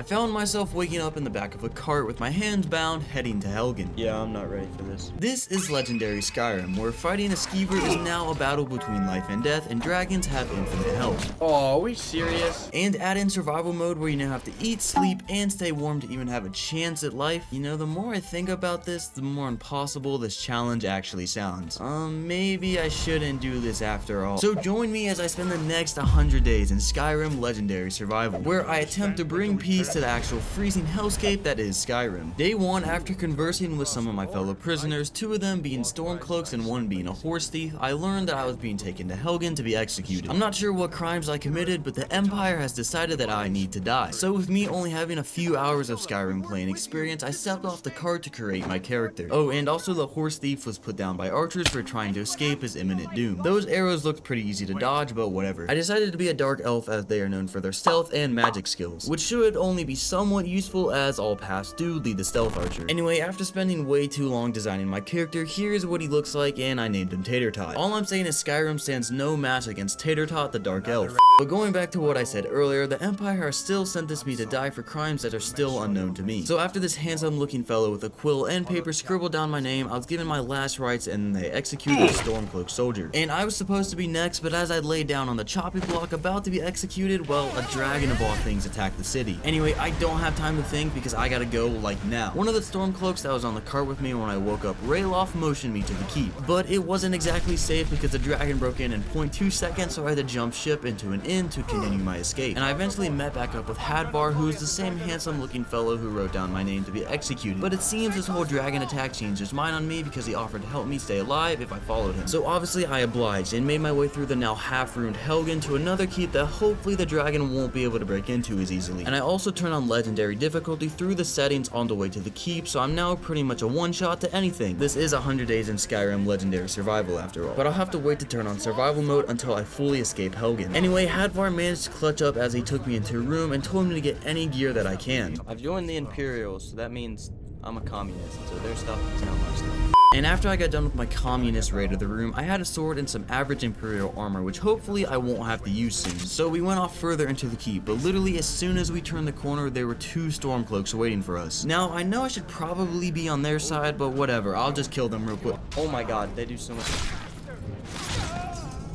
found myself waking up in the back of a cart with my hands bound, heading to Helgen. Yeah, I'm not ready for this. This is Legendary Skyrim, where fighting a skeever is now a battle between life and death, and dragons have infinite health. Oh, are we serious? And add in survival mode where you now have to eat, sleep, and stay warm to even have a chance at life. You know, the more I think about this, the more impossible this challenge actually sounds. Maybe I shouldn't do this after all. So join me as I spend the next 100 days in Skyrim Legendary Survival, where I attempt to bring peace to the actual freezing hellscape that is Skyrim. Day 1, after conversing with some of my fellow prisoners, 2 of them being Stormcloaks and 1 being a horse thief, I learned that I was being taken to Helgen to be executed. I'm not sure what crimes I committed, but the Empire has decided that I need to die. So with me only having a few hours of Skyrim playing experience, I stepped off the cart to create my character. Oh, and also the horse thief was put down by archers for trying to escape his imminent doom. Those arrows looked pretty easy to dodge, but whatever. I decided to be a dark elf as they are known for their stealth and magic skills, which should only be somewhat useful as all paths do lead the stealth archer. Anyway, after spending way too long designing my character, here's what he looks like, and I named him Tater Tot. All I'm saying is Skyrim stands no match against Tater Tot the Dark Elf. But going back to what I said earlier, the Empire has still sentenced me to die for crimes that are still unknown to me. So after this handsome looking fellow with a quill and paper scribbled down my name, I was given my last rites and they executed a Stormcloak soldier. And I was supposed to be next, but as I laid down on the chopping block about to be executed, well, a dragon of all things attacked the city. Anyway, I don't have time to think because I gotta go like now. One of the Stormcloaks that was on the cart with me when I woke up, Rayloff motioned me to the keep. But it wasn't exactly safe because the dragon broke in 0.2 seconds, so I had to jump ship into an inn to continue my escape. And I eventually met back up with Hadvar, who is the same handsome looking fellow who wrote down my name to be executed. But it seems this whole dragon attack changed his mind on me because he offered to help me stay alive if I followed him. So obviously I obliged and made my way through the now half-ruined Helgen to another keep that hopefully the dragon won't be able to break into as easily. And I also turned on legendary difficulty through the settings on the way to the keep, so I'm now pretty much a one-shot to anything. This is 100 days in Skyrim Legendary Survival after all, but I'll have to wait to turn on survival mode until I fully escape Helgen. Anyway, Hadvar managed to clutch up as he took me into a room and told me to get any gear that I can. I've joined the Imperials, so that means I'm a communist, so their stuff is not my stuff. And after I got done with my communist raid of the room, I had a sword and some average Imperial armor, which hopefully I won't have to use soon. So we went off further into the keep, but literally as soon as we turned the corner, there were 2 Stormcloaks waiting for us. Now, I know I should probably be on their side, but whatever, I'll just kill them real quick. Oh my god, they do so much.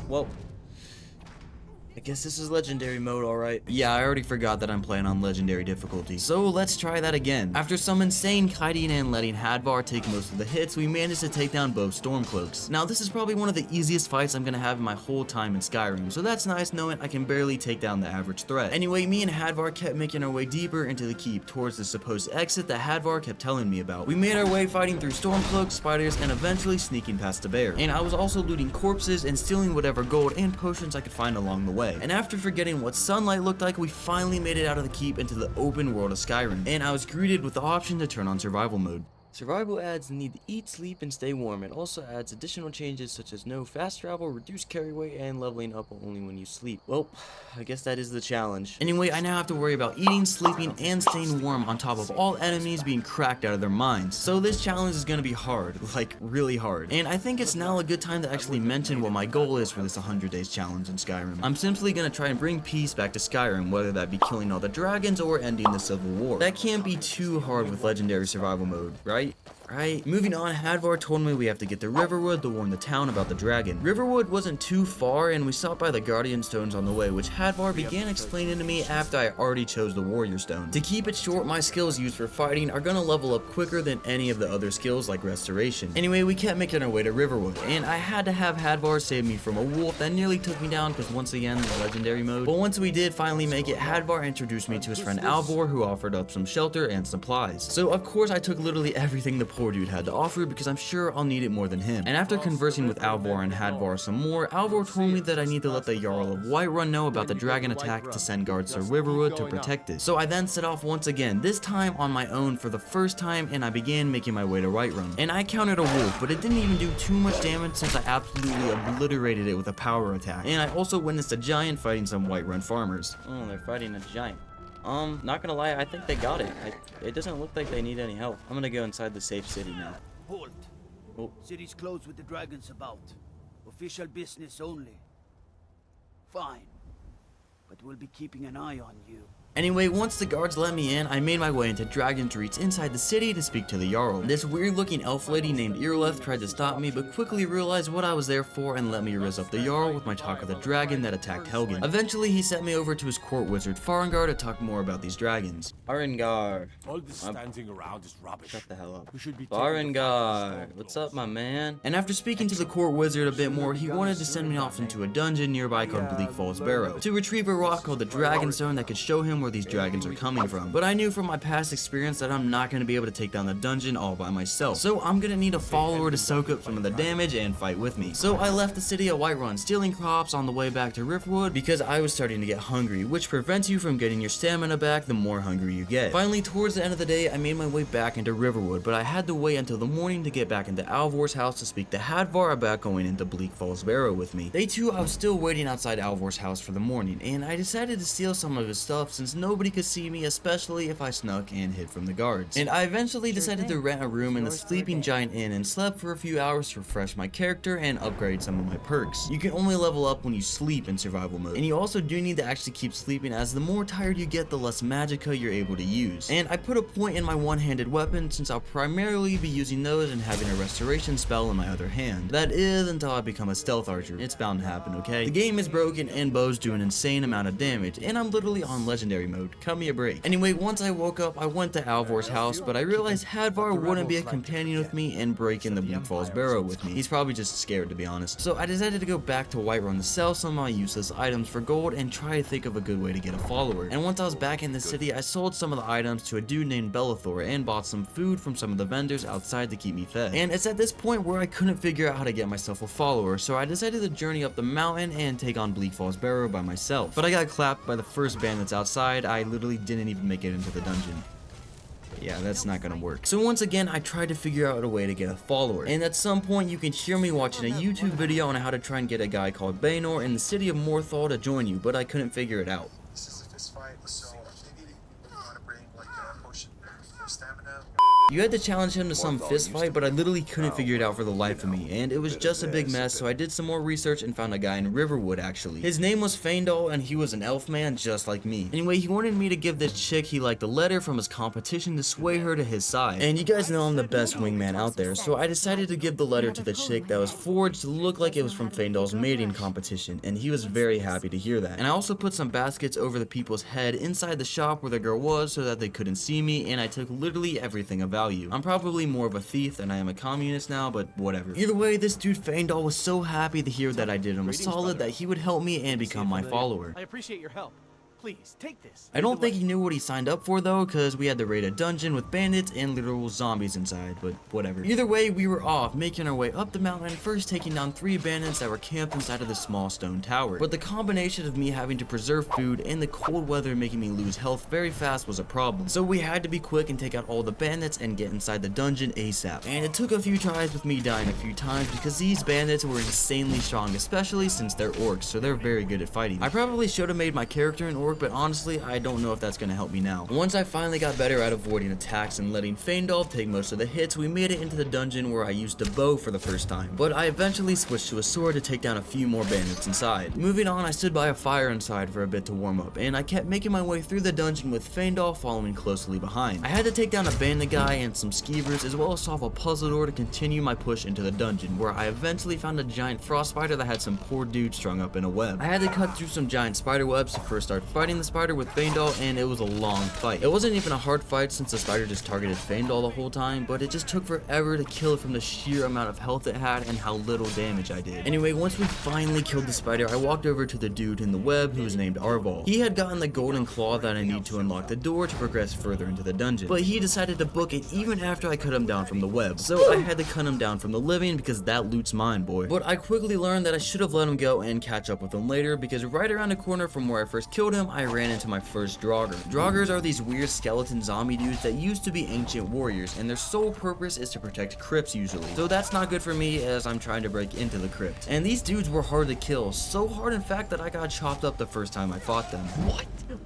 Well, I guess this is legendary mode, alright. Yeah, I already forgot that I'm playing on legendary difficulty. So let's try that again. After some insane kiting and letting Hadvar take most of the hits, we managed to take down both Stormcloaks. Now this is probably one of the easiest fights I'm gonna have in my whole time in Skyrim, so that's nice knowing I can barely take down the average threat. Anyway, me and Hadvar kept making our way deeper into the keep towards the supposed exit that Hadvar kept telling me about. We made our way fighting through Stormcloaks, spiders, and eventually sneaking past the bear. And I was also looting corpses and stealing whatever gold and potions I could find along the way. And after forgetting what sunlight looked like, we finally made it out of the keep into the open world of Skyrim, and I was greeted with the option to turn on survival mode. Survival adds the need to eat, sleep, and stay warm. It also adds additional changes such as no fast travel, reduced carry weight, and leveling up only when you sleep. Well, I guess that is the challenge. Anyway, I now have to worry about eating, sleeping, and staying warm on top of all enemies being cracked out of their minds. So this challenge is gonna be hard, like really hard. And I think it's now a good time to actually mention what my goal is for this 100 days challenge in Skyrim. I'm simply gonna try and bring peace back to Skyrim, whether that be killing all the dragons or ending the Civil War. That can't be too hard with legendary survival mode, right? Right? Moving on, Hadvar told me we have to get to Riverwood to warn the town about the dragon. Riverwood wasn't too far, and we stopped by the Guardian Stones on the way, which Hadvar began explaining to me after I already chose the Warrior Stone. To keep it short, my skills used for fighting are gonna level up quicker than any of the other skills like Restoration. Anyway, we kept making our way to Riverwood, and I had to have Hadvar save me from a wolf that nearly took me down because once again, the legendary mode. But once we did finally make it, Hadvar introduced me to his friend Alvor, who offered up some shelter and supplies. So of course I took literally everything the poor dude had to offer because I'm sure I'll need it more than him. And after conversing with Alvor and Hadvar some more, Alvor told me that I need to let the Jarl of Whiterun know about the dragon attack to send guards to Riverwood to protect it. So I then set off once again, this time on my own for the first time, and I began making my way to Whiterun. And I counted a wolf, but it didn't even do too much damage since I absolutely obliterated it with a power attack. And I also witnessed a giant fighting some Whiterun farmers. Oh, they're fighting a giant. Not gonna lie, I think they got it. It doesn't look like they need any help. I'm gonna go inside the safe city now. Halt. Oh. City's closed with the dragons about. Official business only. Fine. But we'll be keeping an eye on you. Anyway, once the guards let me in, I made my way into Dragon Streets inside the city to speak to the Jarl. This weird looking elf lady named Irleth tried to stop me, but quickly realized what I was there for and let me rizz up the Jarl with my talk of the dragon that attacked Helgen. Eventually, he sent me over to his court wizard Farengar to talk more about these dragons. Farengar. All this standing around is rubbish. Shut the hell up. We should be Farengar, what's up, my man? And after speaking to the court wizard a bit more, he wanted to send me off into a dungeon nearby called Bleak Falls Barrow to retrieve a rock called the Dragon Stone that could show him where these dragons are coming from. But I knew from my past experience that I'm not going to be able to take down the dungeon all by myself, so I'm going to need a follower to soak up some of the damage and fight with me. So I left the city of Whiterun, stealing crops on the way back to Riftwood because I was starting to get hungry, which prevents you from getting your stamina back the more hungry you get. Finally, towards the end of the day, I made my way back into Riverwood, but I had to wait until the morning to get back into Alvor's house to speak to Hadvar about going into Bleak Falls Barrow with me. Day 2, I was still waiting outside Alvor's house for the morning, and I decided to steal some of his stuff since nobody could see me, especially if I snuck and hid from the guards. And I eventually decided to rent a room in the Sleeping Giant Inn and slept for a few hours to refresh my character and upgrade some of my perks. You can only level up when you sleep in survival mode, and you also do need to actually keep sleeping, as the more tired you get, the less magicka you're able to use. And I put a point in my one-handed weapon since I'll primarily be using those and having a restoration spell in my other hand. That is until I become a stealth archer. It's bound to happen, okay? The game is broken and bows do an insane amount of damage, and I'm literally on legendary mode. Cut me a break. Anyway, once I woke up, I went to Alvor's house, but I realized Hadvar wouldn't be a companion with me and break in the Bleak Falls Barrow with me. He's probably just scared, to be honest. So I decided to go back to Whiterun to sell some of my useless items for gold and try to think of a good way to get a follower. And once I was back in the city, I sold some of the items to a dude named Bellathor and bought some food from some of the vendors outside to keep me fed. And it's at this point where I couldn't figure out how to get myself a follower, so I decided to journey up the mountain and take on Bleak Falls Barrow by myself. But I got clapped by the first bandits outside. I literally didn't even make it into the dungeon. Yeah, that's not gonna work. So once again, I tried to figure out a way to get a follower. And at some point, you can hear me watching a YouTube video on how to try and get a guy called Baynor in the city of Morthal to join you, but I couldn't figure it out. This is a fist fight, so maybe you want to bring like a potion for stamina. You had to challenge him to some fist fight, but I literally couldn't figure it out for the life of me, and it was just a big mess, so I did some more research and found a guy in Riverwood actually. His name was Faendal, and he was an elf man just like me. Anyway, he wanted me to give this chick he liked a letter from his competition to sway her to his side. And you guys know I'm the best wingman out there, so I decided to give the letter to the chick that was forged to look like it was from Faendal's mating competition, and he was very happy to hear that. And I also put some baskets over the people's head inside the shop where the girl was so that they couldn't see me, and I took literally everything of value. I'm probably more of a thief than I am a communist now, but whatever. Either way, this dude Faendal was so happy to hear that I did him a solid that he would help me and become my follower. I appreciate your help. Please, take this. I don't think he knew what he signed up for though, cause we had to raid a dungeon with bandits and literal zombies inside, but whatever. Either way, we were off, making our way up the mountain, first taking down 3 bandits that were camped inside of the small stone tower. But the combination of me having to preserve food and the cold weather making me lose health very fast was a problem. So we had to be quick and take out all the bandits and get inside the dungeon ASAP. And it took a few tries with me dying a few times because these bandits were insanely strong, especially since they're orcs, so they're very good at fighting. I probably should have made my character an orc, but honestly, I don't know if that's gonna help me now. Once I finally got better at avoiding attacks and letting Faendal take most of the hits, we made it into the dungeon where I used a bow for the first time. But I eventually switched to a sword to take down a few more bandits inside. Moving on, I stood by a fire inside for a bit to warm up, and I kept making my way through the dungeon with Faendal following closely behind. I had to take down a bandit guy and some skeevers, as well as solve a puzzle door to continue my push into the dungeon, where I eventually found a giant frost spider that had some poor dude strung up in a web. I had to cut through some giant spider webs to first start fighting the spider with Faendal, and it was a long fight. It wasn't even a hard fight since the spider just targeted Faendal the whole time, but it just took forever to kill it from the sheer amount of health it had and how little damage I did. Anyway, once we finally killed the spider, I walked over to the dude in the web who was named Arval. He had gotten the golden claw that I need to unlock the door to progress further into the dungeon, but he decided to book it even after I cut him down from the web, so I had to cut him down from the living because that loot's mine, boy. But I quickly learned that I should have let him go and catch up with him later, because right around the corner from where I first killed him, I ran into my first Draugr. Draugrs are these weird skeleton zombie dudes that used to be ancient warriors, and their sole purpose is to protect crypts usually. So that's not good for me as I'm trying to break into the crypt. And these dudes were hard to kill, so hard in fact that I got chopped up the first time I fought them.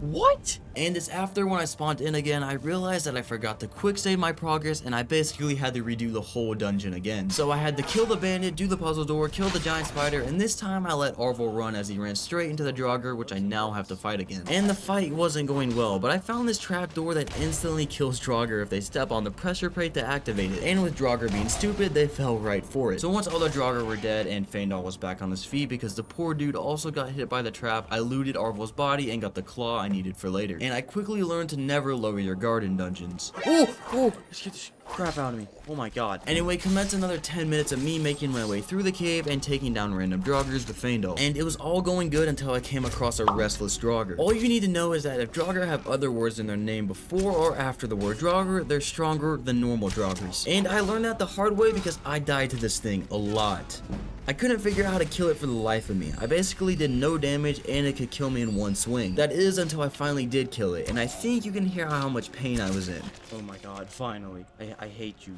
What? And it's after when I spawned in again, I realized that I forgot to quick save my progress, and I basically had to redo the whole dungeon again. So I had to kill the bandit, do the puzzle door, kill the giant spider, and this time I let Arval run as he ran straight into the Draugr, which I now have to fight again. again. And the fight wasn't going well, but I found this trapdoor that instantly kills Draugr if they step on the pressure plate to activate it. And with Draugr being stupid, they fell right for it. So once all the Draugr were dead and Feindal was back on his feet because the poor dude also got hit by the trap, I looted Arvel's body and got the claw I needed for later. And I quickly learned to never lower your guard in dungeons. Oh, get the crap out of me. Oh my god. Anyway, commence another 10 minutes of me making my way through the cave and taking down random Draugrs with Feindal. And it was all going good until I came across a restless Draugr. All you need to know is that if Draugr have other words in their name before or after the word Draugr, they're stronger than normal Draugrs. And I learned that the hard way because I died to this thing a lot. I couldn't figure out how to kill it for the life of me. I basically did no damage and it could kill me in one swing. That is until I finally did kill it, and I think you can hear how much pain I was in. Oh my god, finally. I hate you,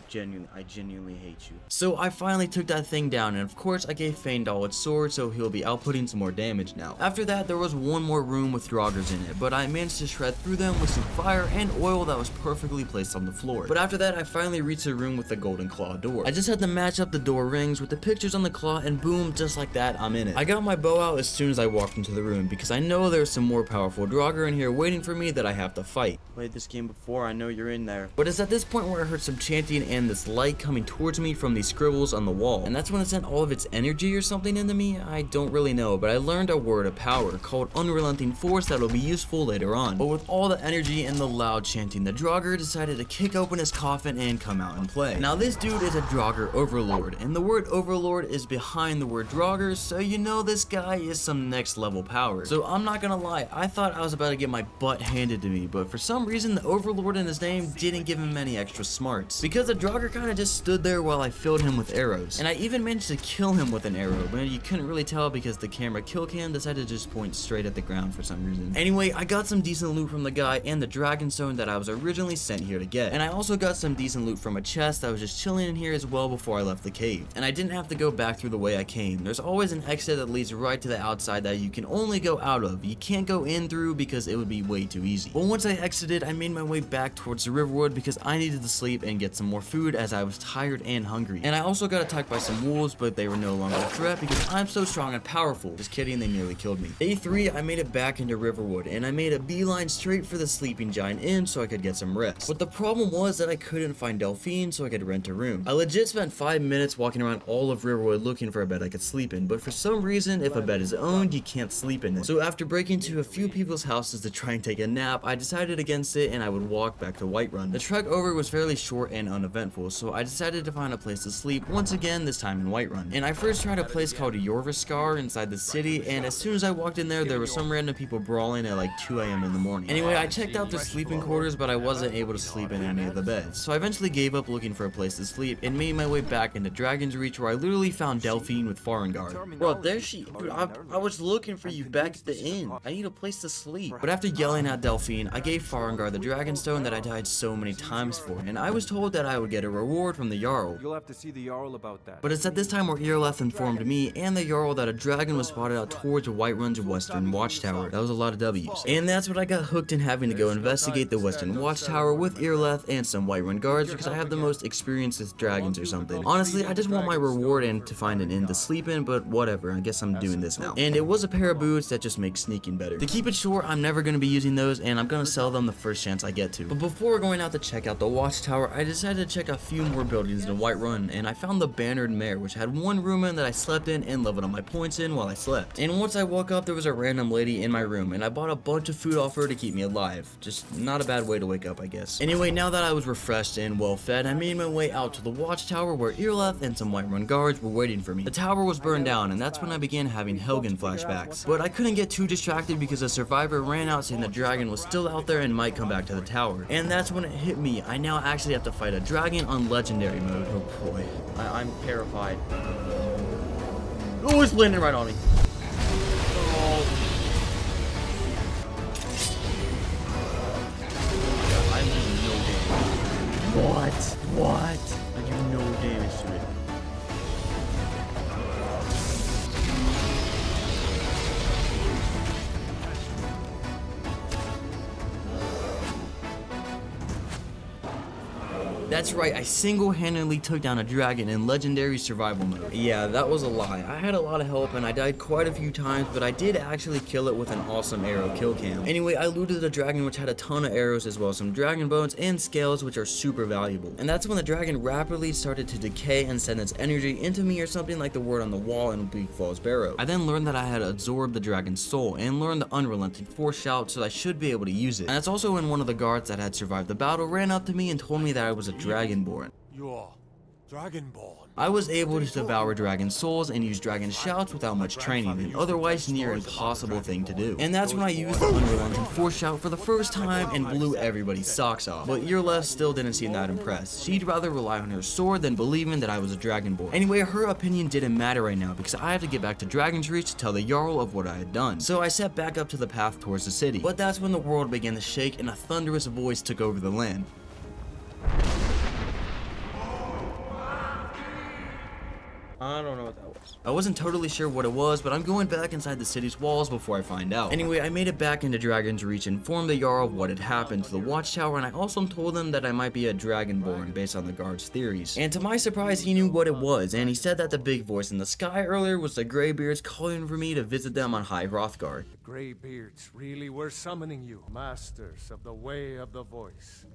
I genuinely hate you. So I finally took that thing down, and of course I gave Feindal its sword so he'll be outputting some more damage now. After that, there was one more room with Draugrs in it, but I managed to shred through them with some fire and oil that was perfectly placed on the floor. But after that, I finally reached the room with the golden claw door. I just had to match up the door rings with the pictures on the claw, and boom, just like that, I'm in it. I got my bow out as soon as I walked into the room because I know there's some more powerful Draugr in here waiting for me that I have to fight. Played this game before, I know you're in there. But it's at this point where I heard some chanting and this light coming towards me from these scribbles on the wall. And that's when it sent all of its energy or something into me. I don't really know, but I learned a word of power called unrelenting force that'll be useful later on. But with all the energy and the loud chanting, the Draugr decided to kick open his coffin and come out and play. Now this dude is a Draugr overlord, and the word overlord is behind the word Draugr, so you know this guy is some next level power. So I'm not gonna lie, I thought I was about to get my butt handed to me, but for some reason the overlord in his name didn't give him any extra smarts. Because the Draugr kinda just stood there while I filled him with arrows. And I even managed to kill him with an arrow, but you couldn't really tell because the camera kill cam decided to just point straight at the ground for some reason. Anyway, I got some decent loot from the guy and the dragon stone that I was originally sent here to get. And I also got some decent loot from a chest that was just chilling in here as well before I left the cave. And I didn't have to go back through the way I came. There's always an exit that leads right to the outside that you can only go out of. You can't go in through because it would be way too easy. But once I exited, I made my way back towards the Riverwood because I needed to sleep and get some more food as I was tired and hungry. And I also got attacked by some wolves, but they were no longer a threat because I'm so strong and powerful. Just kidding, they nearly killed me. Day 3, I made it back into Riverwood, and I made a beeline straight for the Sleeping Giant Inn so I could get some rest. But the problem was that I couldn't find Delphine so I could rent a room. I legit spent 5 minutes walking around all of Riverwood looking for a bed I could sleep in, but for some reason, if a bed is owned, you can't sleep in it. So after breaking into a few people's houses to try and take a nap, I decided against it and I would walk back to Whiterun. The trek over was fairly short and uneventful, so I decided to find a place to sleep once again, this time in Whiterun. And I first tried a place called Jorviskar inside the city, and as soon as I walked in there were some random people brawling at like 2 AM in the morning. Anyway, I checked out the sleeping quarters, but I wasn't able to sleep in any of the beds. So I eventually gave up looking for a place to sleep and made my way back into Dragon's Reach, where I literally found Delphine with Farengar. Bro, there she... Dude, I was looking for you back at the inn. I need a place to sleep. But after yelling at Delphine, I gave Farengar the Dragonstone that I died so many times for, and I was told that I would get a reward from the Jarl. You'll have to see the Jarl about that. But it's at this time where Irleth informed me and the Jarl that a dragon was spotted out towards Whiterun's western watchtower. That was a lot of W's. And that's when I got hooked in having to go investigate the western watchtower with Irleth and some Whiterun guards because I have the most experience with dragons or something. Honestly, I just want my reward and to find an inn to sleep in, but whatever, I guess I'm doing this now. And it was a pair of boots that just make sneaking better. To keep it short, I'm never going to be using those, and I'm going to sell them the first chance I get to. But before going out to check out the watchtower, I decided to check a few more buildings in Whiterun, and I found the Bannered Mare, which had one room in that I slept in and leveled up my points in while I slept. And once I woke up, there was a random lady in my room, and I bought a bunch of food off her to keep me alive. Just not a bad way to wake up, I guess. Anyway, now that I was refreshed and well fed, I made my way out to the watchtower where Irleth and some Whiterun guards were waiting for me. The tower was burned down, and that's when I began having Helgen flashbacks. But I couldn't get too distracted because a survivor ran out saying the dragon was still out there and might come back to the tower. And that's when it hit me. I now actually have to fight a dragon on legendary mode. Oh boy. I'm terrified. Oh, it's landing right on me. Oh. I do no damage. What? I do no damage to it. That's right, I single-handedly took down a dragon in Legendary Survival mode. Yeah, that was a lie. I had a lot of help and I died quite a few times, but I did actually kill it with an awesome arrow kill cam. Anyway, I looted the dragon, which had a ton of arrows as well as some dragon bones and scales, which are super valuable. And that's when the dragon rapidly started to decay and send its energy into me, or something like the word on the wall in Bleak Falls Barrow. I then learned that I had absorbed the dragon's soul and learned the unrelenting force shout, so I should be able to use it. And that's also when one of the guards that had survived the battle ran up to me and told me that I was a dragonborn. You're Dragonborn. I was able to devour dragon souls and use dragon shouts without much training, an otherwise near impossible thing to do. And that's when I used the unrelenting force shout for the first time and blew everybody's socks off. But Yearless still didn't seem that impressed. She'd rather rely on her sword than believing that I was a dragonborn. Anyway, her opinion didn't matter right now because I had to get back to Dragon's Reach to tell the Jarl of what I had done. So I set back up to the path towards the city. But that's when the world began to shake and a thunderous voice took over the land. I don't know what that was. I wasn't totally sure what it was, but I'm going back inside the city's walls before I find out. Anyway, I made it back into Dragon's Reach and informed the Jarl of what had happened to the Watchtower, and I also told them that I might be a Dragonborn based on the guard's theories. And to my surprise, he knew what it was, and he said that the big voice in the sky earlier was the Greybeards calling for me to visit them on High Hrothgar. The Greybeards really were summoning you, masters of the way of the voice.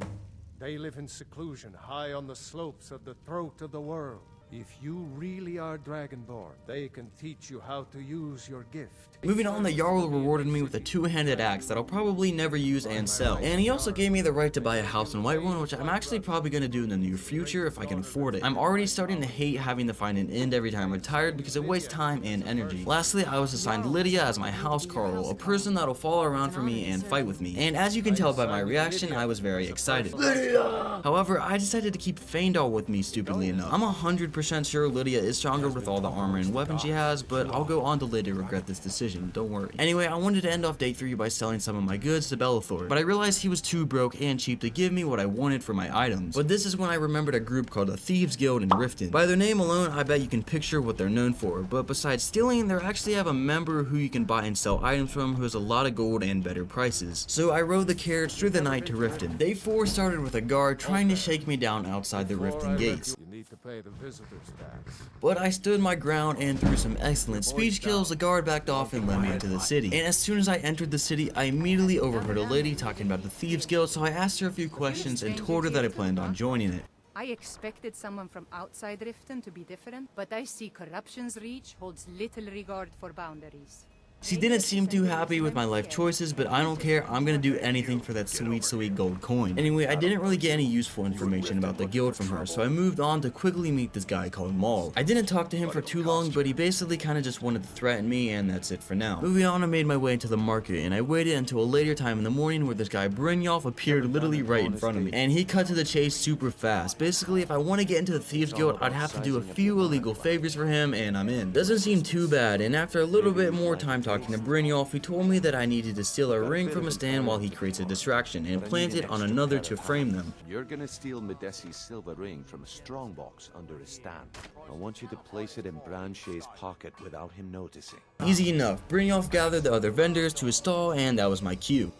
They live in seclusion high on the slopes of the throat of the world. If you really are Dragonborn, they can teach you how to use your gift. Moving on, the Jarl rewarded me with a two-handed axe that I'll probably never use and sell. And he also gave me the right to buy a house in Whiterun, which I'm actually probably going to do in the near future if I can afford it. I'm already starting to hate having to find an end every time I'm tired because it wastes time and energy. Lastly, I was assigned Lydia as my house carl, a person that'll follow around for me and fight with me. And as you can tell by my reaction, I was very excited. Lydia! However, I decided to keep Feindal with me, stupidly enough. I'm 100% sure Lydia is stronger with all the armor and weapons she has, but I'll go on to later regret this decision, don't worry. Anyway, I wanted to end off day 3 by selling some of my goods to Belethor, but I realized he was too broke and cheap to give me what I wanted for my items. But this is when I remembered a group called the Thieves Guild in Riften. By their name alone, I bet you can picture what they're known for, but besides stealing, they actually have a member who you can buy and sell items from who has a lot of gold and better prices. So I rode the carriage through the night to Riften. Day 4 started with a guard trying to shake me down outside the Riften gates. You need to pay the visitor's tax. But I stood my ground, and through some excellent speech skills, the guard backed off and led me into the city. And as soon as I entered the city, I immediately overheard a lady talking about the Thieves Guild, so I asked her a few questions and told her that I planned on joining it. I expected someone from outside Riften to be different, but I see corruption's reach holds little regard for boundaries. She didn't seem too happy with my life choices, but I don't care, I'm gonna do anything for that sweet, sweet gold coin. Anyway, I didn't really get any useful information about the guild from her, so I moved on to quickly meet this guy called Maul. I didn't talk to him for too long, but he basically kinda just wanted to threaten me, and that's it for now. Moving on, I made my way into the market, and I waited until a later time in the morning where this guy Brynjolf appeared literally right in front of me. And he cut to the chase super fast. Basically, if I want to get into the Thieves Guild, I'd have to do a few illegal favors for him, and I'm in. Doesn't seem too bad, and after a little bit more time talking to Brynjolf, he told me that I needed to steal a ring from a stand while he creates a distraction and plant it on another to frame them. You're gonna steal Medesi's silver ring from a strongbox under his stand. I want you to place it in Branche's pocket without him noticing. Easy enough. Brynjolf gathered the other vendors to his stall, and that was my cue.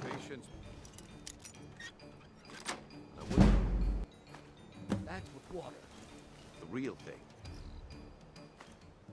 Patience. That's with water. The real thing.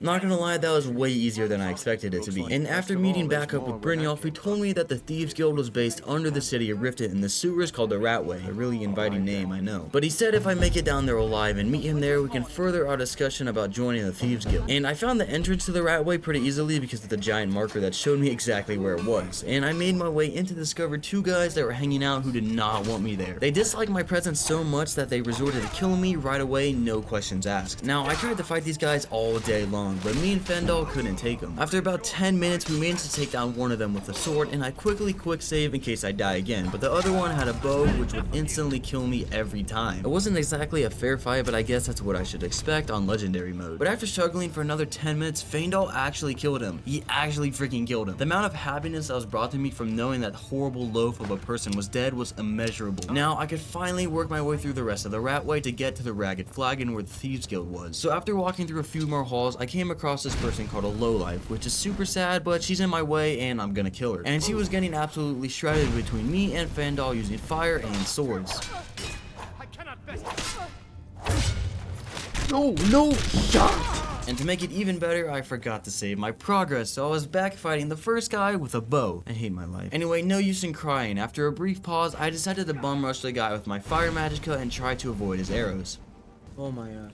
Not gonna lie, that was way easier than I expected it to be. And after meeting back up with Brynjolf, he told me that the Thieves Guild was based under the city of Riften in the sewers called the Ratway. A really inviting name, I know. But he said if I make it down there alive and meet him there, we can further our discussion about joining the Thieves Guild. And I found the entrance to the Ratway pretty easily because of the giant marker that showed me exactly where it was. And I made my way in to discover two guys that were hanging out who did not want me there. They disliked my presence so much that they resorted to killing me right away, no questions asked. Now, I tried to fight these guys all day long, but me and Feindal couldn't take them. After about 10 minutes, we managed to take down one of them with a sword, and I quickly quick save in case I die again, but the other one had a bow which would instantly kill me every time. It wasn't exactly a fair fight, but I guess that's what I should expect on Legendary mode. But after struggling for another 10 minutes, Feindal actually killed him. He actually freaking killed him. The amount of happiness that was brought to me from knowing that horrible loaf of a person was dead was immeasurable. Now, I could finally work my way through the rest of the Ratway to get to the Ragged Flagon where the Thieves Guild was. So after walking through a few more halls, I came came across this person called a lowlife, which is super sad, but she's in my way and I'm gonna kill her. And she was getting absolutely shredded between me and Fandal using fire and swords. I cannot best. No shot! And to make it even better, I forgot to save my progress, so I was back fighting the first guy with a bow. I hate my life. Anyway, no use in crying. After a brief pause, I decided to bum rush the guy with my fire magicka and try to avoid his arrows. Oh my god.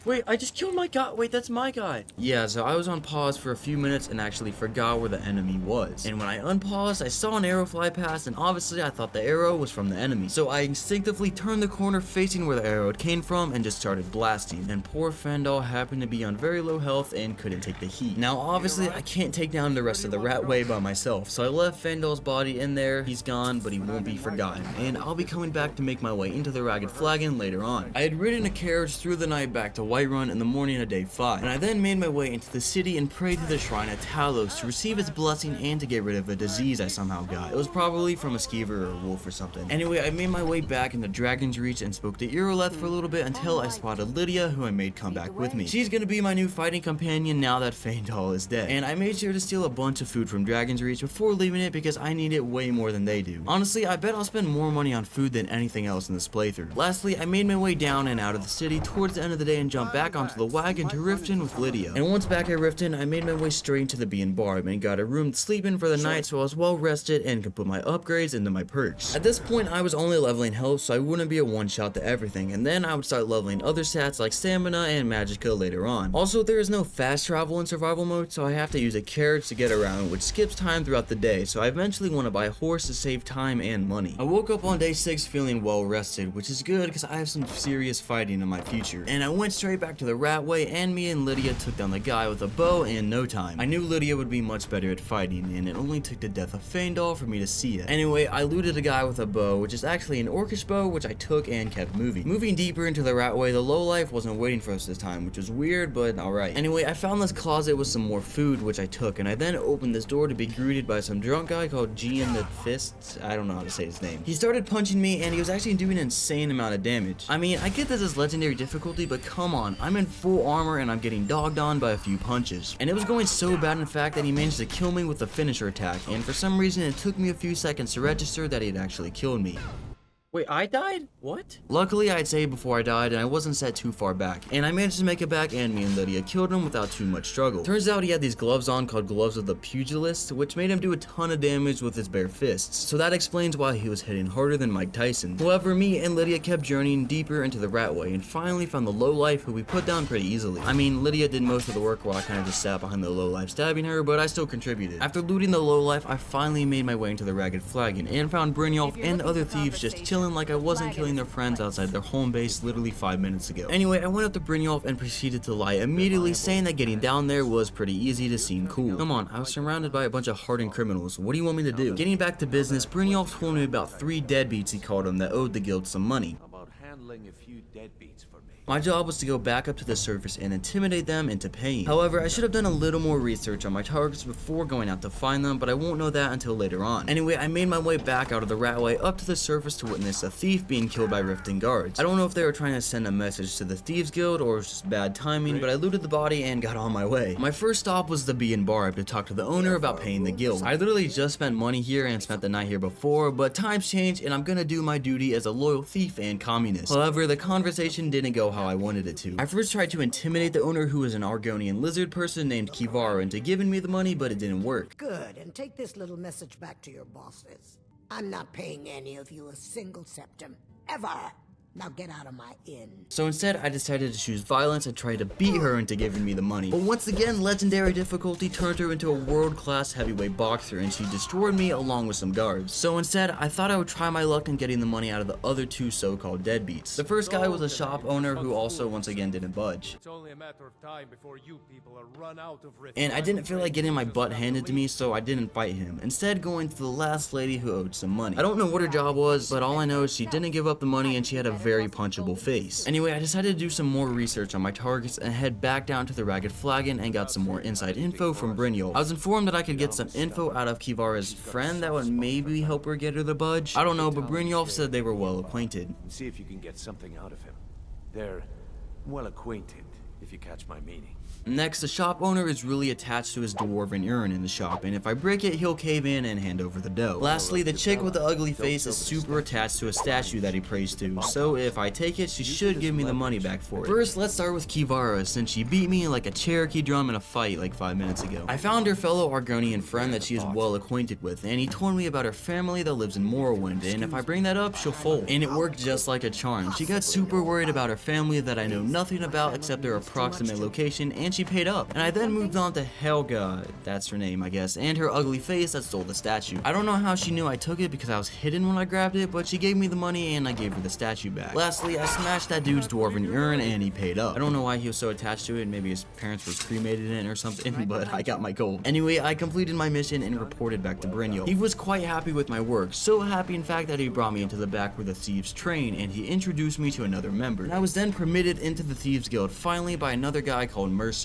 Wait, I just killed my guy. Wait, that's my guy. Yeah, so I was on pause for a few minutes and actually forgot where the enemy was. And when I unpaused, I saw an arrow fly past, and obviously I thought the arrow was from the enemy. So I instinctively turned the corner facing where the arrow came from and just started blasting. And poor Fandal happened to be on very low health and couldn't take the heat. Now, obviously, I can't take down the rest of the Ratway by myself, so I left Fandal's body in there. He's gone, but he won't be forgotten. And I'll be coming back to make my way into the Ragged Flagon later on. I had ridden a carriage through the night back to Whiterun in the morning of day 5, and I then made my way into the city and prayed to the shrine of Talos to receive its blessing and to get rid of a disease I somehow got. It was probably from a skeever or a wolf or something. Anyway, I made my way back into Dragon's Reach and spoke to Iroleth for a little bit until I spotted Lydia, who I made come back with me. She's gonna be my new fighting companion now that Fandal is dead, and I made sure to steal a bunch of food from Dragon's Reach before leaving it because I need it way more than they do. Honestly, I bet I'll spend more money on food than anything else in this playthrough. Lastly, I made my way down and out of the city towards the end of the day and jumped back onto the wagon to Riften with Lydia. And once back at Riften, I made my way straight into the Bee and Barb and got a room to sleep in for the night so I was well rested and could put my upgrades into my perks. At this point, I was only leveling health so I wouldn't be a one-shot to everything, and then I would start leveling other stats like stamina and magicka later on. Also, there is no fast travel in survival mode, so I have to use a carriage to get around, which skips time throughout the day, so I eventually want to buy a horse to save time and money. I woke up on day 6 feeling well rested, which is good because I have some serious fighting in my future. And I went straight back to the Ratway, and me and Lydia took down the guy with a bow in no time. I knew Lydia would be much better at fighting, and it only took the death of Fandal for me to see it. Anyway, I looted a guy with a bow, which is actually an orcish bow, which I took and kept moving. Moving deeper into the Ratway, the lowlife wasn't waiting for us this time, which was weird, but alright. Anyway, I found this closet with some more food, which I took, and I then opened this door to be greeted by some drunk guy called Gian the Fist. I don't know how to say his name. He started punching me, and he was actually doing an insane amount of damage. I mean, I get this as legendary difficulty, but come on, I'm in full armor and I'm getting dogged on by a few punches. And it was going so bad in fact that he managed to kill me with a finisher attack, and for some reason it took me a few seconds to register that he had actually killed me. Wait, I died? What? Luckily, I had saved before I died, and I wasn't set too far back. And I managed to make it back, and me and Lydia killed him without too much struggle. Turns out he had these gloves on called Gloves of the Pugilist, which made him do a ton of damage with his bare fists. So that explains why he was hitting harder than Mike Tyson. However, me and Lydia kept journeying deeper into the Ratway, and finally found the lowlife, who we put down pretty easily. I mean, Lydia did most of the work while I kind of just sat behind the lowlife stabbing her, but I still contributed. After looting the lowlife, I finally made my way into the Ragged Flagon, and found Brynjolf and other thieves just chilling like I wasn't killing their friends outside their home base literally 5 minutes ago. Anyway, I went up to Brynjolf and proceeded to lie immediately, saying that getting down there was pretty easy to seem cool. Come on, I was surrounded by a bunch of hardened criminals. What do you want me to do? Getting back to business, Brynjolf told me about 3 deadbeats he called them that owed the guild some money. About handling a few deadbeats for me. My job was to go back up to the surface and intimidate them into paying. However, I should have done a little more research on my targets before going out to find them, but I won't know that until later on. Anyway, I made my way back out of the Ratway up to the surface to witness a thief being killed by Riften guards. I don't know if they were trying to send a message to the Thieves Guild or it was just bad timing, but I looted the body and got on my way. My first stop was the Bee and Barb to talk to the owner about paying the guild. I literally just spent money here and spent the night here before, but times change and I'm gonna do my duty as a loyal thief and communist. However, the conversation didn't go how I wanted it to. I first tried to intimidate the owner, who was an Argonian lizard person named Kivara, into giving me the money, but it didn't work. Good, and take this little message back to your bosses. I'm not paying any of you a single septim. Ever! Now get out of my inn. So instead, I decided to choose violence and try to beat her into giving me the money. But once again, legendary difficulty turned her into a world-class heavyweight boxer, and she destroyed me along with some guards. So instead, I thought I would try my luck in getting the money out of the other 2 so-called deadbeats. The first guy was a shop owner who also once again didn't budge. It's only a matter of time before you people are run out of riches. And I didn't feel like getting my butt handed to me, so I didn't fight him. Instead, going to the last lady who owed some money. I don't know what her job was, but all I know is she didn't give up the money and she had a very punchable face. Anyway, I decided to do some more research on my targets and head back down to the Ragged Flagon and got some more inside info from Brynjolf. I was informed that I could get some info out of Kivara's friend that would maybe help her get her to budge. I don't know, but Brynjolf said they were well acquainted. See if you can get something out of him. They're well acquainted, if you catch my meaning. Next, the shop owner is really attached to his dwarven urn in the shop, and if I break it, he'll cave in and hand over the dough. Lastly, the chick with the ugly face is super attached to a statue that he prays to, so if I take it, she should give me the money back for it. First, let's start with Kivara, since she beat me like a Cherokee drum in a fight like 5 minutes ago. I found her fellow Argonian friend that she is well acquainted with, and he told me about her family that lives in Morrowind, and if I bring that up, she'll fold. And it worked just like a charm. She got super worried about her family that I know nothing about except their approximate location, and she paid up. And I then moved on to Helga, that's her name I guess, and her ugly face that stole the statue. I don't know how she knew I took it because I was hidden when I grabbed it, but she gave me the money and I gave her the statue back. Lastly, I smashed that dude's dwarven urn and he paid up. I don't know why he was so attached to it, maybe his parents were cremated in it or something, but I got my goal. Anyway, I completed my mission and reported back to Brynjolf. He was quite happy with my work, so happy in fact that he brought me into the back where the thieves train and he introduced me to another member. And I was then permitted into the Thieves Guild finally by another guy called Mercer.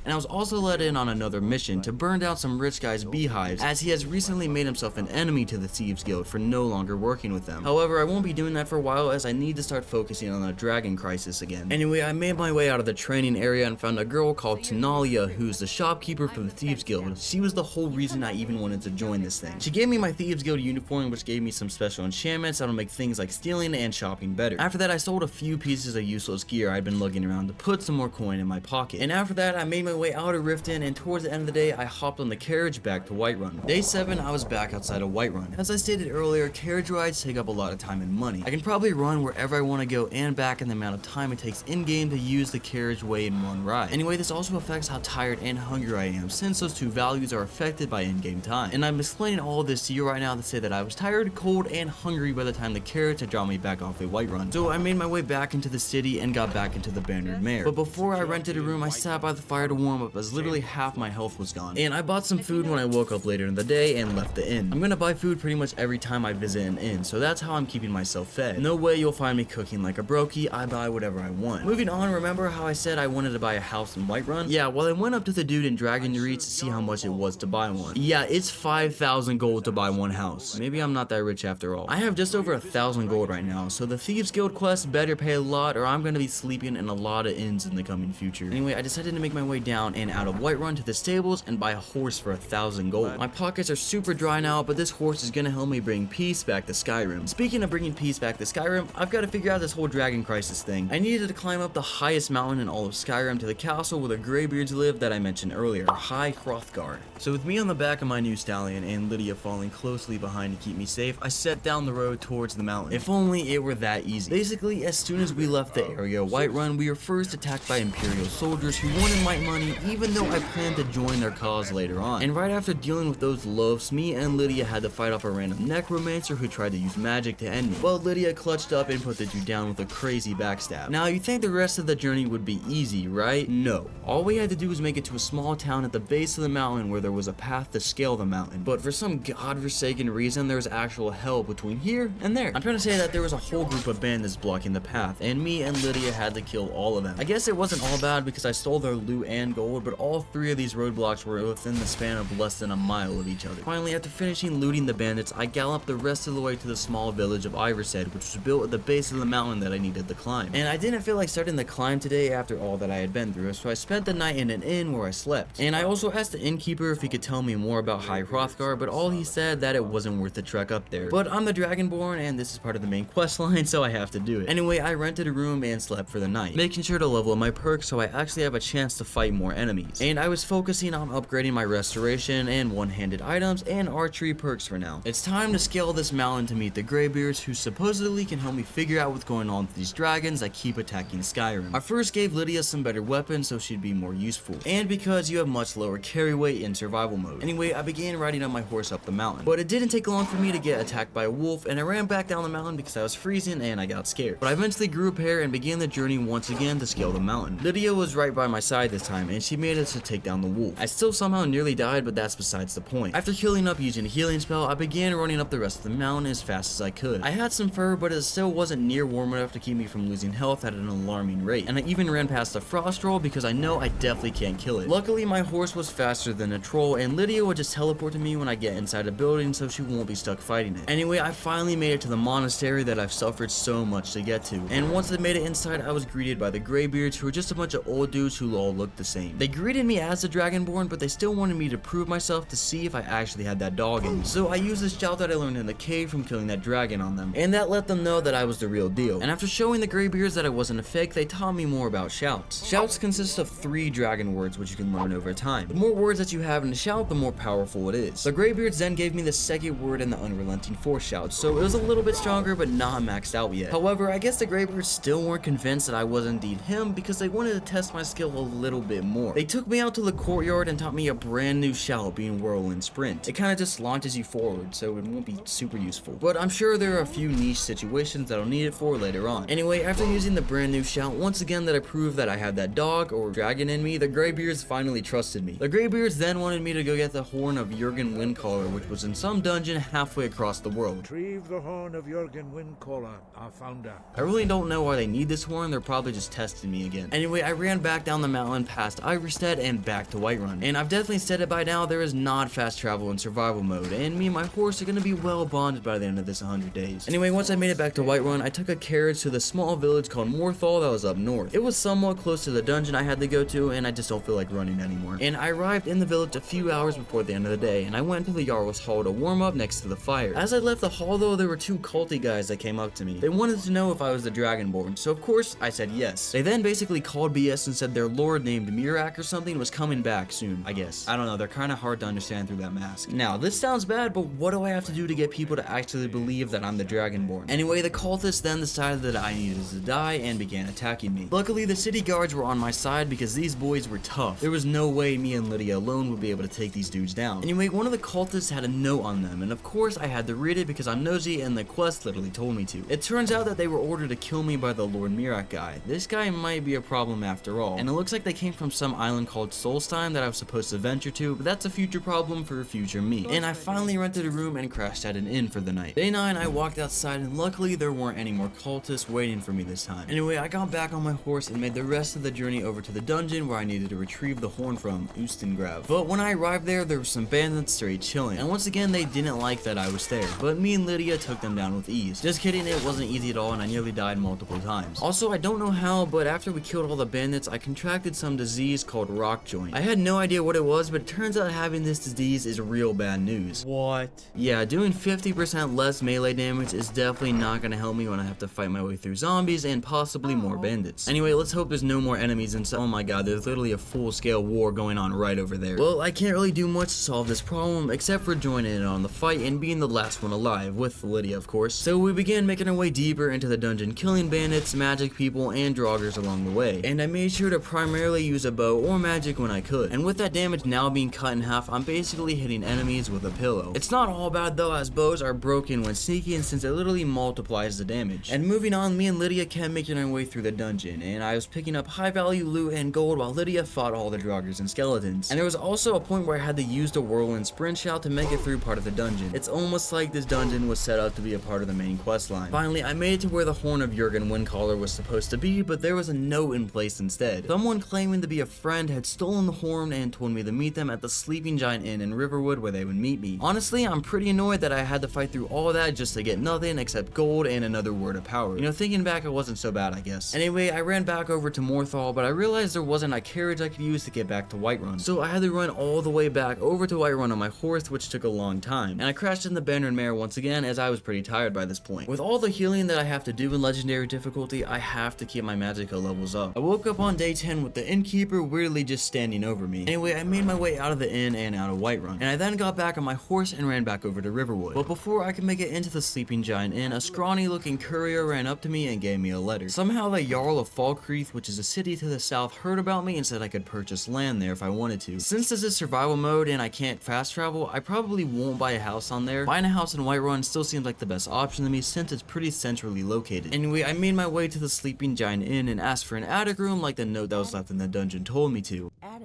And I was also let in on another mission to burn down some rich guy's beehives, as he has recently made himself an enemy to the Thieves Guild for no longer working with them. However, I won't be doing that for a while as I need to start focusing on the dragon crisis again. Anyway, I made my way out of the training area and found a girl called Tanalia, who's the shopkeeper for the Thieves Guild. She was the whole reason I even wanted to join this thing. She gave me my Thieves Guild uniform, which gave me some special enchantments that'll make things like stealing and shopping better. After that, I sold a few pieces of useless gear I'd been lugging around to put some more coin in my pocket. And after that, I made my way out of Riften, and towards the end of the day, I hopped on the carriage back to Whiterun. Day 7, I was back outside of Whiterun. As I stated earlier, carriage rides take up a lot of time and money. I can probably run wherever I want to go and back in the amount of time it takes in-game to use the carriageway in one ride. Anyway, this also affects how tired and hungry I am, since those two values are affected by in-game time. And I'm explaining all of this to you right now to say that I was tired, cold, and hungry by the time the carriage had dropped me back off at Whiterun. So I made my way back into the city and got back into the Bannered Mare. But before I rented a room, I sat by the fire to warm up as literally half my health was gone. And I bought some food when I woke up later in the day and left the inn. I'm gonna buy food pretty much every time I visit an inn, so that's how I'm keeping myself fed. No way you'll find me cooking like a brokey, I buy whatever I want. Moving on, remember how I said I wanted to buy a house in Whiterun? Yeah, well I went up to the dude in Dragon Reach to see how much it was to buy one. Yeah, it's 5,000 gold to buy one house. Maybe I'm not that rich after all. I have just over 1,000 gold right now, so the Thieves Guild quest better pay a lot or I'm gonna be sleeping in a lot of inns in the coming future. Anyway, I decided to make my way down and out of Whiterun to the stables and buy a horse for 1,000 gold. My pockets are super dry now, but this horse is gonna help me bring peace back to Skyrim. Speaking of bringing peace back to Skyrim, I've got to figure out this whole dragon crisis thing. I needed to climb up the highest mountain in all of Skyrim to the castle where the Greybeards live that I mentioned earlier, High Hrothgar. So with me on the back of my new stallion and Lydia falling closely behind to keep me safe, I set down the road towards the mountain. If only it were that easy. Basically, as soon as we left the area of Whiterun, we were first attacked by Imperial soldiers who wanted my money, even though I planned to join their cause later on. And right after dealing with those loafs, me and Lydia had to fight off a random necromancer who tried to use magic to end me. Well, Lydia clutched up and put the dude down with a crazy backstab. Now, you think the rest of the journey would be easy, right? No. All we had to do was make it to a small town at the base of the mountain where there was a path to scale the mountain. But for some godforsaken reason, there was actual hell between here and there. I'm trying to say that there was a whole group of bandits blocking the path, and me and Lydia had to kill all of them. I guess it wasn't all bad because I stole their loot and gold, but all three of these roadblocks were within the span of less than a mile of each other. Finally, after finishing looting the bandits, I galloped the rest of the way to the small village of Ivershead, which was built at the base of the mountain that I needed to climb. And I didn't feel like starting the climb today after all that I had been through, so I spent the night in an inn where I slept. And I also asked the innkeeper if he could tell me more about High Hrothgar, but all he said that it wasn't worth the trek up there. But I'm the Dragonborn, and this is part of the main quest line, so I have to do it. Anyway, I rented a room and slept for the night, making sure to level up my perks so I actually have a chance to fight more enemies. And I was focusing on upgrading my restoration and one-handed items and archery perks for now. It's time to scale this mountain to meet the Greybeards, who supposedly can help me figure out what's going on with these dragons that keep attacking Skyrim. I first gave Lydia some better weapons so she'd be more useful, and because you have much lower carry weight in survival mode. Anyway, I began riding on my horse up the mountain, but it didn't take long for me to get attacked by a wolf, and I ran back down the mountain because I was freezing and I got scared. But I eventually grew a pair and began the journey once again to scale the mountain. Lydia was right by my side this time, time, and she made it to take down the wolf. I still somehow nearly died, but that's besides the point. After healing up using a healing spell, I began running up the rest of the mountain as fast as I could. I had some fur, but it still wasn't near warm enough to keep me from losing health at an alarming rate, and I even ran past a frost troll because I know I definitely can't kill it. Luckily, my horse was faster than a troll, and Lydia would just teleport to me when I get inside a building so she won't be stuck fighting it. Anyway, I finally made it to the monastery that I've suffered so much to get to, and once I made it inside, I was greeted by the Greybeards, who were just a bunch of old dudes who all looked the same. They greeted me as the Dragonborn, but they still wanted me to prove myself to see if I actually had that dog in me. So I used the shout that I learned in the cave from killing that dragon on them, and that let them know that I was the real deal. And after showing the Greybeards that I wasn't a fake, they taught me more about shouts. Shouts consist of 3 dragon words which you can learn over time. The more words that you have in a shout, the more powerful it is. The Greybeards then gave me the second word in the Unrelenting Force shout, so it was a little bit stronger but not maxed out yet. However, I guess the Greybeards still weren't convinced that I was indeed him because they wanted to test my skill a little bit more. They took me out to the courtyard and taught me a brand new shout, being Whirlwind Sprint. It kind of just launches you forward, so it won't be super useful, but I'm sure there are a few niche situations that I'll need it for later on. Anyway, after using the brand new shout, once again that I proved that I had that dog or dragon in me, the Greybeards finally trusted me. The Greybeards then wanted me to go get the horn of Jurgen Windcaller, which was in some dungeon halfway across the world. Retrieve the horn of Jurgen Windcaller, our founder. I really don't know why they need this horn, they're probably just testing me again. Anyway, I ran back down the mountain past Iverstead and back to Whiterun. And I've definitely said it by now, there is not fast travel in survival mode, and me and my horse are gonna be well bonded by the end of this 100 days. Anyway, once I made it back to Whiterun, I took a carriage to the small village called Morthal that was up north. It was somewhat close to the dungeon I had to go to, and I just don't feel like running anymore. And I arrived in the village a few hours before the end of the day, and I went to the Jarl's Hall to warm up next to the fire. As I left the hall though, there were 2 culty guys that came up to me. They wanted to know if I was the Dragonborn, so of course I said yes. They then basically called BS and said their lord named Mirak or something was coming back soon, I guess. I don't know, they're kind of hard to understand through that mask. Now, this sounds bad, but what do I have to do to get people to actually believe that I'm the Dragonborn? Anyway, the cultists then decided that I needed to die and began attacking me. Luckily, the city guards were on my side because these boys were tough. There was no way me and Lydia alone would be able to take these dudes down. Anyway, one of the cultists had a note on them, and of course I had to read it because I'm nosy and the quest literally told me to. It turns out that they were ordered to kill me by the Lord Mirak guy. This guy might be a problem after all, and it looks like they came from some island called Solstein that I was supposed to venture to, but that's a future problem for future me. And I finally rented a room and crashed at an inn for the night. Day 9, I walked outside, and luckily there weren't any more cultists waiting for me this time. Anyway, I got back on my horse and made the rest of the journey over to the dungeon where I needed to retrieve the horn from Ustengrav. But when I arrived there were some bandits straight chilling, and once again they didn't like that I was there, but me and Lydia took them down with ease. Just kidding, it wasn't easy at all, and I nearly died multiple times. Also, I don't know how, but after we killed all the bandits, I contracted some disease called rock joint. I had no idea what it was, but it turns out having this disease is real bad news. What? Yeah, doing 50% less melee damage is definitely not gonna help me when I have to fight my way through zombies and possibly more bandits. Anyway, let's hope there's no more enemies inside. Oh my god, there's literally a full-scale war going on right over there. Well, I can't really do much to solve this problem except for joining in on the fight and being the last one alive, with Lydia of course. So we began making our way deeper into the dungeon, killing bandits, magic people, and draugrs along the way. And I made sure to primarily use a bow or magic when I could. And with that damage now being cut in half, I'm basically hitting enemies with a pillow. It's not all bad though, as bows are broken when sneaking since it literally multiplies the damage. And moving on, me and Lydia kept making our way through the dungeon, and I was picking up high value loot and gold while Lydia fought all the draugrs and skeletons. And there was also a point where I had to use the whirlwind sprint shout to make it through part of the dungeon. It's almost like this dungeon was set up to be a part of the main quest line. Finally, I made it to where the horn of Jurgen Windcaller was supposed to be, but there was a note in place instead. Someone claiming to be a friend had stolen the horn and told me to meet them at the Sleeping Giant Inn in Riverwood where they would meet me. Honestly, I'm pretty annoyed that I had to fight through all that just to get nothing except gold and another word of power. You know, thinking back, it wasn't so bad, I guess. Anyway, I ran back over to Morthal, but I realized there wasn't a carriage I could use to get back to Whiterun. So I had to run all the way back over to Whiterun on my horse, which took a long time. And I crashed in the Bannered Mare once again, as I was pretty tired by this point. With all the healing that I have to do in Legendary difficulty, I have to keep my magical levels up. I woke up on day 10 with the innkeeper weirdly just standing over me. Anyway, I made my way out of the inn and out of Whiterun, and I then got back on my horse and ran back over to Riverwood. But before I could make it into the Sleeping Giant Inn, a scrawny looking courier ran up to me and gave me a letter. Somehow the Jarl of Falkreath, which is a city to the south, heard about me and said I could purchase land there if I wanted to. Since this is survival mode and I can't fast travel, I probably won't buy a house on there. Buying a house in Whiterun still seems like the best option to me since it's pretty centrally located. Anyway, I made my way to the Sleeping Giant Inn and asked for an attic room like the note that was left in the dungeon told me to. Attic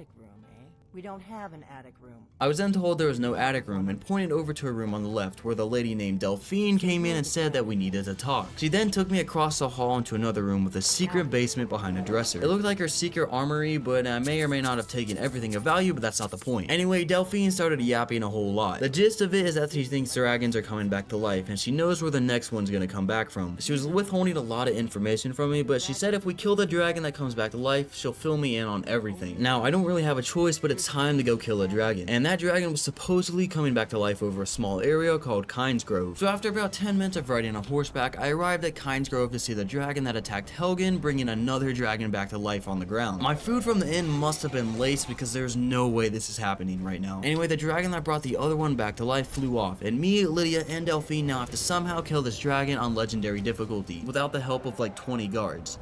We don't have an attic room. I was then told there was no attic room and pointed over to a room on the left where the lady named Delphine came in and said that we needed to talk. She then took me across the hall into another room with a secret basement behind a dresser. It looked like her secret armory, but I may or may not have taken everything of value, but that's not the point. Anyway, Delphine started yapping a whole lot. The gist of it is that she thinks dragons are coming back to life and she knows where the next one's gonna come back from. She was withholding a lot of information from me, but she said if we kill the dragon that comes back to life, she'll fill me in on everything. Now, I don't really have a choice, but it's time to go kill a dragon. And that dragon was supposedly coming back to life over a small area called Kynesgrove. So after about 10 minutes of riding on horseback, I arrived at Kynesgrove to see the dragon that attacked Helgen, bringing another dragon back to life on the ground. My food from the inn must have been laced because there's no way this is happening right now. Anyway, the dragon that brought the other one back to life flew off, and me, Lydia, and Delphine now have to somehow kill this dragon on legendary difficulty without the help of like 20 guards.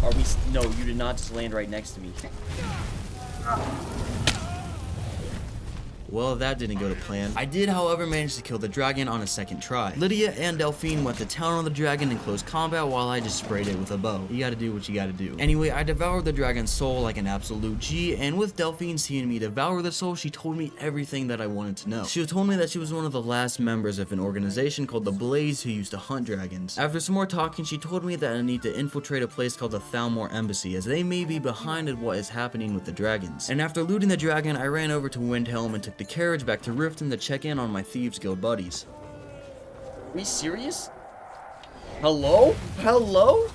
Are we? No, you did not just land right next to me. Well, that didn't go to plan. I did, however, manage to kill the dragon on a second try. Lydia and Delphine went to town on the dragon in close combat while I just sprayed it with a bow. You gotta do what you gotta do. Anyway, I devoured the dragon's soul like an absolute G, and with Delphine seeing me devour the soul, she told me everything that I wanted to know. She told me that she was one of the last members of an organization called the Blaze who used to hunt dragons. After some more talking, she told me that I need to infiltrate a place called the Thalmor Embassy, as they may be behind at what is happening with the dragons. And after looting the dragon, I ran over to Windhelm and took the carriage back to Riften to check in on my Thieves Guild buddies. Are we serious? Hello? Hello?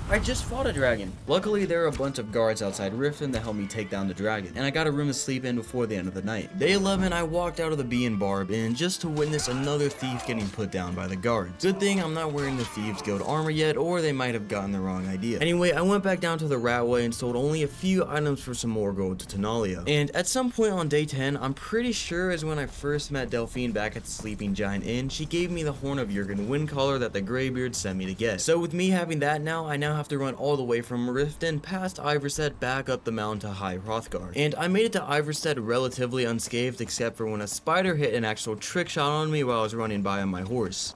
I just fought a dragon. Luckily, there are a bunch of guards outside Riften that helped me take down the dragon, and I got a room to sleep in before the end of the night. Day 11, I walked out of the Bee and Barb Inn just to witness another thief getting put down by the guards. Good thing I'm not wearing the Thieves Guild armor yet, or they might have gotten the wrong idea. Anyway, I went back down to the Ratway and sold only a few items for some more gold to Tenalia. And at some point on day 10, I'm pretty sure is when I first met Delphine back at the Sleeping Giant Inn, she gave me the horn of Jurgen Windcaller that the Greybeard sent me to get. So with me having that now, I now have to run all the way from Riften past Iverstead back up the mountain to High Hrothgar. And I made it to Iverstead relatively unscathed except for when a spider hit an actual trick shot on me while I was running by on my horse.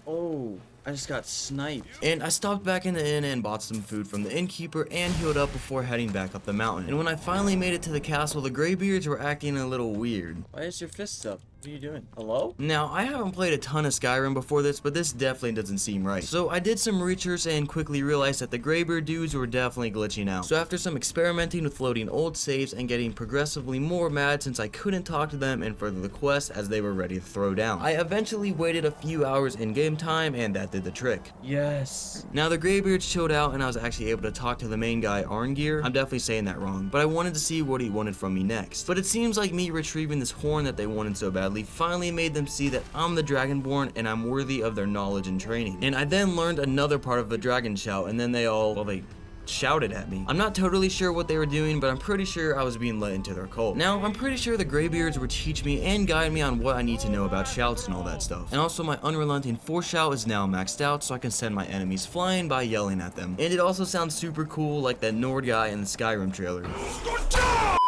Oh, I just got sniped. And I stopped back in the inn and bought some food from the innkeeper and healed up before heading back up the mountain. And when I finally made it to the castle, the Greybeards were acting a little weird. Why is your fist up? What are you doing? Hello? Now, I haven't played a ton of Skyrim before this, but this definitely doesn't seem right. So I did some research and quickly realized that the Greybeard dudes were definitely glitching out. So after some experimenting with loading old saves and getting progressively more mad since I couldn't talk to them and further the quest as they were ready to throw down, I eventually waited a few hours in game time and that did the trick. Yes. Now the Greybeards chilled out and I was actually able to talk to the main guy, Arngeir. I'm definitely saying that wrong, but I wanted to see what he wanted from me next. But it seems like me retrieving this horn that they wanted so badly finally made them see that I'm the Dragonborn and I'm worthy of their knowledge and training. And I then learned another part of the dragon shout and then they all, well, they shouted at me. I'm not totally sure what they were doing, but I'm pretty sure I was being led into their cult. Now, I'm pretty sure the Greybeards would teach me and guide me on what I need to know about shouts and all that stuff. And also my unrelenting force shout is now maxed out so I can send my enemies flying by yelling at them. And it also sounds super cool like that Nord guy in the Skyrim trailer.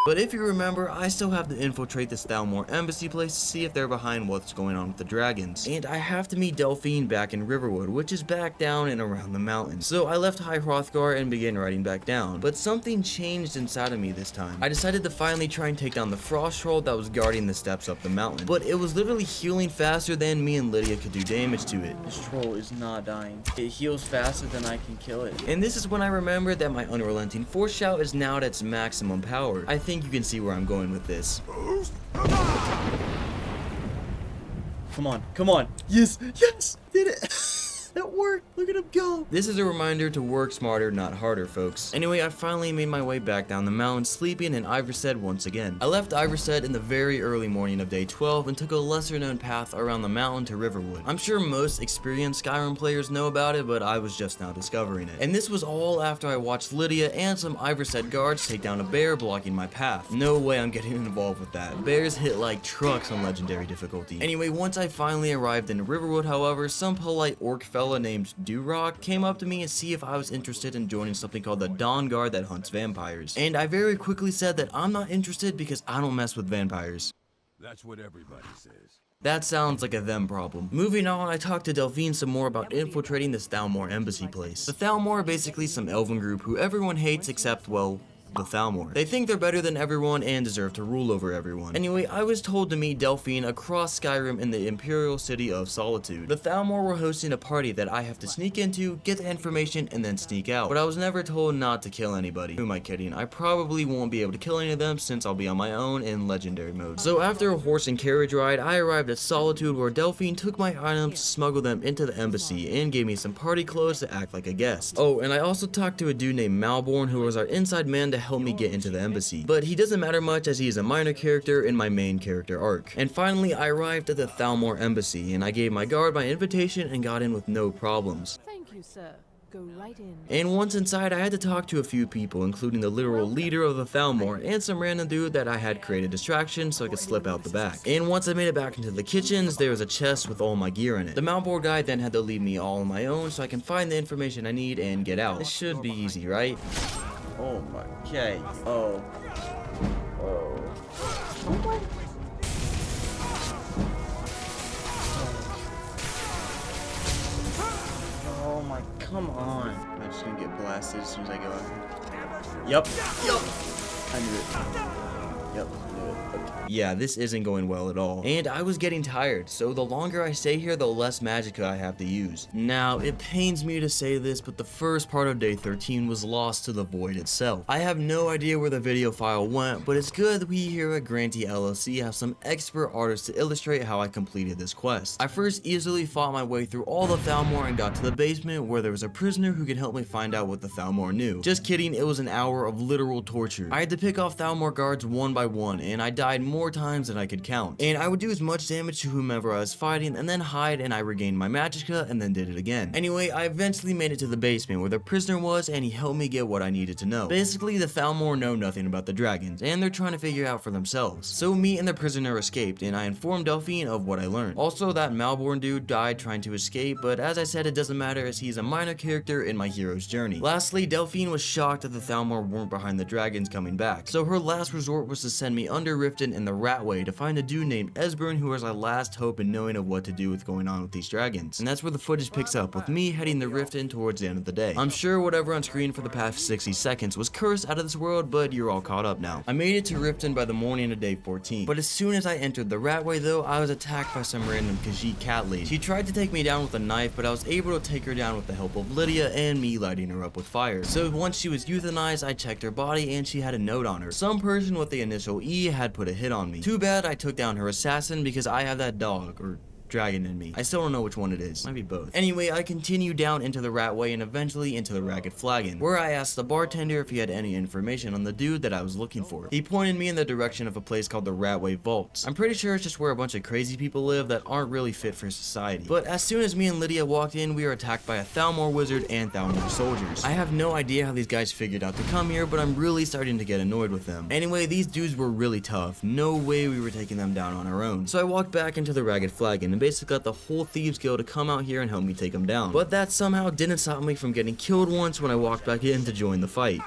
But if you remember, I still have to infiltrate this Thalmor Embassy place to see if they're behind what's going on with the dragons. And I have to meet Delphine back in Riverwood, which is back down and around the mountains. So I left High Hrothgar and began riding back down. But something changed inside of me this time. I decided to finally try and take down the frost troll that was guarding the steps up the mountain. But it was literally healing faster than me and Lydia could do damage to it. This troll is not dying. It heals faster than I can kill it. And this is when I remembered that my unrelenting force shout is now at its maximum power. I think you can see where I'm going with this. Come on, come on. Yes, yes, did it. That worked. Look at him go. This is a reminder to work smarter, not harder, folks. Anyway, I finally made my way back down the mountain, sleeping in Iverstead once again. I left Iverstead in the very early morning of day 12 and took a lesser known path around the mountain to Riverwood. I'm sure most experienced Skyrim players know about it, but I was just now discovering it. And this was all after I watched Lydia and some Iverstead guards take down a bear blocking my path. No way I'm getting involved with that. Bears hit like trucks on legendary difficulty. Anyway, once I finally arrived in Riverwood, however, some polite orc fella named Durock came up to me and see if I was interested in joining something called the Dawn Guard that hunts vampires. And I very quickly said that I'm not interested because I don't mess with vampires. That's what everybody says. That sounds like a them problem. Moving on, I talked to Delphine some more about infiltrating this Thalmor Embassy place. The Thalmor are basically some elven group who everyone hates except, well, the Thalmor. They think they're better than everyone and deserve to rule over everyone. Anyway, I was told to meet Delphine across Skyrim in the Imperial City of Solitude. The Thalmor were hosting a party that I have to sneak into, get the information, and then sneak out. But I was never told not to kill anybody. Who am I kidding? I probably won't be able to kill any of them since I'll be on my own in Legendary mode. So after a horse and carriage ride, I arrived at Solitude where Delphine took my items, smuggled them into the embassy, and gave me some party clothes to act like a guest. Oh, and I also talked to a dude named Malborn who was our inside man to help me get into the embassy. But he doesn't matter much as he is a minor character in my main character arc. And finally, I arrived at the Thalmor embassy and I gave my guard my invitation and got in with no problems. Thank you, sir. Go right in. And once inside, I had to talk to a few people, including the literal leader of the Thalmor and some random dude that I had created distraction so I could slip out the back. And once I made it back into the kitchens, there was a chest with all my gear in it. The Malbor guy then had to leave me all on my own so I can find the information I need and get out. This should be easy, right? Oh my, okay. Oh. Oh my, come on. I'm just gonna get blasted as soon as I go out. Yup. I knew it. Yep, I knew it. Okay. Yeah, this isn't going well at all. And I was getting tired, so the longer I stay here, the less magicka I have to use. Now, it pains me to say this, but the first part of day 13 was lost to the void itself. I have no idea where the video file went, but it's good that we here at Grantee LLC have some expert artists to illustrate how I completed this quest. I first easily fought my way through all the Thalmor and got to the basement where there was a prisoner who could help me find out what the Thalmor knew. Just kidding, it was an hour of literal torture. I had to pick off Thalmor guards one by one, and I died more times than I could count. And I would do as much damage to whomever I was fighting and then hide, and I regained my magicka and then did it again. Anyway, I eventually made it to the basement where the prisoner was, and he helped me get what I needed to know. Basically, the Thalmor know nothing about the dragons, and they're trying to figure out for themselves. So me and the prisoner escaped, and I informed Delphine of what I learned. Also, that Malborn dude died trying to escape, but as I said, it doesn't matter as he's a minor character in my hero's journey. Lastly, Delphine was shocked that the Thalmor weren't behind the dragons coming back, so her last resort was to send me under Riften in the Ratway to find a dude named Esbern who was our last hope in knowing of what to do with going on with these dragons. And that's where the footage picks up, with me heading the Riften towards the end of the day. I'm sure whatever on screen for the past 60 seconds was cursed out of this world, but you're all caught up now. I made it to Riften by the morning of day 14, but as soon as I entered the Ratway though, I was attacked by some random Khajiit cat lady. She tried to take me down with a knife, but I was able to take her down with the help of Lydia and me lighting her up with fire. So once she was euthanized, I checked her body and she had a note on her. Some person with the initial E had put a hit on me. Too bad I took down her assassin because I have that dog, or dragon in me. I still don't know which one it is. Might be both. Anyway, I continued down into the Ratway and eventually into the Ragged Flagon, where I asked the bartender if he had any information on the dude that I was looking for. He pointed me in the direction of a place called the Ratway Vaults. I'm pretty sure it's just where a bunch of crazy people live that aren't really fit for society. But as soon as me and Lydia walked in, we were attacked by a Thalmor wizard and Thalmor soldiers. I have no idea how these guys figured out to come here, but I'm really starting to get annoyed with them. Anyway, these dudes were really tough. No way we were taking them down on our own. So I walked back into the Ragged Flagon and basically got the whole Thieves Guild to come out here and help me take them down. But that somehow didn't stop me from getting killed once when I walked back in to join the fight.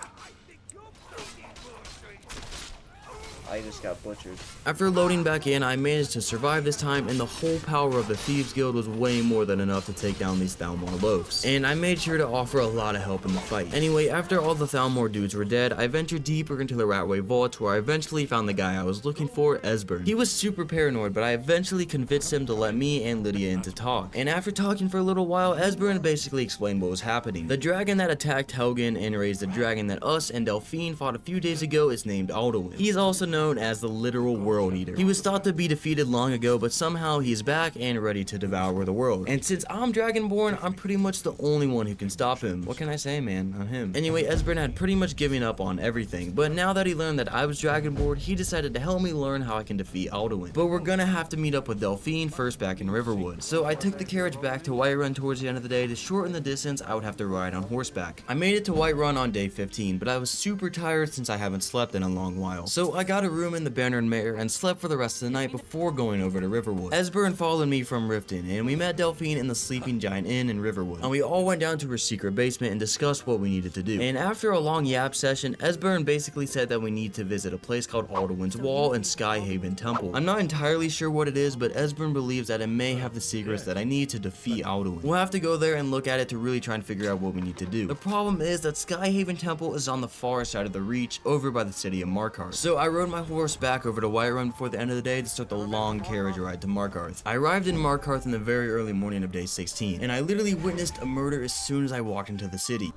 I just got butchered. After loading back in, I managed to survive this time, and the whole power of the Thieves Guild was way more than enough to take down these Thalmor loafs. And I made sure to offer a lot of help in the fight. Anyway, after all the Thalmor dudes were dead, I ventured deeper into the Ratway Vaults where I eventually found the guy I was looking for, Esbern. He was super paranoid, but I eventually convinced him to let me and Lydia in to talk. And after talking for a little while, Esbern basically explained what was happening. The dragon that attacked Helgen and raised the dragon that us and Delphine fought a few days ago is named Alduin. He's also known as the literal World Eater. He was thought to be defeated long ago, but somehow he's back and ready to devour the world. And since I'm Dragonborn, I'm pretty much the only one who can stop him. What can I say, man? I'm him. Anyway, Esbern had pretty much given up on everything, but now that he learned that I was Dragonborn, he decided to help me learn how I can defeat Alduin. But we're gonna have to meet up with Delphine first back in Riverwood. So I took the carriage back to Whiterun towards the end of the day. To shorten the distance, I would have to ride on horseback. I made it to Whiterun on day 15, but I was super tired since I haven't slept in a long while. So I got a a room in the Banner and Mare and slept for the rest of the night before going over to Riverwood. Esbern followed me from Riften, and we met Delphine in the Sleeping Giant Inn in Riverwood, and we all went down to her secret basement and discussed what we needed to do. And after a long yap session, Esbern basically said that we need to visit a place called Alduin's Wall and Skyhaven Temple. I'm not entirely sure what it is, but Esbern believes that it may have the secrets that I need to defeat Alduin. We'll have to go there and look at it to really try and figure out what we need to do. The problem is that Skyhaven Temple is on the far side of the Reach, over by the city of Markarth. So I rode my horse back over to Whiterun before the end of the day to start the long carriage ride to Markarth. I arrived in Markarth in the very early morning of day 16, and I literally witnessed a murder as soon as I walked into the city.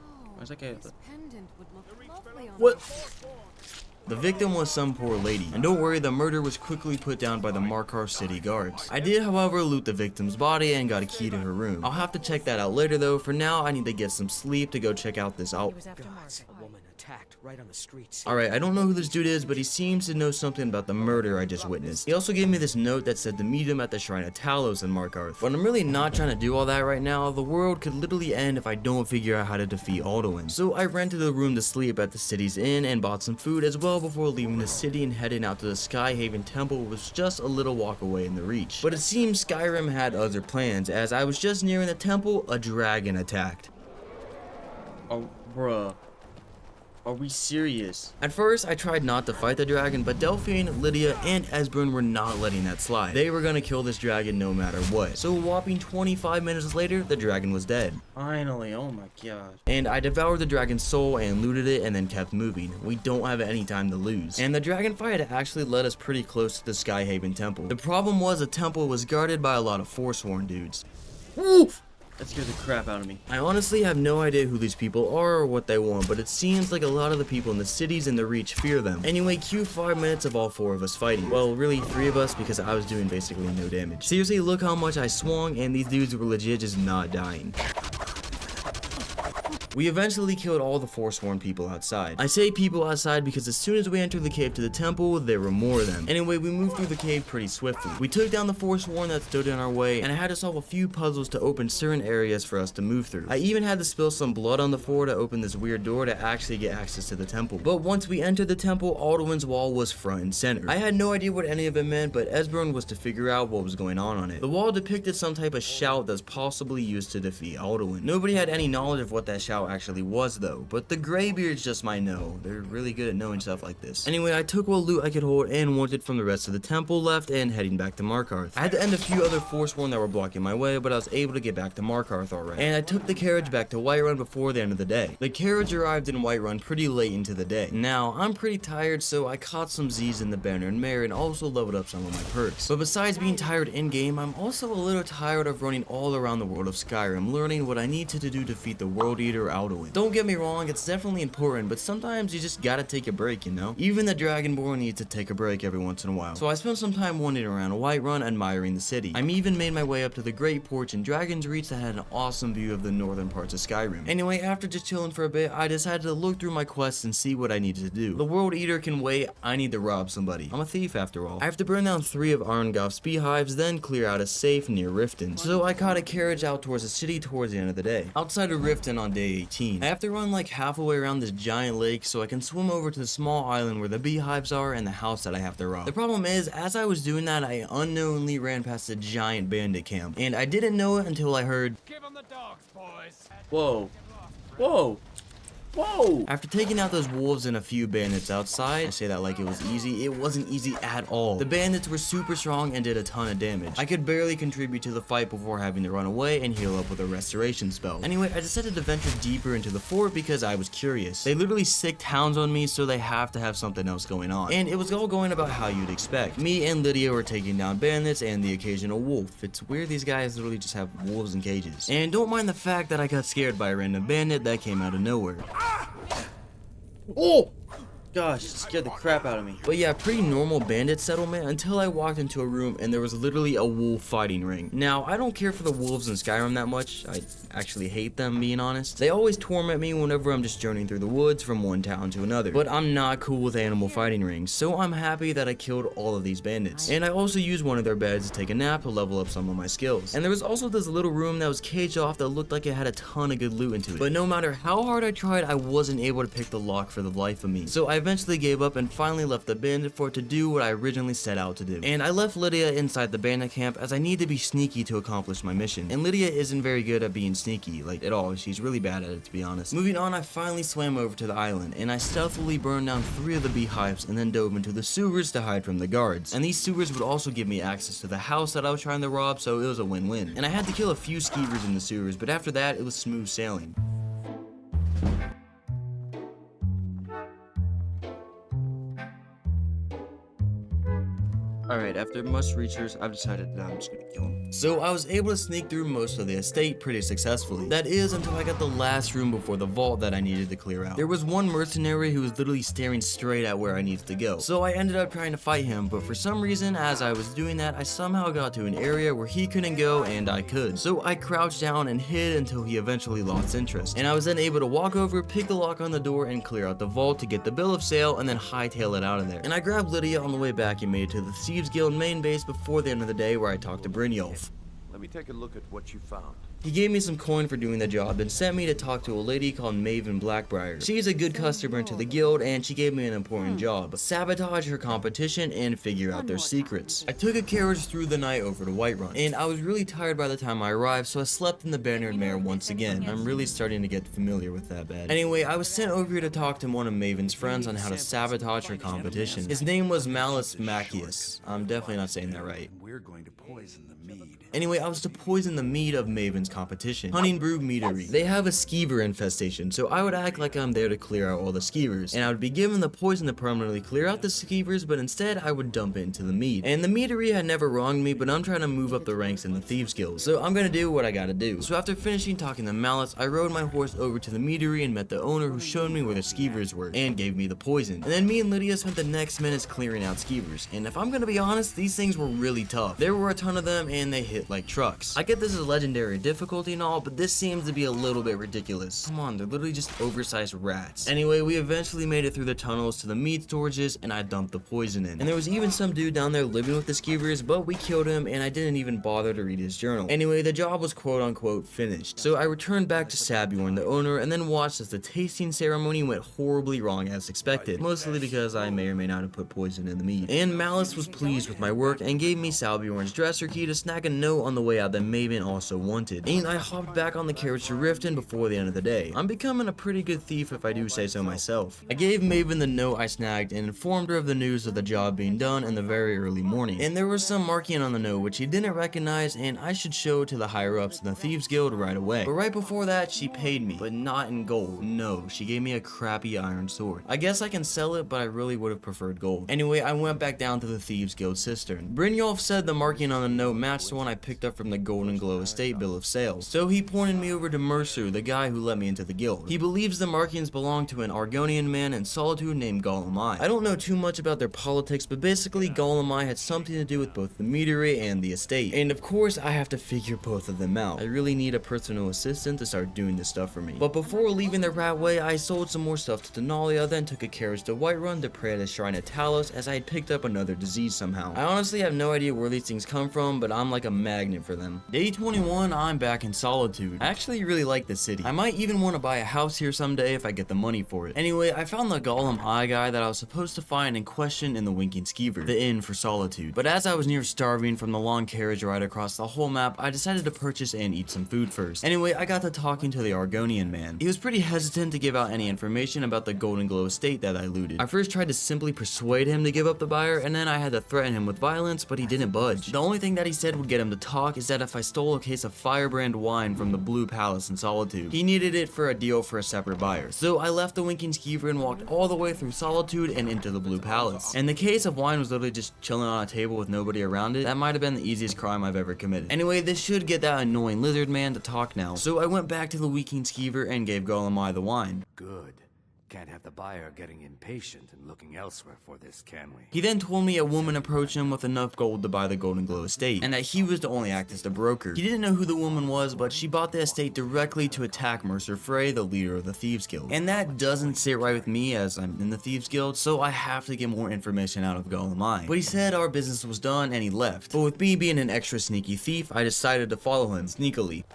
What? The victim was some poor lady, and don't worry, the murder was quickly put down by the Markarth city guards. I did, however, loot the victim's body and got a key to her room. I'll have to check that out later though. For now, I need to get some sleep to go check out this out. A woman attacked right on the streets. Alright, I don't know who this dude is, but he seems to know something about the murder I just witnessed. He also gave me this note that said to meet him at the Shrine of Talos in Markarth. But I'm really not trying to do all that right now. The world could literally end if I don't figure out how to defeat Alduin. So I rented a room to sleep at the city's inn and bought some food as well before leaving the city and heading out to the Skyhaven Temple, which was just a little walk away in the Reach. But it seems Skyrim had other plans. As I was just nearing the temple, a dragon attacked. Oh, bruh. Are we serious? At first, I tried not to fight the dragon, but Delphine, Lydia, and Esbern were not letting that slide. They were gonna kill this dragon no matter what. So a whopping 25 minutes later, the dragon was dead. Finally, oh my god. And I devoured the dragon's soul and looted it and then kept moving. We don't have any time to lose. And the dragon fight actually led us pretty close to the Skyhaven Temple. The problem was the temple was guarded by a lot of Forsworn dudes. Oof! That scared the crap out of me. I honestly have no idea who these people are or what they want, but it seems like a lot of the people in the cities in the Reach fear them. Anyway, cue 5 minutes of all 4 of us fighting. Well, really 3 of us because I was doing basically no damage. Seriously, look how much I swung, and these dudes were legit just not dying. We eventually killed all the Forsworn people outside. I say people outside because as soon as we entered the cave to the temple, there were more of them. Anyway, we moved through the cave pretty swiftly. We took down the Forsworn that stood in our way, and I had to solve a few puzzles to open certain areas for us to move through. I even had to spill some blood on the floor to open this weird door to actually get access to the temple. But once we entered the temple, Alduin's Wall was front and center. I had no idea what any of it meant, but Esbern was to figure out what was going on it. The wall depicted some type of shout that's possibly used to defeat Alduin. Nobody had any knowledge of what that shout actually was though, but the Greybeards just might know. They're really good at knowing stuff like this. Anyway, I took what loot I could hold and wanted from the rest of the temple left and heading back to Markarth. I had to end a few other Forsworn that were blocking my way, but I was able to get back to Markarth already. And I took the carriage back to Whiterun before the end of the day. The carriage arrived in Whiterun pretty late into the day. Now, I'm pretty tired, so I caught some Z's in the Banner and Mare and also leveled up some of my perks. But besides being tired in-game, I'm also a little tired of running all around the world of Skyrim, learning what I need to do to defeat the World Eater Alduin. Don't get me wrong, it's definitely important, but sometimes you just gotta take a break, you know? Even the Dragonborn needs to take a break every once in a while. So I spent some time wandering around Whiterun, admiring the city. I even made my way up to the Great Porch in Dragon's Reach that had an awesome view of the northern parts of Skyrim. Anyway, after just chilling for a bit, I decided to look through my quests and see what I needed to do. The World Eater can wait, I need to rob somebody. I'm a thief after all. I have to burn down 3 of Arngolf's beehives, then clear out a safe near Riften. So I caught a carriage out towards the city towards the end of the day. Outside of Riften on day 18, I have to run like halfway around this giant lake so I can swim over to the small island where the beehives are and the house that I have to rob. The problem is, as I was doing that, I unknowingly ran past a giant bandit camp, and I didn't know it until I heard, Give 'em the dogs, boys. Whoa. Whoa. Whoa! After taking out those wolves and a few bandits outside, I say that like it was easy, it wasn't easy at all. The bandits were super strong and did a ton of damage. I could barely contribute to the fight before having to run away and heal up with a restoration spell. Anyway, I decided to venture deeper into the fort because I was curious. They literally sicked hounds on me, so they have to have something else going on. And it was all going about how you'd expect. Me and Lydia were taking down bandits and the occasional wolf. It's weird these guys literally just have wolves in cages. And don't mind the fact that I got scared by a random bandit that came out of nowhere. Oh! Gosh, it scared the crap out of me. But yeah, pretty normal bandit settlement until I walked into a room and there was literally a wolf fighting ring. Now, I don't care for the wolves in Skyrim that much. I actually hate them, being honest. They always torment me whenever I'm just journeying through the woods from one town to another. But I'm not cool with animal fighting rings, so I'm happy that I killed all of these bandits. And I also used one of their beds to take a nap to level up some of my skills. And there was also this little room that was caged off that looked like it had a ton of good loot into it. But no matter how hard I tried, I wasn't able to pick the lock for the life of me. So I eventually gave up and finally left the bandit fort to do what I originally set out to do. And I left Lydia inside the bandit camp as I need to be sneaky to accomplish my mission. And Lydia isn't very good at being sneaky, like at all. She's really bad at it, to be honest. Moving on, I finally swam over to the island and I stealthily burned down 3 of the beehives and then dove into the sewers to hide from the guards. And these sewers would also give me access to the house that I was trying to rob, so it was a win-win. And I had to kill a few skeevers in the sewers, but after that, it was smooth sailing. Alright, after much research, I've decided that I'm just gonna kill him. So I was able to sneak through most of the estate pretty successfully. That is, until I got the last room before the vault that I needed to clear out. There was one mercenary who was literally staring straight at where I needed to go. So I ended up trying to fight him, but for some reason, as I was doing that, I somehow got to an area where he couldn't go and I could. So I crouched down and hid until he eventually lost interest. And I was then able to walk over, pick the lock on the door, and clear out the vault to get the bill of sale and then hightail it out of there. And I grabbed Lydia on the way back and made it to the Thieves Guild main base before the end of the day where I talked to Brynjolf. Let me take a look at what you found. He gave me some coin for doing the job and sent me to talk to a lady called Maven Blackbriar. She's a good customer to the guild and she gave me an important job: sabotage her competition and figure out their secrets. I took a carriage through the night over to Whiterun, and I was really tired by the time I arrived, so I slept in the Bannered Mare once again. I'm really starting to get familiar with that bed. Anyway, I was sent over here to talk to one of Maven's friends on how to sabotage her competition. His name was Malus Macius. I'm definitely not saying that right. We're going to poison the mead. Anyway, I was to poison the mead of Maven's competition, Hunting Brew Meadery. They have a skeever infestation, so I would act like I'm there to clear out all the skeevers, and I would be given the poison to permanently clear out the skeevers, but instead I would dump it into the mead. And the meadery had never wronged me, but I'm trying to move up the ranks in the Thieves Guild, so I'm gonna do what I gotta do. So after finishing talking to Malice, I rode my horse over to the meadery and met the owner, who showed me where the skeevers were and gave me the poison. And then me and Lydia spent the next minutes clearing out skeevers, and if I'm gonna be honest, these things were really tough. There were a ton of them and they hit like trucks. I get this is legendary difficulty and all, but this seems to be a little bit ridiculous. Come on, they're literally just oversized rats. Anyway, we eventually made it through the tunnels to the meat storages and I dumped the poison in. And there was even some dude down there living with the skeevers, but we killed him and I didn't even bother to read his journal. Anyway, the job was quote unquote finished. So I returned back to Sabjorn, the owner, and then watched as the tasting ceremony went horribly wrong as expected. Mostly because I may or may not have put poison in the meat. And Malice was pleased with my work and gave me Sabjorn's dresser key to snag a note on the way out that Maven also wanted. And I hopped back on the carriage to Riften before the end of the day. I'm becoming a pretty good thief if I do say so myself. I gave Maven the note I snagged and informed her of the news of the job being done in the very early morning. And there was some marking on the note which he didn't recognize and I should show to the higher ups in the Thieves Guild right away. But right before that, she paid me, but not in gold. No, she gave me a crappy iron sword. I guess I can sell it, but I really would have preferred gold. Anyway, I went back down to the Thieves Guild cistern. Brynjolf said the marking on the note matched the one I picked up from the Golden Glow Estate bill of sales. So he pointed me over to Mercer, the guy who let me into the guild. He believes the markings belong to an Argonian man in Solitude named Golemai. I don't know too much about their politics, but basically Golemai had something to do with both the meadery and the estate. And of course, I have to figure both of them out. I really need a personal assistant to start doing this stuff for me. But before leaving the Ratway, I sold some more stuff to Denalia, then took a carriage to Whiterun to pray at the Shrine of Talos as I had picked up another disease somehow. I honestly have no idea where these things come from, but I'm like a magnet for them. Day 21, I'm back in Solitude. I actually really like the city. I might even want to buy a house here someday if I get the money for it. Anyway, I found the Golem Eye guy that I was supposed to find and question in the Winking Skeever, the inn for Solitude. But as I was near starving from the long carriage ride across the whole map, I decided to purchase and eat some food first. Anyway, I got to talking to the Argonian man. He was pretty hesitant to give out any information about the Golden Glow estate that I looted. I first tried to simply persuade him to give up the buyer, and then I had to threaten him with violence, but he didn't budge. The only thing that he said would get him to talk is that if I stole a case of Firebrand wine from the Blue Palace in Solitude, he needed it for a deal for a separate buyer. So I left the Winking Skeever and walked all the way through Solitude and into the Blue Palace. And the case of wine was literally just chilling on a table with nobody around it. That might have been the easiest crime I've ever committed. Anyway, this should get that annoying lizard man to talk now. So I went back to the Winking Skeever and gave Golemai the wine. Good. Can't have the buyer getting impatient and looking elsewhere for this, can we? He then told me a woman approached him with enough gold to buy the Golden Glow estate, and that he was to only act as the broker. He didn't know who the woman was, but she bought the estate directly to attack Mercer Frey, the leader of the Thieves Guild. And that doesn't sit right with me as I'm in the Thieves Guild, so I have to get more information out of Golemai. But he said our business was done and he left. But with me being an extra sneaky thief, I decided to follow him sneakily.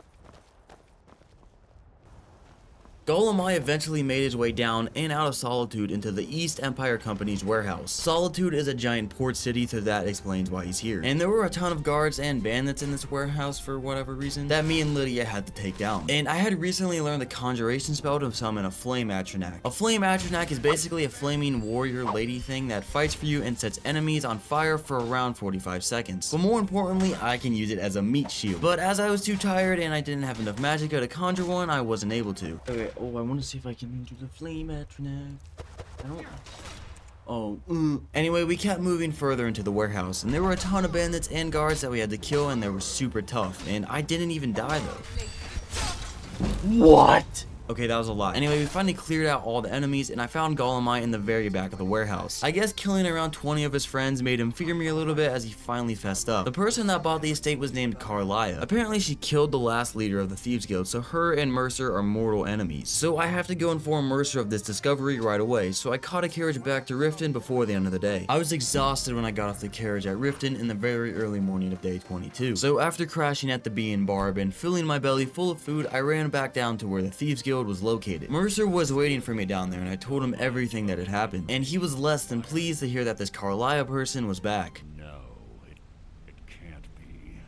Golemai eventually made his way down and out of Solitude into the East Empire Company's warehouse. Solitude is a giant port city, so that explains why he's here. And there were a ton of guards and bandits in this warehouse for whatever reason that me and Lydia had to take down. And I had recently learned the conjuration spell to summon a flame Atronak. A flame Atronak is basically a flaming warrior lady thing that fights for you and sets enemies on fire for around 45 seconds. But more importantly, I can use it as a meat shield. But as I was too tired and I didn't have enough magicka to conjure one, I wasn't able to. Okay, oh, I want to see if I can do the flame Atronak. I don't... Oh, Anyway, we kept moving further into the warehouse, and there were a ton of bandits and guards that we had to kill, and they were super tough, and I didn't even die though. What? Okay, that was a lot. Anyway, we finally cleared out all the enemies, and I found Golemai in the very back of the warehouse. I guess killing around 20 of his friends made him fear me a little bit as he finally fessed up. The person that bought the estate was named Carlia. Apparently, she killed the last leader of the Thieves Guild, so her and Mercer are mortal enemies. So I have to go inform Mercer of this discovery right away, so I caught a carriage back to Riften before the end of the day. I was exhausted when I got off the carriage at Riften in the very early morning of day 22. So after crashing at the Bee and Barb and filling my belly full of food, I ran back down to where the Thieves Guild was located. Mercer was waiting for me down there, and I told him everything that had happened, and he was less than pleased to hear that this Carlia person was back. No, it can't be.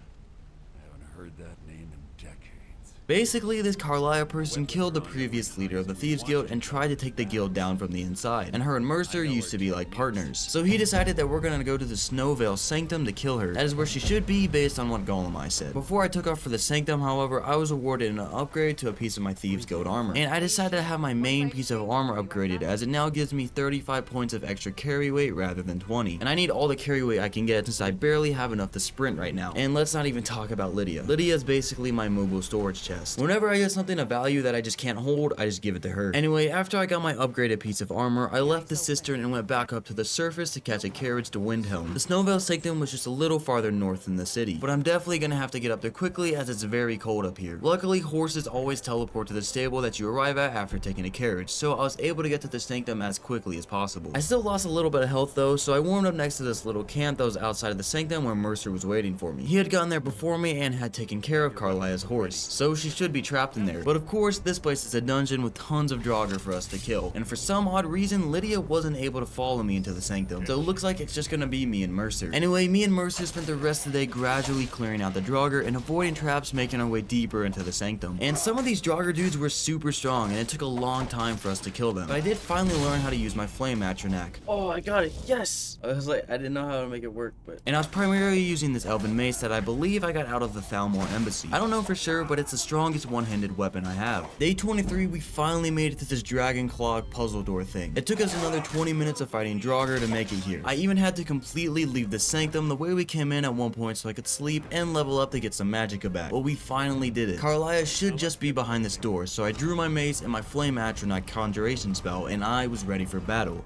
I haven't heard that name in decades. Basically, this Carlia person killed the previous leader of the Thieves Guild and tried to take the guild down from the inside, and her and Mercer used to be like partners. So he decided that we're gonna go to the Snowvale Sanctum to kill her. That is where she should be based on what Golemai said. Before I took off for the Sanctum, however, I was awarded an upgrade to a piece of my Thieves Guild armor, and I decided to have my main piece of armor upgraded as it now gives me 35 points of extra carry weight rather than 20. And I need all the carry weight I can get since I barely have enough to sprint right now. And let's not even talk about Lydia. Lydia is basically my mobile storage chest. Whenever I get something of value that I just can't hold, I just give it to her. Anyway, after I got my upgraded piece of armor, I left the cistern and went back up to the surface to catch a carriage to Windhelm. The Snowvale Sanctum was just a little farther north than the city, but I'm definitely gonna have to get up there quickly as it's very cold up here. Luckily, horses always teleport to the stable that you arrive at after taking a carriage, so I was able to get to the Sanctum as quickly as possible. I still lost a little bit of health though, so I warmed up next to this little camp that was outside of the Sanctum where Mercer was waiting for me. He had gotten there before me and had taken care of Carlia's horse, so she should be trapped in there. But of course, this place is a dungeon with tons of Draugr for us to kill, and for some odd reason, Lydia wasn't able to follow me into the Sanctum, so it looks like it's just gonna be me and Mercer. Anyway, me and Mercer spent the rest of the day gradually clearing out the Draugr and avoiding traps, making our way deeper into the Sanctum. And some of these Draugr dudes were super strong, and it took a long time for us to kill them, but I did finally learn how to use my flame Atronak. Oh, I got it. Yes. I was like, I didn't know how to make it work, but... And I was primarily using this elven mace that I believe I got out of the Thalmor Embassy. I don't know for sure, but it's the strongest one-handed weapon I have. Day 23, we finally made it to this dragon claw puzzle door thing. It took us another 20 minutes of fighting Draugr to make it here. I even had to completely leave the Sanctum the way we came in at one point so I could sleep and level up to get some magicka back. But we finally did it. Carlia should just be behind this door, so I drew my mace and my flame Atronak conjuration spell, and I was ready for battle.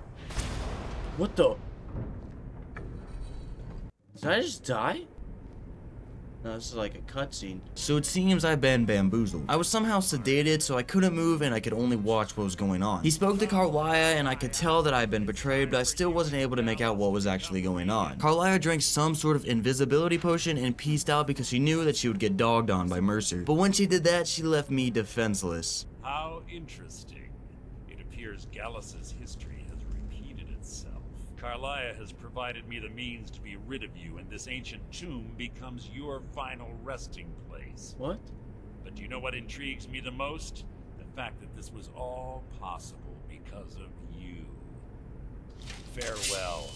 What the? Did I just die? No, this is like a cutscene. So it seems I've been bamboozled. I was somehow sedated, so I couldn't move and I could only watch what was going on. He spoke to Carlia and I could tell that I had been betrayed, but I still wasn't able to make out what was actually going on. Carlia drank some sort of invisibility potion and peaced out because she knew that she would get dogged on by Mercer. But when she did that, she left me defenseless. How interesting. It appears Gallus's history has repeated itself. Carlia has provided me the means to be rid of you, and this ancient tomb becomes your final resting place. What? But do you know what intrigues me the most? The fact that this was all possible because of you. Farewell.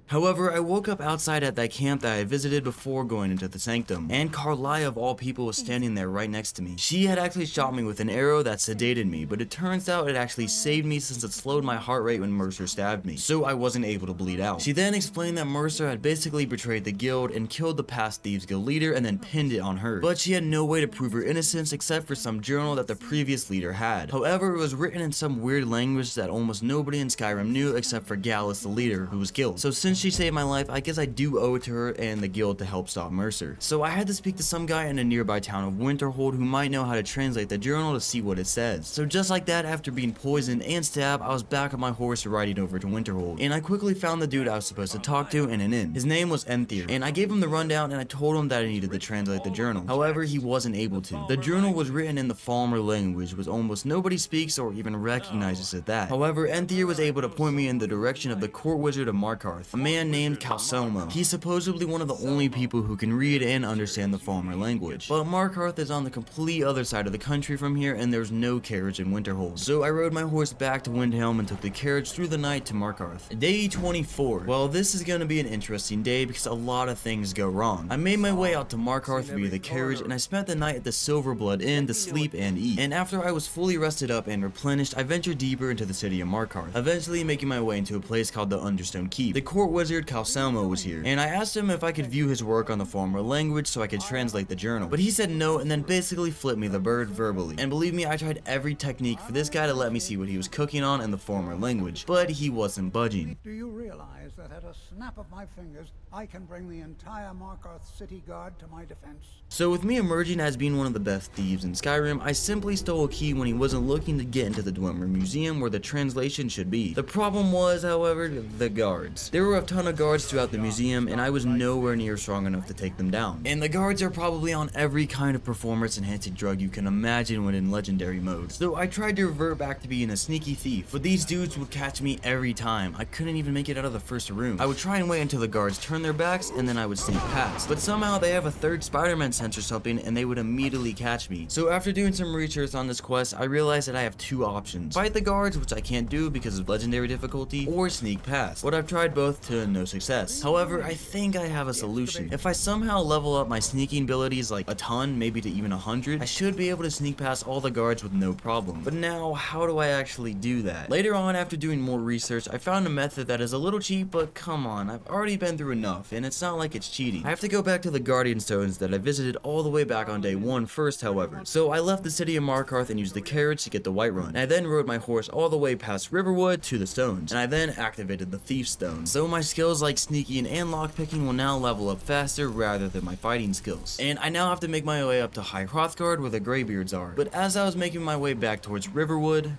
However, I woke up outside at that camp that I visited before going into the Sanctum, and Carlia of all people was standing there right next to me. She had actually shot me with an arrow that sedated me, but it turns out it actually saved me since it slowed my heart rate when Mercer stabbed me, so I wasn't able to bleed out. She then explained that Mercer had basically betrayed the guild and killed the past Thieves Guild leader and then pinned it on her, but she had no way to prove her innocence except for some journal that the previous leader had. However, it was written in some weird language that almost nobody in Skyrim knew except for Gallus the leader, who was killed. So since she saved my life, I guess I do owe it to her and the guild to help stop Mercer. So I had to speak to some guy in a nearby town of Winterhold who might know how to translate the journal to see what it says. So just like that, after being poisoned and stabbed, I was back on my horse riding over to Winterhold, and I quickly found the dude I was supposed to talk to in an inn. His name was Enthier, and I gave him the rundown and I told him that I needed to translate the journal. However, he wasn't able to. The journal was written in the Falmer language, which almost nobody speaks or even recognizes it that. However, Enthier was able to point me in the direction of the court wizard of Markarth, a man named Calselmo. He's supposedly one of the only people who can read and understand the Falmer language. But Markarth is on the complete other side of the country from here, and there's no carriage in Winterhold. So I rode my horse back to Windhelm and took the carriage through the night to Markarth. Day 24. Well, this is gonna be an interesting day because a lot of things go wrong. I made my way out to Markarth via the carriage, and I spent the night at the Silverblood Inn to sleep and eat. And after I was fully rested up and replenished, I ventured deeper into the city of Markarth, eventually making my way into a place called the Understone Keep. The court wizard Calselmo was here, and I asked him if I could view his work on the Falmer language so I could translate the journal. But he said no, and then basically flipped me the bird verbally. And believe me, I tried every technique for this guy to let me see what he was cooking on in the Falmer language, but he wasn't budging. Do you realize that at a snap of my fingers, I can bring the entire Markarth city guard to my defense? So with me emerging as being one of the best thieves in Skyrim, I simply stole a key when he wasn't looking to get into the Dwemer Museum where the translation should be. The problem was, however, the guards. There were a ton of guards throughout the museum, and I was nowhere near strong enough to take them down. And the guards are probably on every kind of performance enhancing drug you can imagine when in legendary mode. So I tried to revert back to being a sneaky thief, but these dudes would catch me every time. I couldn't even make it out of the first room. I would try and wait until the guards turned their backs, and then I would sneak past. But somehow they have a third Spider-Man sense or something, and they would immediately catch me. So after doing some research on this quest, I realized that I have two options: fight the guards, which I can't do because of legendary difficulty, or sneak past. But I've tried both to no success. However, I think I have a solution. If I somehow level up my sneaking abilities like a ton, maybe to even 100, I should be able to sneak past all the guards with no problem. But now, how do I actually do that? Later on, after doing more research, I found a method that is a little cheap, but come on, I've already been through enough, and it's not like it's cheating. I have to go back to the Guardian Stones that I visited all the way back on day 1 first, however. So I left the city of Markarth and used the carriage to get the Whiterun. And I then rode my horse all the way past Riverwood to the stones, and I then activated the Thief Stone. So my skills like sneaking and lockpicking will now level up faster rather than my fighting skills. And I now have to make my way up to High Hrothgard where the Greybeards are. But as I was making my way back towards Riverwood,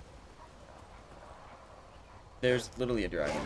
there's literally a dragon.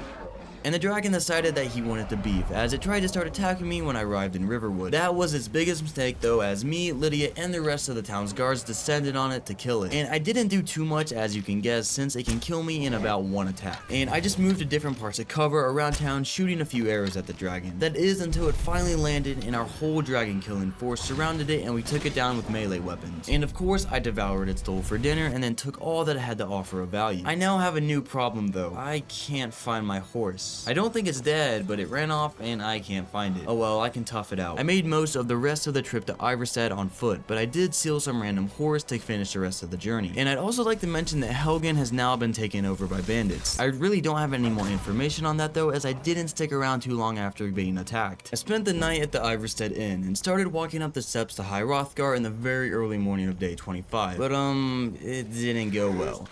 And the dragon decided that he wanted to beef, as it tried to start attacking me when I arrived in Riverwood. That was its biggest mistake though, as me, Lydia, and the rest of the town's guards descended on it to kill it. And I didn't do too much, as you can guess, since it can kill me in about one attack. And I just moved to different parts of cover around town, shooting a few arrows at the dragon. That is until it finally landed and our whole dragon killing force surrounded it, and we took it down with melee weapons. And of course, I devoured its soul for dinner and then took all that it had to offer of value. I now have a new problem though. I can't find my horse. I don't think it's dead, but it ran off and I can't find it. Oh well, I can tough it out. I made most of the rest of the trip to Iverstead on foot, but I did steal some random horse to finish the rest of the journey. And I'd also like to mention that Helgen has now been taken over by bandits. I really don't have any more information on that though, as I didn't stick around too long after being attacked. I spent the night at the Iverstead Inn and started walking up the steps to High Hrothgar in the very early morning of day 25. But it didn't go well.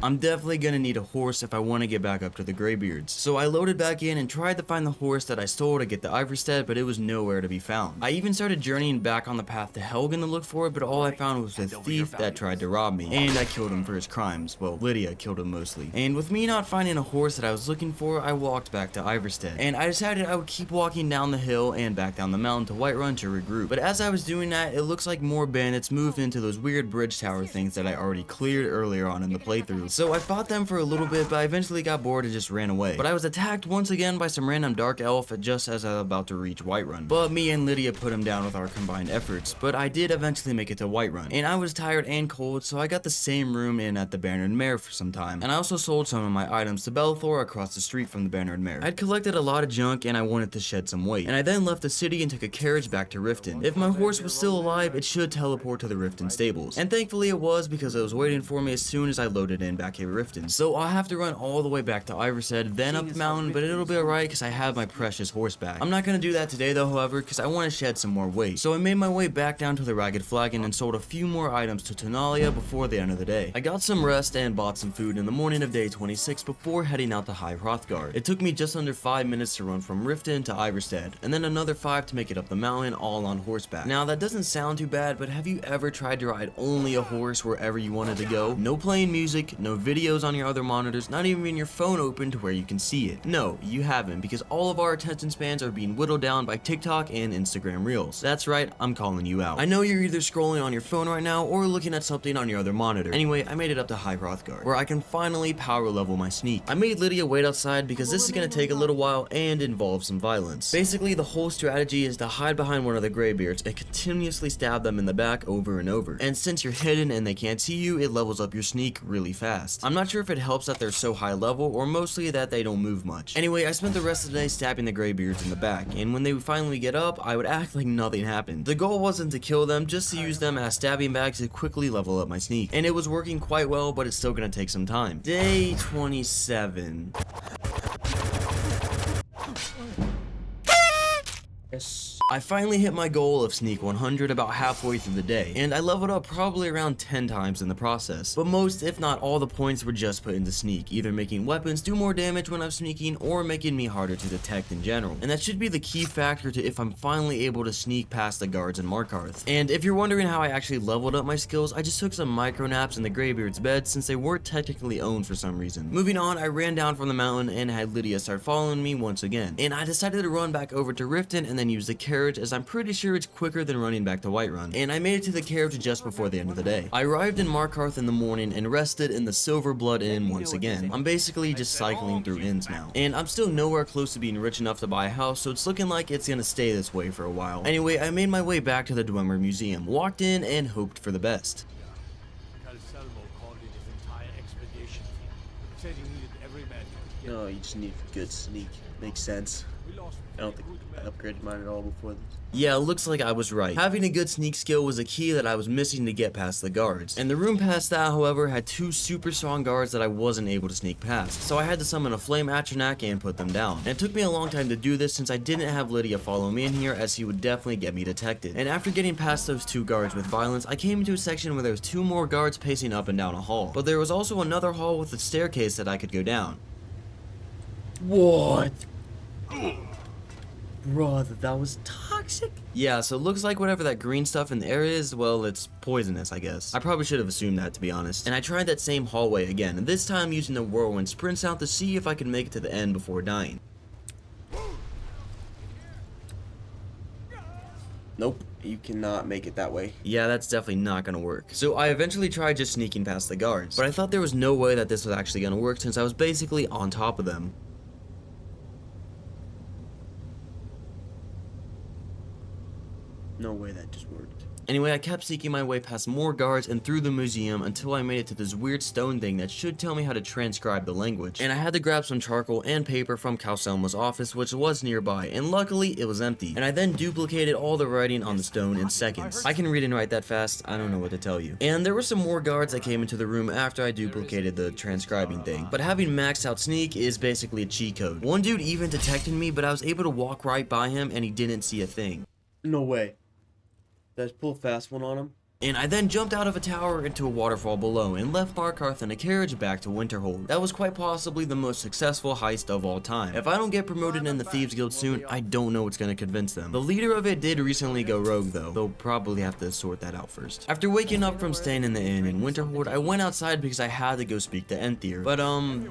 I'm definitely gonna need a horse if I want to get back up to the Greybeards. So I loaded back in and tried to find the horse that I stole to get to Iverstead, but it was nowhere to be found. I even started journeying back on the path to Helgen to look for it, but all I found was a thief that tried to rob me. And I killed him for his crimes. Well, Lydia killed him mostly. And with me not finding a horse that I was looking for, I walked back to Iverstead. And I decided I would keep walking down the hill and back down the mountain to Whiterun to regroup. But as I was doing that, it looks like more bandits moved into those weird bridge tower things that I already cleared earlier on in the playthrough. So I fought them for a little bit, but I eventually got bored and just ran away. But I was attacked once again by some random dark elf just as I was about to reach Whiterun. But me and Lydia put him down with our combined efforts, but I did eventually make it to Whiterun. And I was tired and cold, so I got the same room in at the Bannered Mare for some time. And I also sold some of my items to Belthor across the street from the Bannered Mare. I'd collected a lot of junk and I wanted to shed some weight. And I then left the city and took a carriage back to Riften. If my horse was still alive, it should teleport to the Riften stables. And thankfully it was, because it was waiting for me as soon as I loaded in back at Riften. So I'll have to run all the way back to Iverstead, then and up the mountain, but it'll be alright because I have my precious horseback. I'm not gonna do that today though, however, because I want to shed some more weight. So I made my way back down to the Ragged Flagon and sold a few more items to Tonalia before the end of the day. I got some rest and bought some food in the morning of day 26 before heading out to High Hrothgar. It took me just under 5 minutes to run from Riften to Iverstead, and then another 5 to make it up the mountain all on horseback. Now that doesn't sound too bad, but have you ever tried to ride only a horse wherever you wanted to go? No playing music, no videos on your other monitors, not even your phone open to where you can see it. No, you haven't, because all of our attention spans are being whittled down by TikTok and Instagram Reels. That's right, I'm calling you out. I know you're either scrolling on your phone right now or looking at something on your other monitor. Anyway, I made it up to High Hrothgar, where I can finally power level my sneak. I made Lydia wait outside because this is gonna take a little while and involve some violence. Basically, the whole strategy is to hide behind one of the graybeards and continuously stab them in the back over and over. And since you're hidden and they can't see you, it levels up your sneak really fast. I'm not sure if it helps that they're so high level or mostly that they don't move much. Anyway, I spent the rest of the day stabbing the graybeards in the back, and when they would finally get up, I would act like nothing happened. The goal wasn't to kill them, just to use them as stabbing bags to quickly level up my sneak. And it was working quite well, but it's still gonna take some time. Day 27. Yes. I finally hit my goal of sneak 100 about halfway through the day, and I leveled up probably around 10 times in the process. But most, if not all, the points were just put into sneak, either making weapons do more damage when I'm sneaking or making me harder to detect in general. And that should be the key factor to if I'm finally able to sneak past the guards in Markarth. And if you're wondering how I actually leveled up my skills, I just took some micro naps in the graybeard's bed since they weren't technically owned for some reason. Moving on, I ran down from the mountain and had Lydia start following me once again. And I decided to run back over to Riften and then use the carriage, as I'm pretty sure it's quicker than running back to Whiterun. And I made it to the carriage just before the end of the day. I arrived in Markarth in the morning and rested in the Silver Blood Inn once again. I'm basically just cycling through inns now. And I'm still nowhere close to being rich enough to buy a house, so it's looking like it's gonna stay this way for a while. Anyway, I made my way back to the Dwemer Museum, walked in, and hoped for the best. No, you just need a good sneak. Makes sense. I don't think I upgraded mine at all before this. Yeah, looks like I was right. Having a good sneak skill was a key that I was missing to get past the guards. And the room past that, however, had 2 super strong guards that I wasn't able to sneak past. So I had to summon a Flame Atronach and put them down. And it took me a long time to do this since I didn't have Lydia follow me in here, as he would definitely get me detected. And after getting past those 2 guards with violence, I came into a section where there was 2 more guards pacing up and down a hall. But there was also another hall with a staircase that I could go down. What? Brother, that was toxic. Yeah, so it looks like whatever that green stuff in the area is, well, it's poisonous, I guess. I probably should have assumed that, to be honest. And I tried that same hallway again, and this time using the whirlwind sprint sound to see if I could make it to the end before dying. Nope, you cannot make it that way. Yeah, that's definitely not gonna work. So I eventually tried just sneaking past the guards, but I thought there was no way that this was actually gonna work since I was basically on top of them. No way that just worked. Anyway, I kept seeking my way past more guards and through the museum until I made it to this weird stone thing that should tell me how to transcribe the language. And I had to grab some charcoal and paper from Calselma's office, which was nearby, and luckily it was empty. And I then duplicated all the writing on the stone in seconds. I can read and write that fast, I don't know what to tell you. And there were some more guards that came into the room after I duplicated the transcribing thing. But having maxed out sneak is basically a cheat code. One dude even detected me, but I was able to walk right by him and he didn't see a thing. No way. Did I just pull a fast one on him? And I then jumped out of a tower into a waterfall below and left Markarth in a carriage back to Winterhold. That was quite possibly the most successful heist of all time. If I don't get promoted in the Thieves Guild soon, I don't know what's gonna convince them. The leader of it did recently go rogue though. They'll probably have to sort that out first. After waking up from staying in the inn in Winterhold, I went outside because I had to go speak to Enthyr. But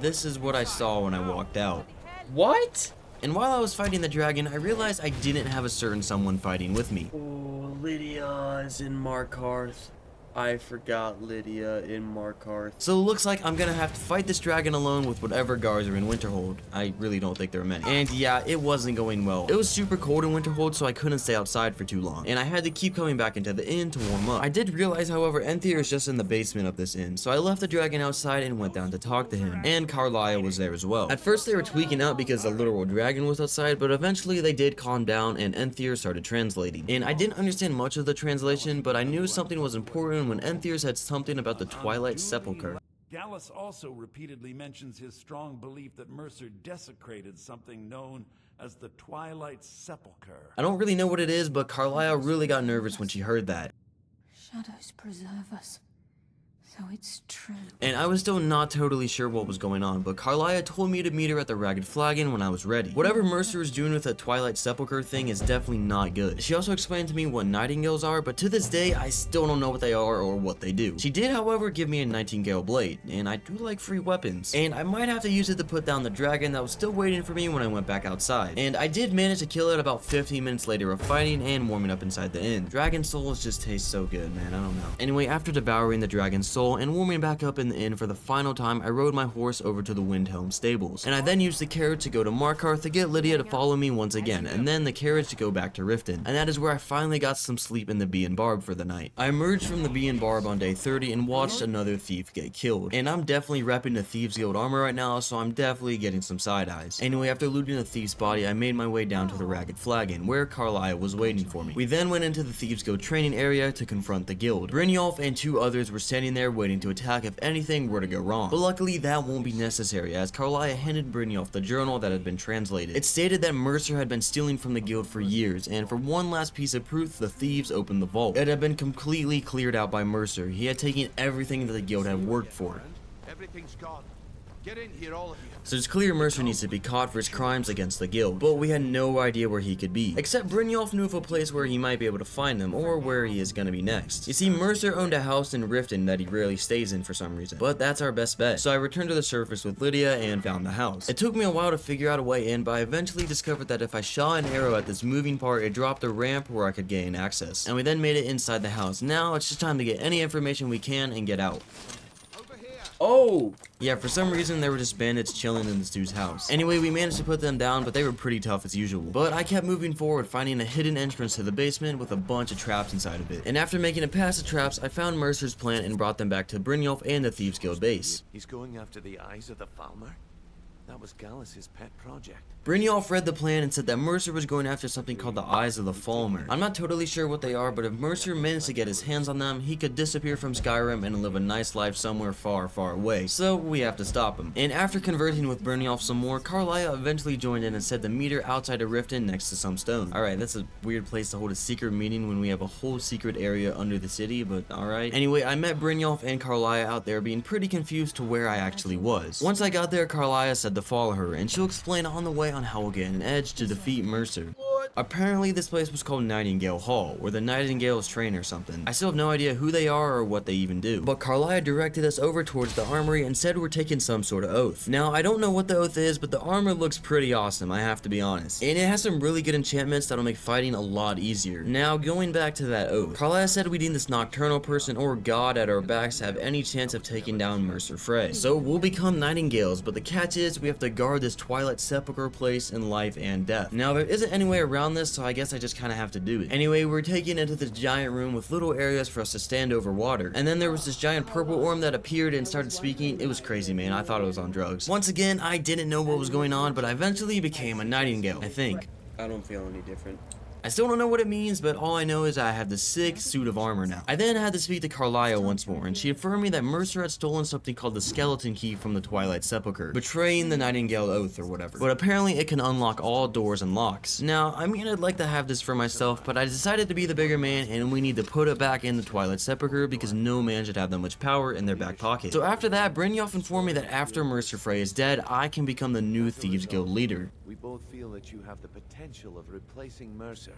this is what I saw when I walked out. What? And while I was fighting the dragon, I realized I didn't have a certain someone fighting with me. Oh, Lydia is in Markarth. I forgot Lydia in Markarth. So it looks like I'm gonna have to fight this dragon alone with whatever guards are in Winterhold. I really don't think there are many. And yeah, it wasn't going well. It was super cold in Winterhold, so I couldn't stay outside for too long. And I had to keep coming back into the inn to warm up. I did realize, however, Enthyr is just in the basement of this inn, so I left the dragon outside and went down to talk to him. And Carlia was there as well. At first they were tweaking out because the literal dragon was outside, but eventually they did calm down and Enthyr started translating. And I didn't understand much of the translation, but I knew something was important when Enthyr said something about the Twilight Sepulchre. Gallus also repeatedly mentions his strong belief that Mercer desecrated something known as the Twilight Sepulchre. I don't really know what it is, but Carlisle really got nervous when she heard that. Shadows preserve us. So it's true. And I was still not totally sure what was going on, but Carlisle told me to meet her at the Ragged Flagon when I was ready. Whatever Mercer is doing with the Twilight Sepulchre thing is definitely not good. She also explained to me what Nightingales are, but to this day, I still don't know what they are or what they do. She did, however, give me a Nightingale blade, and I do like free weapons. And I might have to use it to put down the dragon that was still waiting for me when I went back outside. And I did manage to kill it about 15 minutes later of fighting and warming up inside the inn. Dragon souls just taste so good, man, I don't know. Anyway, after devouring the dragon soul and warming back up in the inn for the final time, I rode my horse over to the Windhelm stables, and I then used the carriage to go to Markarth to get Lydia to follow me once again, and then the carriage to go back to Riften, and that is where I finally got some sleep in the Bee and Barb for the night. I emerged from the Bee and Barb on day 30 and watched another thief get killed, and I'm definitely repping the Thieves Guild armor right now, so I'm definitely getting some side eyes. Anyway, after looting the thief's body, I made my way down to the Ragged Flagon, where Carlisle was waiting for me. We then went into the Thieves Guild training area to confront the guild. Brynjolf and 2 others were standing there waiting to attack if anything were to go wrong. But luckily that won't be necessary, as Carlisle handed Brynjolf the journal that had been translated. It stated that Mercer had been stealing from the guild for years, and for one last piece of proof, the thieves opened the vault. It had been completely cleared out by Mercer. He had taken everything that the guild had worked for. Everything's gone. Get in here, all of you. So it's clear Mercer needs to be caught for his crimes against the guild, but we had no idea where he could be. Except Brynjolf knew of a place where he might be able to find them, or where he is gonna be next. You see, Mercer owned a house in Riften that he rarely stays in for some reason, but that's our best bet. So I returned to the surface with Lydia and found the house. It took me a while to figure out a way in, but I eventually discovered that if I shot an arrow at this moving part, it dropped a ramp where I could gain access. And we then made it inside the house. Now it's just time to get any information we can and get out. Oh! Yeah, for some reason there were just bandits chilling in this dude's house. Anyway, we managed to put them down, but they were pretty tough as usual. But I kept moving forward, finding a hidden entrance to the basement with a bunch of traps inside of it. And after making it past the traps, I found Mercer's plant and brought them back to Brynjolf and the Thieves Guild base. He's going after the eyes of the Falmer? That was Gallus's pet project. Brynjolf read the plan and said that Mercer was going after something called the Eyes of the Falmer. I'm not totally sure what they are, but if Mercer managed to get his hands on them, he could disappear from Skyrim and live a nice life somewhere far, far away. So we have to stop him. And after conversing with Brynjolf some more, Carlisle eventually joined in and said to meet her outside of Riften next to some stone. Alright, that's a weird place to hold a secret meeting when we have a whole secret area under the city, but alright. Anyway, I met Brynjolf and Carlisle out there being pretty confused to where I actually was. Once I got there, Carlisle said to follow her, and she'll explain on the way on how we'll get an edge to defeat Mercer. Apparently this place was called Nightingale Hall, where the Nightingales train or something. I still have no idea who they are or what they even do. But Carlisle directed us over towards the armory and said we're taking some sort of oath. Now, I don't know what the oath is, but the armor looks pretty awesome, I have to be honest. And it has some really good enchantments that'll make fighting a lot easier. Now, going back to that oath, Carlisle said we need this nocturnal person or god at our backs to have any chance of taking down Mercer Frey. So we'll become Nightingales, but the catch is we have to guard this Twilight Sepulchre place in life and death. Now, there isn't any way around this, so I guess I just kind of have to do it. Anyway, we're taken into this giant room with little areas for us to stand over water. And then there was this giant purple orb that appeared and started speaking. It was crazy, man. I thought it was on drugs. Once again, I didn't know what was going on, but I eventually became a Nightingale, I think. I don't feel any different. I still don't know what it means, but all I know is I have the sick suit of armor now. I then had to speak to Carlisle once more, and she affirmed me that Mercer had stolen something called the Skeleton Key from the Twilight Sepulchre, betraying the Nightingale Oath or whatever. But apparently it can unlock all doors and locks. Now, I mean, I'd like to have this for myself, but I decided to be the bigger man, and we need to put it back in the Twilight Sepulchre because no man should have that much power in their back pocket. So after that, Brynjolf informed me that after Mercer Frey is dead, I can become the new Thieves Guild leader. We both feel that you have the potential of replacing Mercer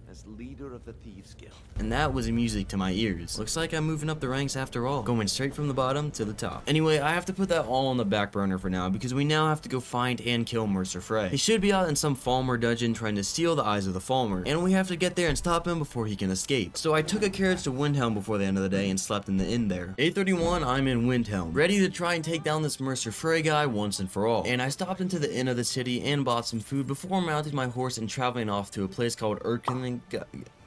as leader of the Thieves Guild. And that was music to my ears. Looks like I'm moving up the ranks after all, going straight from the bottom to the top. Anyway, I have to put that all on the back burner for now because we now have to go find and kill Mercer Frey. He should be out in some Falmer dungeon trying to steal the eyes of the Falmer, and we have to get there and stop him before he can escape. So I took a carriage to Windhelm before the end of the day and slept in the inn there. 8:31, I'm in Windhelm, ready to try and take down this Mercer Frey guy once and for all. And I stopped into the inn of the city and bought some food before mounting my horse and traveling off to a place called Erkenling.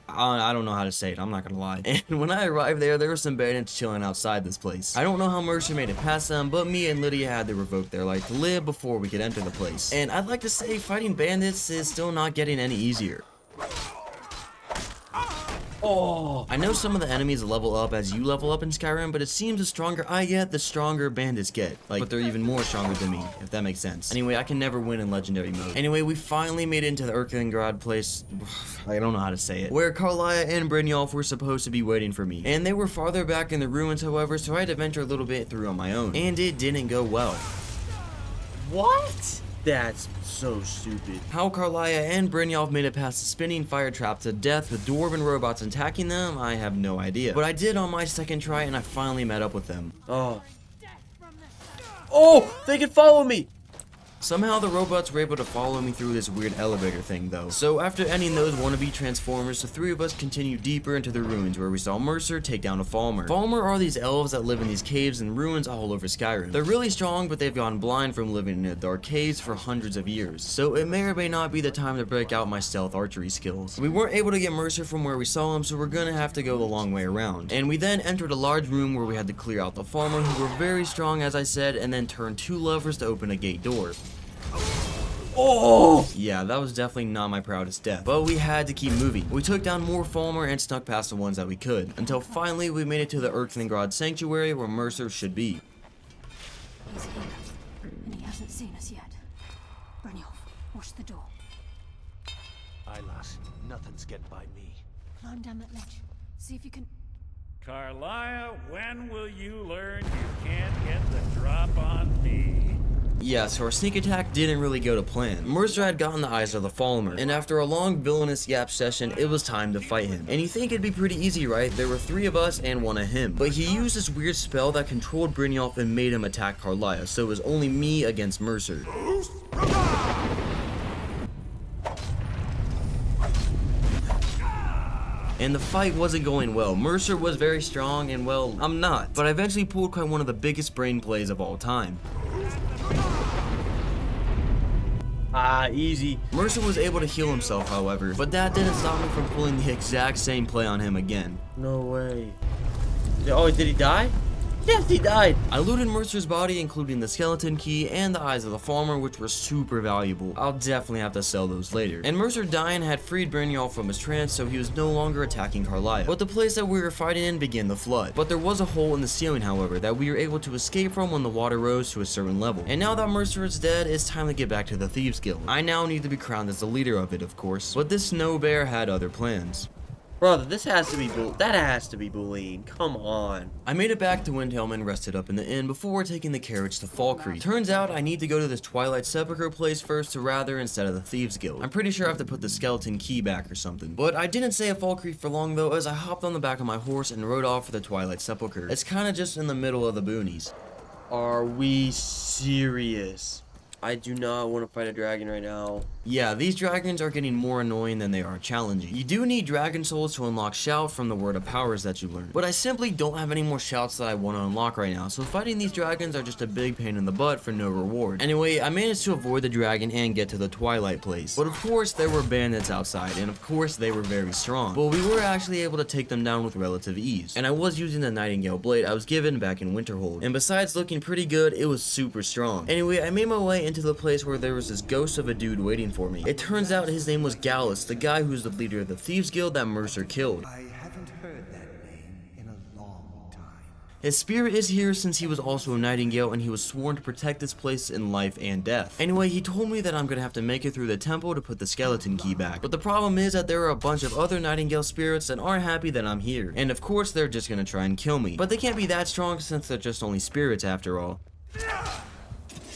I don't know how to say it, I'm not gonna lie. And when I arrived there were some bandits chilling outside this place. I don't know how Mercer made it past them, but me and Lydia had to revoke their life to live before we could enter the place. And I'd like to say fighting bandits is still not getting any easier. Oh! I know some of the enemies level up as you level up in Skyrim, but it seems the stronger I get, the stronger bandits get. Like, but they're even more stronger than me, if that makes sense. Anyway, I can never win in legendary mode. Anyway, we finally made it into the Erkengrad place. I don't know how to say it. Where Karliah and Brynjolf were supposed to be waiting for me. And they were farther back in the ruins, however, so I had to venture a little bit through on my own. And it didn't go well. What? That's so stupid. How Karliah and Brynjolf made it past the spinning fire trap to death with dwarven robots attacking them, I have no idea. But I did on my second try and I finally met up with them. Oh. Oh! They can follow me! Somehow the robots were able to follow me through this weird elevator thing though. So after ending those wannabe transformers, the three of us continued deeper into the ruins where we saw Mercer take down a Falmer. Falmer are these elves that live in these caves and ruins all over Skyrim. They're really strong, but they've gone blind from living in the dark caves for hundreds of years. So it may or may not be the time to break out my stealth archery skills. We weren't able to get Mercer from where we saw him, so we're gonna have to go the long way around. And we then entered a large room where we had to clear out the Falmer, who were very strong as I said, and then turn two levers to open a gate door. Oh! Yeah, that was definitely not my proudest death, but we had to keep moving. We took down more Falmer and snuck past the ones that we could, until finally we made it to the Erkengrad Sanctuary where Mercer should be. He's here, and he hasn't seen us yet. Brynjolf, watch the door. Aye, lass. Nothing's getting by me. Climb down that ledge. See if you can... Karliah, when will you learn you can't get the drop on me? Yeah, so our sneak attack didn't really go to plan. Mercer had gotten the eyes of the Falmer, and after a long villainous yap session, it was time to fight him. And you think it'd be pretty easy, right? There were three of us and one of him. But he used this weird spell that controlled Brynjolf and made him attack Karliah, so it was only me against Mercer. And the fight wasn't going well. Mercer was very strong, and well, I'm not. But I eventually pulled quite one of the biggest brain plays of all time. Ah, easy. Mercer was able to heal himself, however, but that didn't stop me from pulling the exact same play on him again. No way. Oh, did he die? Yes, he died. I looted Mercer's body, including the skeleton key and the eyes of the Falmer, which were super valuable. I'll definitely have to sell those later. And Mercer dying had freed Brynjolf from his trance, so he was no longer attacking Karliah. But the place that we were fighting in began the flood. But there was a hole in the ceiling, however, that we were able to escape from when the water rose to a certain level. And now that Mercer is dead, it's time to get back to the Thieves Guild. I now need to be crowned as the leader of it, of course. But this snow bear had other plans. Brother, this has to be that has to be bullying. Come on. I made it back to Windhelm and rested up in the inn before taking the carriage to Falkreath. Turns out I need to go to this Twilight Sepulchre place first to rather instead of the Thieves Guild. I'm pretty sure I have to put the skeleton key back or something. But I didn't stay at Falkreath for long though, as I hopped on the back of my horse and rode off for the Twilight Sepulchre. It's kinda just in the middle of the boonies. Are we serious? I do not want to fight a dragon right now. Yeah, these dragons are getting more annoying than they are challenging. You do need dragon souls to unlock shout from the word of powers that you learn. But I simply don't have any more shouts that I want to unlock right now, so fighting these dragons are just a big pain in the butt for no reward. Anyway, I managed to avoid the dragon and get to the Twilight place. But of course, there were bandits outside, and of course, they were very strong. But we were actually able to take them down with relative ease. And I was using the Nightingale blade I was given back in Winterhold. And besides looking pretty good, it was super strong. Anyway, I made my way into the place where there was this ghost of a dude waiting for me. It turns out his name was Gallus, the guy who's the leader of the Thieves Guild that Mercer killed. I haven't heard that name in a long time. His spirit is here since he was also a Nightingale and he was sworn to protect this place in life and death. Anyway, he told me that I'm gonna have to make it through the temple to put the skeleton key back. But the problem is that there are a bunch of other Nightingale spirits that aren't happy that I'm here. And of course they're just gonna try and kill me. But they can't be that strong since they're just only spirits after all.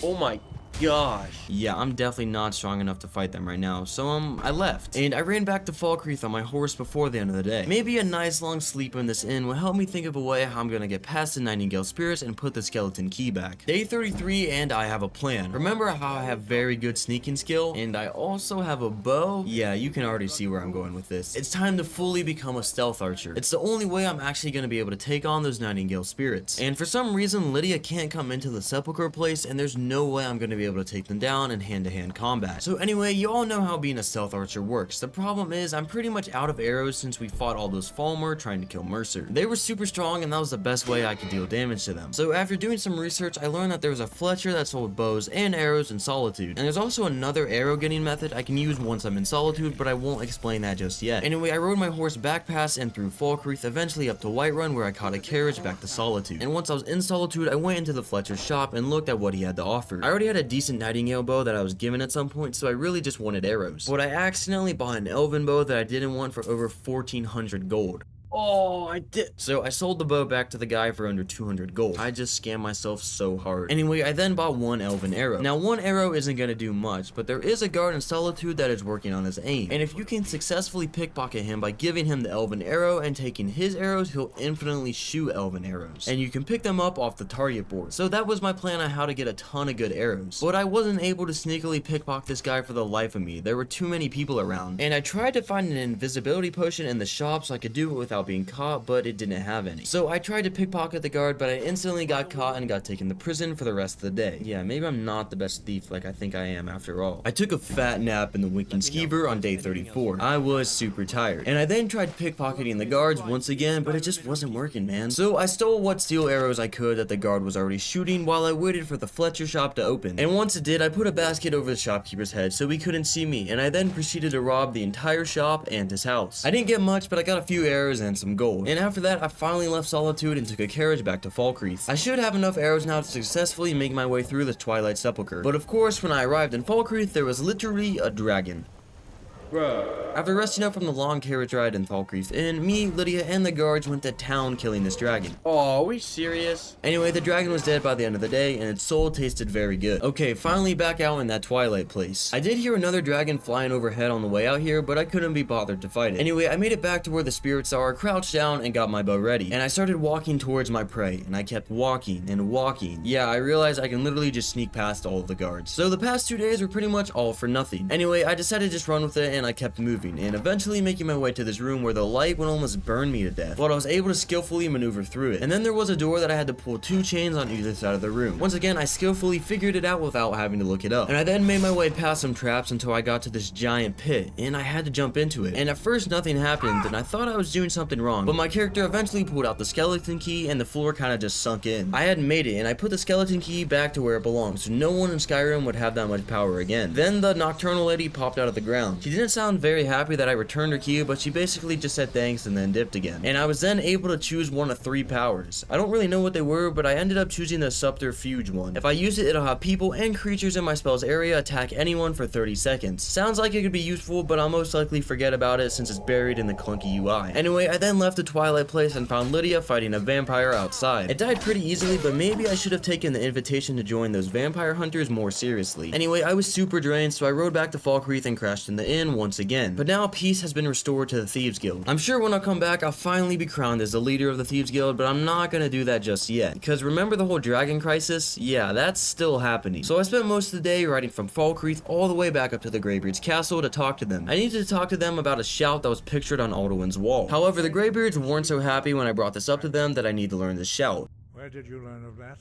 Oh my gosh. Yeah, I'm definitely not strong enough to fight them right now, so I left. And I ran back to Falkreath on my horse before the end of the day. Maybe a nice long sleep in this inn will help me think of a way how I'm gonna get past the Nightingale spirits and put the skeleton key back. Day 33 and I have a plan. Remember how I have very good sneaking skill? And I also have a bow? Yeah, you can already see where I'm going with this. It's time to fully become a stealth archer. It's the only way I'm actually gonna be able to take on those Nightingale spirits. And for some reason, Lydia can't come into the Sepulchre place, and there's no way I'm gonna be able able to take them down in hand-to-hand combat. So anyway, you all know how being a stealth archer works. The problem is I'm pretty much out of arrows since we fought all those Falmer trying to kill Mercer. They were super strong and that was the best way I could deal damage to them. So after doing some research, I learned that there was a Fletcher that sold bows and arrows in Solitude. And there's also another arrow getting method I can use once I'm in Solitude, but I won't explain that just yet. Anyway, I rode my horse back past and through Falkreath, eventually up to Whiterun where I caught a carriage back to Solitude. And once I was in Solitude, I went into the Fletcher's shop and looked at what he had to offer. I already had a decent Nightingale bow that I was given at some point, so I really just wanted arrows. But I accidentally bought an Elven bow that I didn't want for over 1400 gold. Oh, I did. So I sold the bow back to the guy for under 200 gold. I just scammed myself so hard. Anyway, I then bought one elven arrow. Now, one arrow isn't gonna do much, but there is a guard in Solitude that is working on his aim. And if you can successfully pickpocket him by giving him the elven arrow and taking his arrows, he'll infinitely shoot elven arrows. And you can pick them up off the target board. So that was my plan on how to get a ton of good arrows. But I wasn't able to sneakily pickpocket this guy for the life of me. There were too many people around. And I tried to find an invisibility potion in the shop so I could do it without being caught, but it didn't have any. So I tried to pickpocket the guard, but I instantly got caught and got taken to prison for the rest of the day. Yeah, maybe I'm not the best thief like I think I am after all. I took a fat nap in the Winking Skeever on day 34. I was super tired. And I then tried pickpocketing the guards once again, but it just wasn't working, man. So I stole what steel arrows I could that the guard was already shooting while I waited for the Fletcher shop to open. And once it did, I put a basket over the shopkeeper's head so he couldn't see me, and I then proceeded to rob the entire shop and his house. I didn't get much, but I got a few arrows and some gold. And after that, I finally left Solitude and took a carriage back to Falkreath. I should have enough arrows now to successfully make my way through the Twilight Sepulchre. But of course, when I arrived in Falkreath, there was literally a dragon. Bruh. After resting up from the long carriage ride in Falkreath Inn, me, Lydia, and the guards went to town killing this dragon. Oh, are we serious? Anyway, the dragon was dead by the end of the day, and its soul tasted very good. Okay, finally back out in that Twilight place. I did hear another dragon flying overhead on the way out here, but I couldn't be bothered to fight it. Anyway, I made it back to where the spirits are, crouched down, and got my bow ready. And I started walking towards my prey, and I kept walking and walking. Yeah, I realized I can literally just sneak past all of the guards. So the past 2 days were pretty much all for nothing. Anyway, I decided to just run with it, and I kept moving, and eventually making my way to this room where the light would almost burn me to death, but I was able to skillfully maneuver through it. And then there was a door that I had to pull 2 chains on either side of the room. Once again, I skillfully figured it out without having to look it up. And I then made my way past some traps until I got to this giant pit, and I had to jump into it. And at first nothing happened, and I thought I was doing something wrong, but my character eventually pulled out the skeleton key, and the floor kind of just sunk in. I hadn't made it, and I put the skeleton key back to where it belonged, so no one in Skyrim would have that much power again. Then the nocturnal lady popped out of the ground. She didn't sound very happy that I returned her key, but she basically just said thanks and then dipped again. And I was then able to choose one of 3 powers. I don't really know what they were, but I ended up choosing the subterfuge one. If I use it, it'll have people and creatures in my spell's area attack anyone for 30 seconds. Sounds like it could be useful, but I'll most likely forget about it since it's buried in the clunky UI. Anyway, I then left the Twilight place and found Lydia fighting a vampire outside. It died pretty easily, but maybe I should have taken the invitation to join those vampire hunters more seriously. Anyway, I was super drained, so I rode back to Falkreath and crashed in the inn once again. But now peace has been restored to the Thieves Guild. I'm sure when I come back, I'll finally be crowned as the leader of the Thieves Guild, but I'm not gonna do that just yet. Because remember the whole dragon crisis? Yeah, that's still happening. So I spent most of the day riding from Falkreath all the way back up to the Greybeards' castle to talk to them. I needed to talk to them about a shout that was pictured on Alduin's wall. However, the Greybeards weren't so happy when I brought this up to them that I need to learn this shout. Where did you learn of that?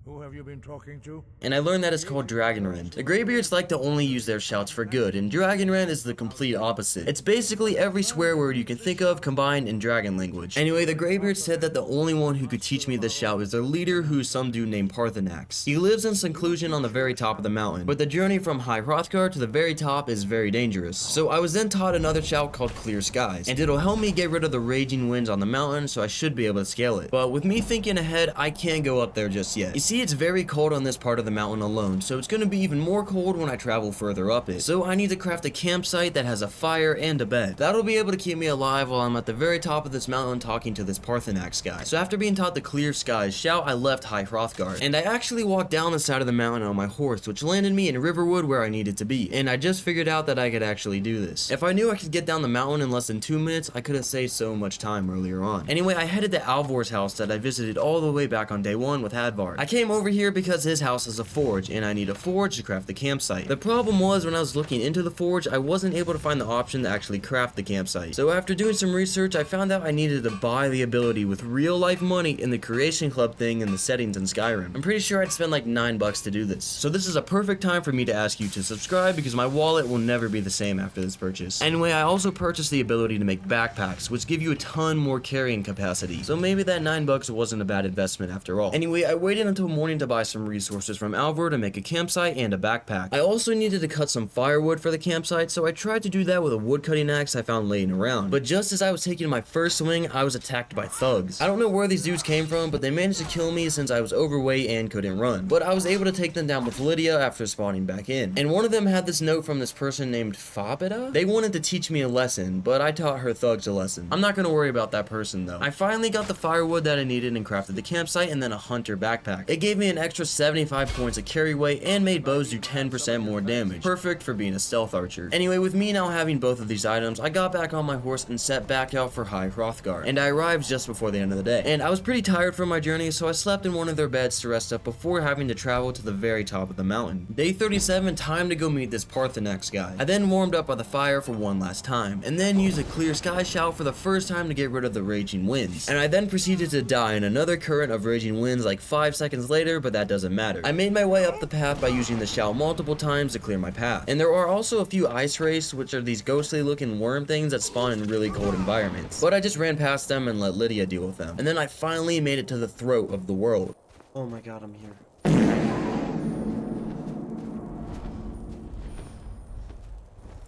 Who have you been talking to? And I learned that it's called Dragonrend. The Greybeards like to only use their shouts for good, and Dragonrend is the complete opposite. It's basically every swear word you can think of combined in dragon language. Anyway, the Greybeards said that the only one who could teach me this shout is their leader, who's some dude named Parthenax. He lives in seclusion on the very top of the mountain, but the journey from High Hrothgar to the very top is very dangerous. So I was then taught another shout called Clear Skies, and it'll help me get rid of the raging winds on the mountain, so I should be able to scale it. But with me thinking ahead, I can't go up there just yet. You see, it's very cold on this part of the mountain alone, so it's going to be even more cold when I travel further up it. So I need to craft a campsite that has a fire and a bed. That'll be able to keep me alive while I'm at the very top of this mountain talking to this Parthenax guy. So after being taught the Clear Skies shout, I left High Hrothgar, and I actually walked down the side of the mountain on my horse, which landed me in Riverwood where I needed to be. And I just figured out that I could actually do this. If I knew I could get down the mountain in less than 2 minutes, I could have saved so much time earlier on. Anyway, I headed to Alvor's house that I visited all the way back on day 1 with Hadvar. I came came over here because his house has a forge, and I need a forge to craft the campsite. The problem was, when I was looking into the forge, I wasn't able to find the option to actually craft the campsite. So after doing some research, I found out I needed to buy the ability with real life money in the creation club thing in the settings in Skyrim. I'm pretty sure I'd spend like $9 to do this. So this is a perfect time for me to ask you to subscribe, because my wallet will never be the same after this purchase. Anyway, I also purchased the ability to make backpacks, which give you a ton more carrying capacity. So maybe that $9 wasn't a bad investment after all. Anyway, I waited until morning to buy some resources from Alvor to make a campsite and a backpack. I also needed to cut some firewood for the campsite, so I tried to do that with a wood cutting axe I found laying around. But just as I was taking my first swing, I was attacked by thugs. I don't know where these dudes came from, but they managed to kill me since I was overweight and couldn't run. But I was able to take them down with Lydia after spawning back in. And one of them had this note from this person named Fabida. They wanted to teach me a lesson, but I taught her thugs a lesson. I'm not gonna worry about that person though. I finally got the firewood that I needed and crafted the campsite and then a hunter backpack. It gave me an extra 75 points of carry weight and made bows do 10% more damage. Perfect for being a stealth archer. Anyway, with me now having both of these items, I got back on my horse and set back out for High Hrothgar. And I arrived just before the end of the day. And I was pretty tired from my journey, so I slept in one of their beds to rest up before having to travel to the very top of the mountain. Day 37, time to go meet this Parthenax guy. I then warmed up by the fire for one last time, and then used a clear sky shout for the first time to get rid of the raging winds. And I then proceeded to die in another current of raging winds like 5 seconds later, but that doesn't matter. I made my way up the path by using the shout multiple times to clear my path. And there are also a few ice wraiths, which are these ghostly looking worm things that spawn in really cold environments. But I just ran past them and let Lydia deal with them. And then I finally made it to the throat of the world. Oh my god, I'm here.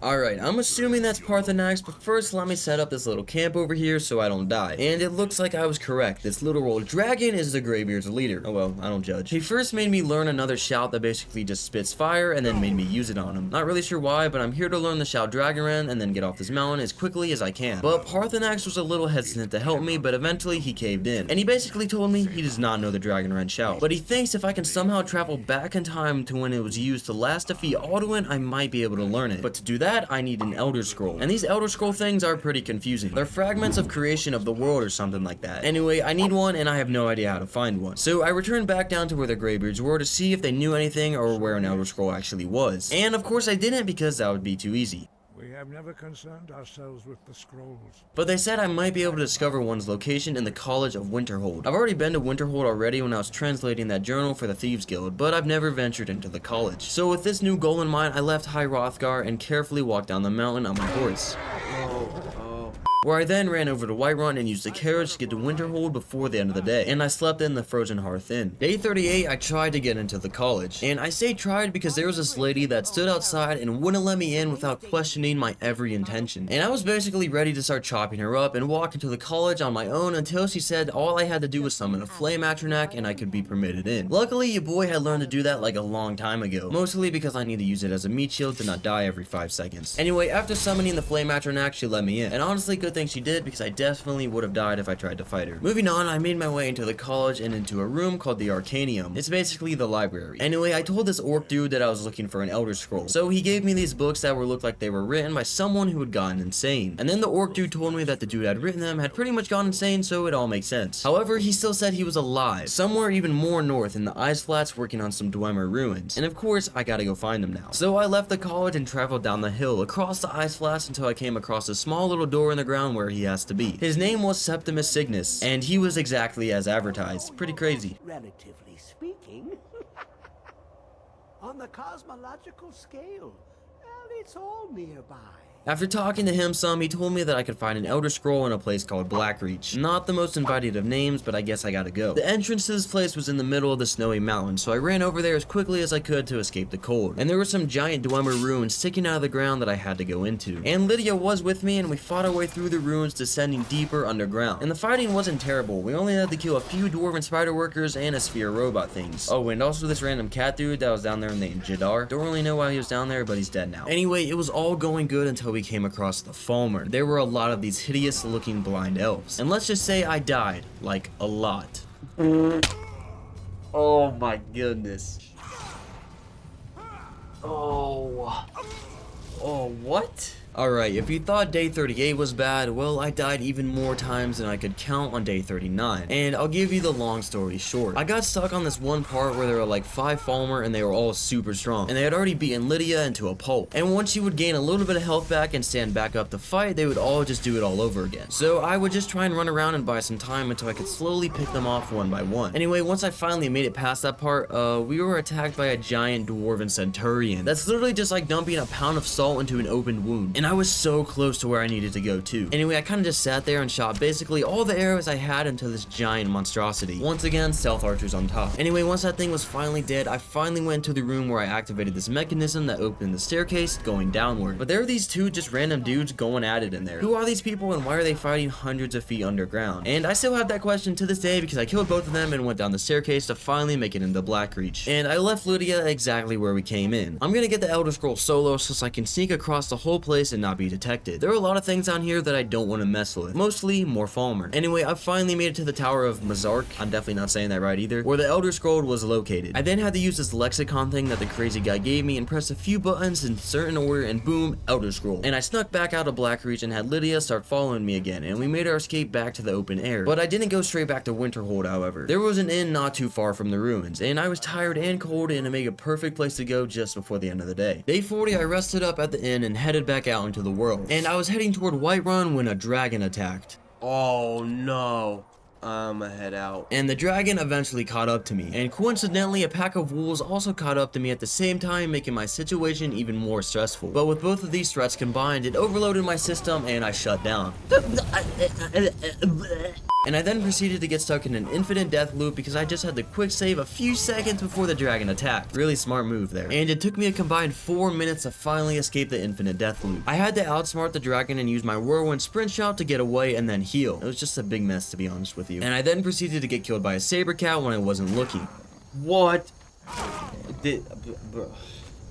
Alright, I'm assuming that's Parthenax, but first let me set up this little camp over here so I don't die. And it looks like I was correct. This little old dragon is the Greybeard's leader. Oh well, I don't judge. He first made me learn another shout that basically just spits fire and then made me use it on him. Not really sure why, but I'm here to learn the shout Dragonrend and then get off this mountain as quickly as I can. But Parthenax was a little hesitant to help me, but eventually he caved in. And he basically told me he does not know the Dragonrend shout. But he thinks if I can somehow travel back in time to when it was used to last defeat Alduin, I might be able to learn it. But to do that, I need an Elder Scroll. And these Elder Scroll things are pretty confusing. They're fragments of creation of the world or something like that. Anyway, I need one and I have no idea how to find one. So I returned back down to where the Greybeards were to see if they knew anything or where an Elder Scroll actually was. And of course I didn't, because that would be too easy. We have never concerned ourselves with the scrolls. But they said I might be able to discover one's location in the College of Winterhold. I've already been to Winterhold already when I was translating that journal for the Thieves Guild, but I've never ventured into the college. So with this new goal in mind, I left High Hrothgar and carefully walked down the mountain on my horse. Where I then ran over to Whiterun and used the carriage to get to Winterhold before the end of the day, and I slept in the Frozen Hearth Inn. Day 38, I tried to get into the college, and I say tried because there was this lady that stood outside and wouldn't let me in without questioning my every intention. And I was basically ready to start chopping her up and walk into the college on my own until she said all I had to do was summon a flame Atronak and I could be permitted in. Luckily, your boy had learned to do that like a long time ago, mostly because I need to use it as a meat shield to not die every 5 seconds. Anyway, after summoning the flame Atronak, she let me in, and honestly, good thing she did, because I definitely would have died if I tried to fight her. Moving on, I made my way into the college and into a room called the Arcanium. It's basically the library. Anyway, I told this orc dude that I was looking for an Elder Scroll, so he gave me these books that looked like they were written by someone who had gotten insane. And then the orc dude told me that the dude had written them had pretty much gone insane, so it all makes sense. However, he still said he was alive, somewhere even more north in the Ice Flats working on some Dwemer ruins. And of course, I gotta go find them now. So I left the college and traveled down the hill across the Ice Flats until I came across a small little door in the ground where he has to be. His name was Septimus Cygnus, and he was exactly as advertised. Pretty crazy. Relatively speaking, on the cosmological scale, well, it's all nearby. After talking to him some, he told me that I could find an Elder Scroll in a place called Blackreach. Not the most inviting of names, but I guess I gotta go. The entrance to this place was in the middle of the snowy mountain, so I ran over there as quickly as I could to escape the cold. And there were some giant Dwemer ruins sticking out of the ground that I had to go into. And Lydia was with me, and we fought our way through the ruins, descending deeper underground. And the fighting wasn't terrible. We only had to kill a few dwarven spider workers and a sphere robot things. Oh, and also this random cat dude that was down there named Jadar. Don't really know why he was down there, but he's dead now. Anyway, it was all going good until we came across the Falmer. There were a lot of these hideous looking blind elves. And let's just say I died. Like, a lot. Oh my goodness. Oh. Oh, what? Alright, if you thought day 38 was bad, well, I died even more times than I could count on day 39. And I'll give you the long story short. I got stuck on this one part where there were like 5 Falmer and they were all super strong. And they had already beaten Lydia into a pulp. And once she would gain a little bit of health back and stand back up to fight, they would all just do it all over again. So I would just try and run around and buy some time until I could slowly pick them off one by one. Anyway, once I finally made it past that part, we were attacked by a giant dwarven centurion. That's literally just like dumping a pound of salt into an open wound. And I was so close to where I needed to go too. Anyway, I kind of just sat there and shot basically all the arrows I had into this giant monstrosity. Once again, stealth archers on top. Anyway, once that thing was finally dead, I finally went to the room where I activated this mechanism that opened the staircase going downward. But there are these two just random dudes going at it in there. Who are these people and why are they fighting hundreds of feet underground? And I still have that question to this day because I killed both of them and went down the staircase to finally make it into Blackreach. And I left Lydia exactly where we came in. I'm gonna get the Elder Scroll solo so I can sneak across the whole place and not be detected. There are a lot of things on here that I don't want to mess with. Mostly more Falmer. Anyway, I finally made it to the Tower of Mazark. I'm definitely not saying that right either. Where the Elder Scroll was located. I then had to use this lexicon thing that the crazy guy gave me and press a few buttons in certain order and boom, Elder Scroll. And I snuck back out of Blackreach and had Lydia start following me again and we made our escape back to the open air. But I didn't go straight back to Winterhold, however. There was an inn not too far from the ruins and I was tired and cold and it made a perfect place to go just before the end of the day. Day 40, I rested up at the inn and headed back out into the world. And I was heading toward Whiterun when a dragon attacked. Oh no. I'ma head out. And the dragon eventually caught up to me. And coincidentally, a pack of wolves also caught up to me at the same time, making my situation even more stressful. But with both of these threats combined, it overloaded my system and I shut down. And I then proceeded to get stuck in an infinite death loop because I just had to quick save a few seconds before the dragon attacked. Really smart move there. And it took me a combined 4 minutes to finally escape the infinite death loop. I had to outsmart the dragon and use my whirlwind sprint shot to get away and then heal. It was just a big mess, to be honest with you. And I then proceeded to get killed by a saber cat when I wasn't looking. What?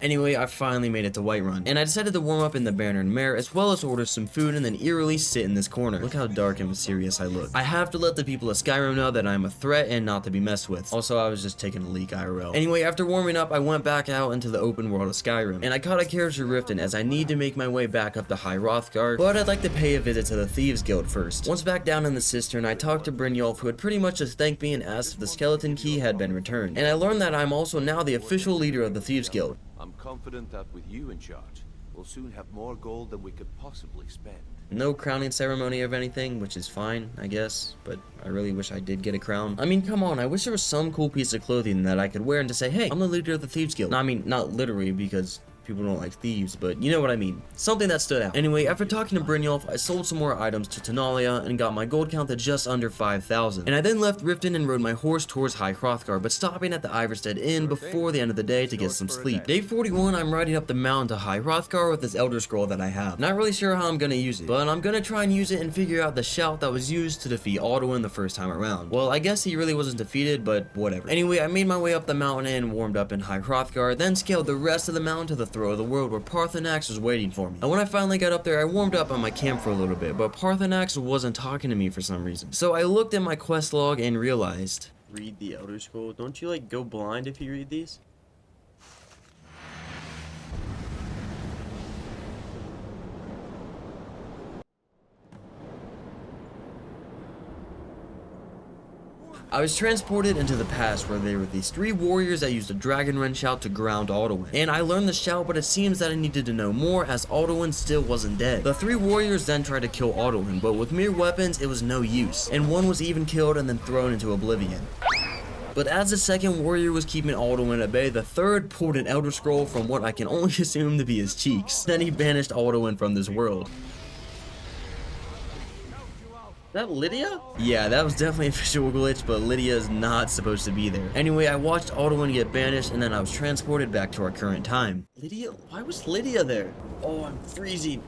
Anyway, I finally made it to Whiterun, and I decided to warm up in the Bannered Mare as well as order some food and then eerily sit in this corner. Look how dark and mysterious I look. I have to let the people of Skyrim know that I'm a threat and not to be messed with. Also, I was just taking a leak IRL. Anyway, after warming up, I went back out into the open world of Skyrim, and I caught a character Riften as I need to make my way back up to High Hrothgar, but I'd like to pay a visit to the Thieves Guild first. Once back down in the cistern, I talked to Brynjolf, who had pretty much just thanked me and asked if the skeleton key had been returned. And I learned that I'm also now the official leader of the Thieves Guild. I'm confident that with you in charge, we'll soon have more gold than we could possibly spend. No crowning ceremony of anything, which is fine, I guess, but I really wish I did get a crown. I mean, come on, I wish there was some cool piece of clothing that I could wear and to say, hey, I'm the leader of the Thieves Guild. No, I mean, not literally, because people don't like thieves, but you know what I mean. Something that stood out. Anyway, after talking to Brynjolf, I sold some more items to Tanalia and got my gold count to just under 5,000. And I then left Riften and rode my horse towards High Hrothgar, but stopping at the Ivarstead Inn before the end of the day to get some sleep. Day 41, I'm riding up the mountain to High Hrothgar with this Elder Scroll that I have. Not really sure how I'm gonna use it, but I'm gonna try and use it and figure out the shout that was used to defeat Alduin the first time around. Well, I guess he really wasn't defeated, but whatever. Anyway, I made my way up the mountain and warmed up in High Hrothgar, then scaled the rest of the mountain to the throat of the world where Parthenax was waiting for me. And when I finally got up there, I warmed up on my camp for a little bit, but Parthenax wasn't talking to me for some reason. So I looked at my quest log and realized... Read the Elder Scroll? Don't you like go blind if you read these? I was transported into the past where there were these 3 warriors that used a dragon wren shout to ground Alduin. And I learned the shout, but it seems that I needed to know more as Alduin still wasn't dead. The 3 warriors then tried to kill Alduin, but with mere weapons it was no use. And one was even killed and then thrown into oblivion. But as the second warrior was keeping Alduin at bay, the third pulled an Elder Scroll from what I can only assume to be his cheeks. Then he banished Alduin from this world. Is that Lydia? Yeah, that was definitely a visual glitch, but Lydia is not supposed to be there. Anyway, I watched Alduin get banished, and then I was transported back to our current time. Lydia? Why was Lydia there? Oh, I'm freezing.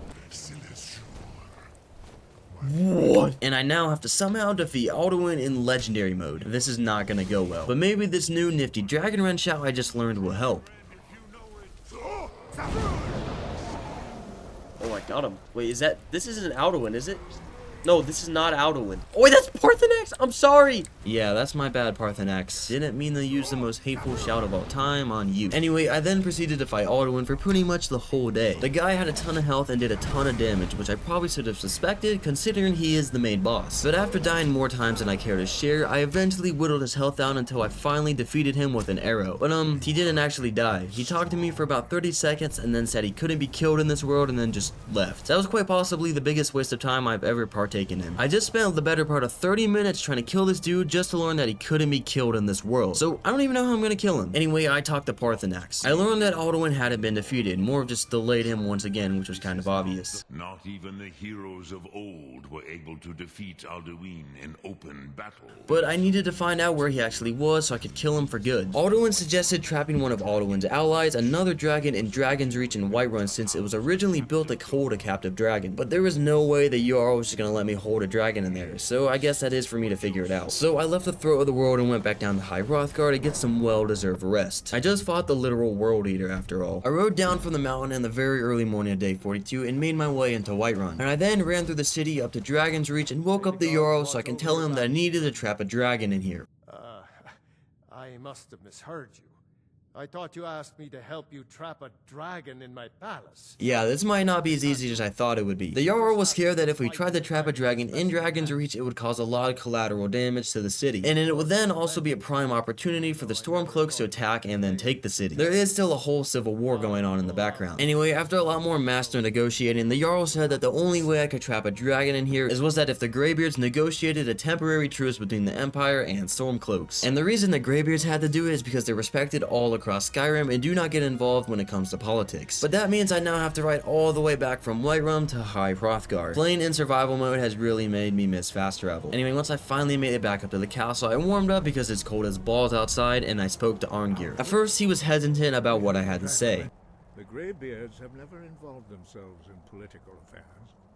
What? And I now have to somehow defeat Alduin in Legendary mode. This is not gonna go well. But maybe this new nifty Dragon Wren shout I just learned will help. Oh, I got him. Wait, this isn't Alduin, is it? No, this is not Alduin. Oh, wait, that's Parthenax. I'm sorry. Yeah, that's my bad, Parthenax. Didn't mean to use the most hateful shout of all time on you. Anyway, I then proceeded to fight Alduin for pretty much the whole day. The guy had a ton of health and did a ton of damage, which I probably should have suspected considering he is the main boss. But after dying more times than I care to share, I eventually whittled his health down until I finally defeated him with an arrow. But he didn't actually die. He talked to me for about 30 seconds and then said he couldn't be killed in this world and then just left. That was quite possibly the biggest waste of time I've ever partaken in. I just spent the better part of 30 minutes trying to kill this dude just to learn that he couldn't be killed in this world. So I don't even know how I'm gonna kill him. Anyway, I talked to Parthenax. I learned that Alduin hadn't been defeated, more of just delayed him once again, which was kind of obvious. Not even the heroes of old were able to defeat Alduin in open battle. But I needed to find out where he actually was so I could kill him for good. Alduin suggested trapping one of Alduin's allies, another dragon, in Dragon's Reach in Whiterun since it was originally built to hold a captive dragon. But there was no way that Jarl was just gonna let me hold a dragon in there, so I guess that is for me to figure it out. So I left the throat of the world and went back down to High Hrothgar to get some well-deserved rest. I just fought the literal world eater after all. I rode down from the mountain in the very early morning of day 42 and made my way into Whiterun. And I then ran through the city up to Dragon's Reach and woke up the Jarl so I can tell him that I needed to trap a dragon in here. I must have misheard you. I thought you asked me to help you trap a dragon in my palace. Yeah, this might not be as easy as I thought it would be. The Jarl was scared that if we tried to trap a dragon in Dragon's Reach, it would cause a lot of collateral damage to the city. And it would then also be a prime opportunity for the Stormcloaks to attack and then take the city. There is still a whole civil war going on in the background. Anyway, after a lot more master negotiating, the Jarl said that the only way I could trap a dragon in here was that if the Greybeards negotiated a temporary truce between the Empire and Stormcloaks. And the reason the Greybeards had to do it is because they're respected all across Skyrim and do not get involved when it comes to politics. But that means I now have to ride all the way back from Whiterun to High Hrothgar. Playing in survival mode has really made me miss fast travel. Anyway, once I finally made it back up to the castle, I warmed up because it's cold as balls outside and I spoke to Arngir. At first, he was hesitant about what I had to say. The Greybeards have never involved themselves in political affairs.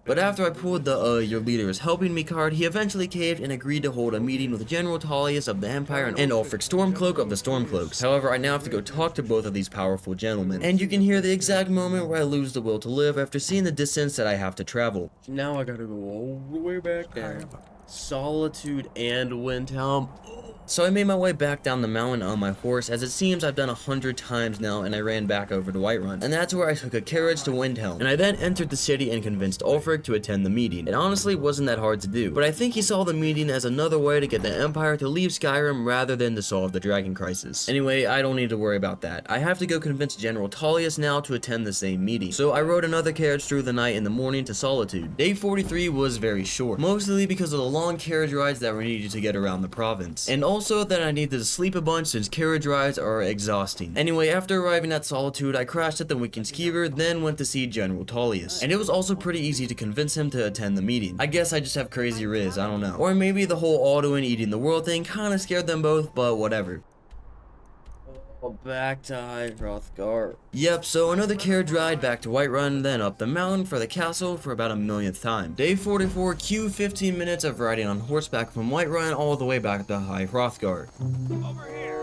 But after I pulled the your leader is helping me card, he eventually caved and agreed to hold a meeting with General Tullius of the Empire and Ulfric Stormcloak of the Stormcloaks. However, I now have to go talk to both of these powerful gentlemen. And you can hear the exact moment where I lose the will to live after seeing the distance that I have to travel. Now I gotta go all the way back down. Solitude and Windhelm. So I made my way back down the mountain on my horse, as it seems I've done 100 times now, and I ran back over to Whiterun. And that's where I took a carriage to Windhelm. And I then entered the city and convinced Ulfric to attend the meeting. It honestly wasn't that hard to do, but I think he saw the meeting as another way to get the Empire to leave Skyrim rather than to solve the dragon crisis. Anyway, I don't need to worry about that. I have to go convince General Tullius now to attend the same meeting. So I rode another carriage through the night in the morning to Solitude. Day 43 was very short, mostly because of the long carriage rides that were needed to get around the province. And also that I needed to sleep a bunch since carriage rides are exhausting. Anyway, after arriving at Solitude, I crashed at the Winking Skeever, then went to see General Tullius. And it was also pretty easy to convince him to attend the meeting. I guess I just have crazy riz, I don't know. Or maybe the whole Alduin eating the world thing kinda scared them both, but whatever. Back to High Hrothgar. Yep, so another carriage ride back to Whiterun, then up the mountain for the castle for about a millionth time. Day 44, cue 15 minutes of riding on horseback from Whiterun all the way back to High Hrothgar. Over here!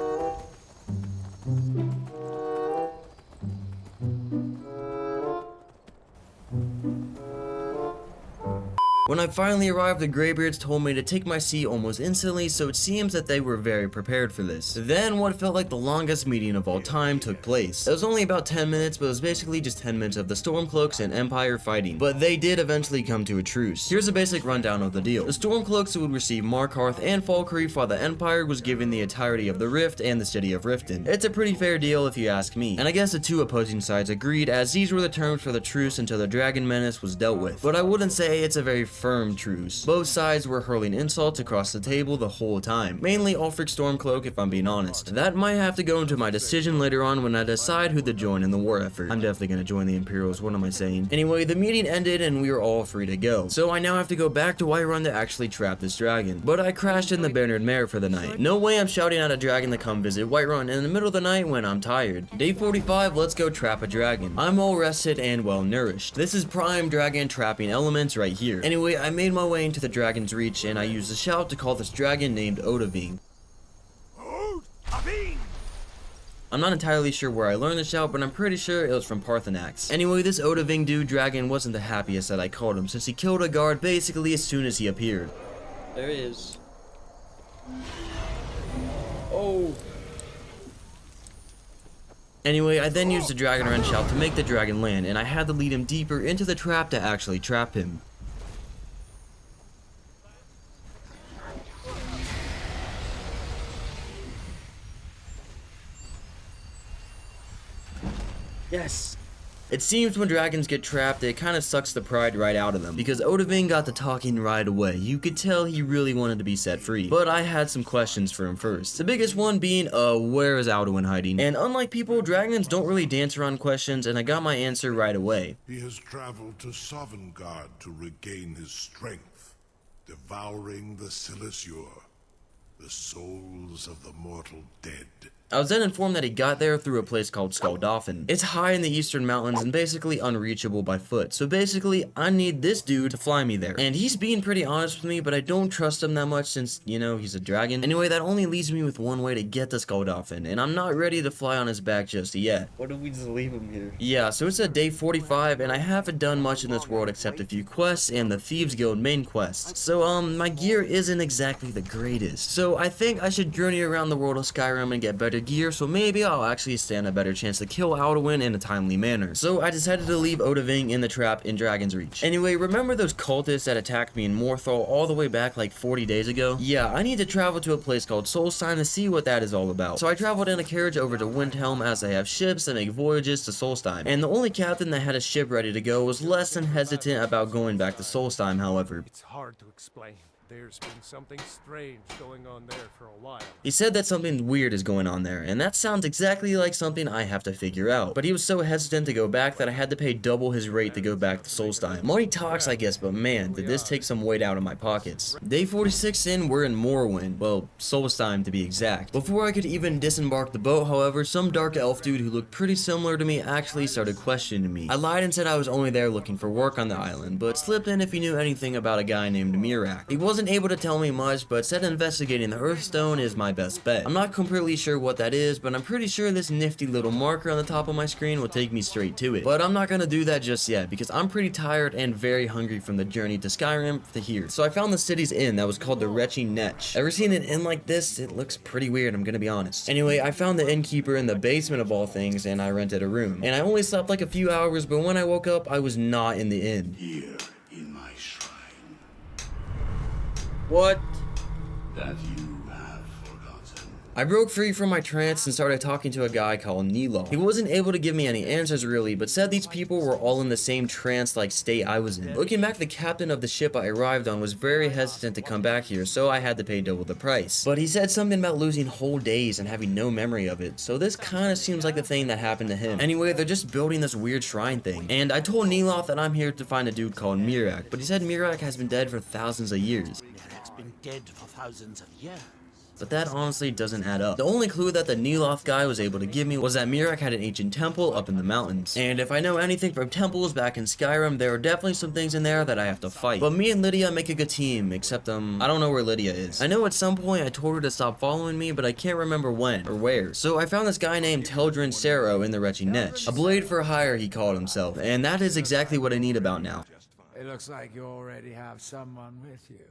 When I finally arrived, the Greybeards told me to take my seat almost instantly, so it seems that they were very prepared for this. Then what felt like the longest meeting of all time took place. It was only about 10 minutes, but it was basically just 10 minutes of the Stormcloaks and Empire fighting. But they did eventually come to a truce. Here's a basic rundown of the deal. The Stormcloaks would receive Markarth and Falkreath, while the Empire was given the entirety of the Rift and the city of Riften. It's a pretty fair deal if you ask me. And I guess the two opposing sides agreed, as these were the terms for the truce until the Dragon Menace was dealt with. But I wouldn't say it's a very firm truce. Both sides were hurling insults across the table the whole time. Mainly Ulfric Stormcloak, if I'm being honest. That might have to go into my decision later on when I decide who to join in the war effort. I'm definitely gonna join the Imperials, what am I saying? Anyway, the meeting ended and we were all free to go. So I now have to go back to Whiterun to actually trap this dragon. But I crashed in the Bernard Mare for the night. No way I'm shouting at a dragon to come visit Whiterun in the middle of the night when I'm tired. Day 45, let's go trap a dragon. I'm all rested and well nourished. This is prime dragon trapping elements right here. Anyway, I made my way into the Dragon's Reach and I used a shout to call this dragon named Odahviing. Odahviing! I'm not entirely sure where I learned the shout, but I'm pretty sure it was from Parthenax. Anyway, this Odaving dude dragon wasn't the happiest that I caught him, since he killed a guard basically as soon as he appeared. There he is. Oh. Anyway, I then used the Dragon Wrench shout to make the dragon land, and I had to lead him deeper into the trap to actually trap him. Yes. It seems when dragons get trapped, it kind of sucks the pride right out of them, because Odaving got to talking right away. You could tell he really wanted to be set free, but I had some questions for him first. The biggest one being, where is Alduin hiding? And unlike people, dragons don't really dance around questions, and I got my answer right away. He has traveled to Sovngarde to regain his strength, devouring the Silesure, the souls of the mortal dead. I was then informed that he got there through a place called Skuldafn. It's high in the eastern mountains and basically unreachable by foot, so basically I need this dude to fly me there. And he's being pretty honest with me, but I don't trust him that much since, you know, he's a dragon. Anyway, that only leaves me with one way to get to Skuldafn, and I'm not ready to fly on his back just yet. What if we just leave him here? Yeah, so it's at day 45, and I haven't done much in this world except a few quests and the Thieves Guild main quests. So, my gear isn't exactly the greatest. So I think I should journey around the world of Skyrim and get better gear, so maybe I'll actually stand a better chance to kill Alduin in a timely manner. So I decided to leave Odaving in the trap in Dragon's Reach. Anyway, remember those cultists that attacked me in Morthal all the way back like 40 days ago? Yeah, I need to travel to a place called Solstheim to see what that is all about. So I traveled in a carriage over to Windhelm, as they have ships that make voyages to Solstheim. And the only captain that had a ship ready to go was less than hesitant about going back to Solstheim, however. It's hard to explain. There's been something strange going on there for a while. He said that something weird is going on there, and that sounds exactly like something I have to figure out. But he was so hesitant to go back that I had to pay double his rate to go back to Solstheim. Money talks, I guess, but man, did this take some weight out of my pockets. Day 46 in, we're in Morrowind. Well, Solstheim to be exact. Before I could even disembark the boat, however, some dark elf dude who looked pretty similar to me actually started questioning me. I lied and said I was only there looking for work on the island, but slipped in if he knew anything about a guy named Mirak. He wasn't able to tell me much, but said investigating the Earthstone is my best bet. I'm not completely sure what that is, but I'm pretty sure this nifty little marker on the top of my screen will take me straight to it. But I'm not gonna do that just yet, because I'm pretty tired and very hungry from the journey to Skyrim to here. So I found the city's inn that was called the Retchy Netch. Ever seen an inn like this? It looks pretty weird, I'm gonna be honest. Anyway, I found the innkeeper in the basement of all things, and I rented a room. And I only slept like a few hours, but when I woke up, I was not in the inn. Here in my shrine. What? That you have forgotten. I broke free from my trance and started talking to a guy called Nilo. He wasn't able to give me any answers really, but said these people were all in the same trance-like state I was in. Looking back, the captain of the ship I arrived on was very hesitant to come back here, so I had to pay double the price. But he said something about losing whole days and having no memory of it, so this kinda seems like the thing that happened to him. Anyway, they're just building this weird shrine thing. And I told Niloth that I'm here to find a dude called Mirak, but he said Mirak has been dead for thousands of years. Mirak's been dead for thousands of years. But that honestly doesn't add up. The only clue that the Niloth guy was able to give me was that Mirak had an ancient temple up in the mountains. And if I know anything from temples back in Skyrim, there are definitely some things in there that I have to fight. But me and Lydia make a good team, except I don't know where Lydia is. I know at some point I told her to stop following me, but I can't remember when or where. So I found this guy named Teldrin Sero in the Retchy Netch. A blade for hire, he called himself. And that is exactly what I need about now. It looks like you already have someone with you.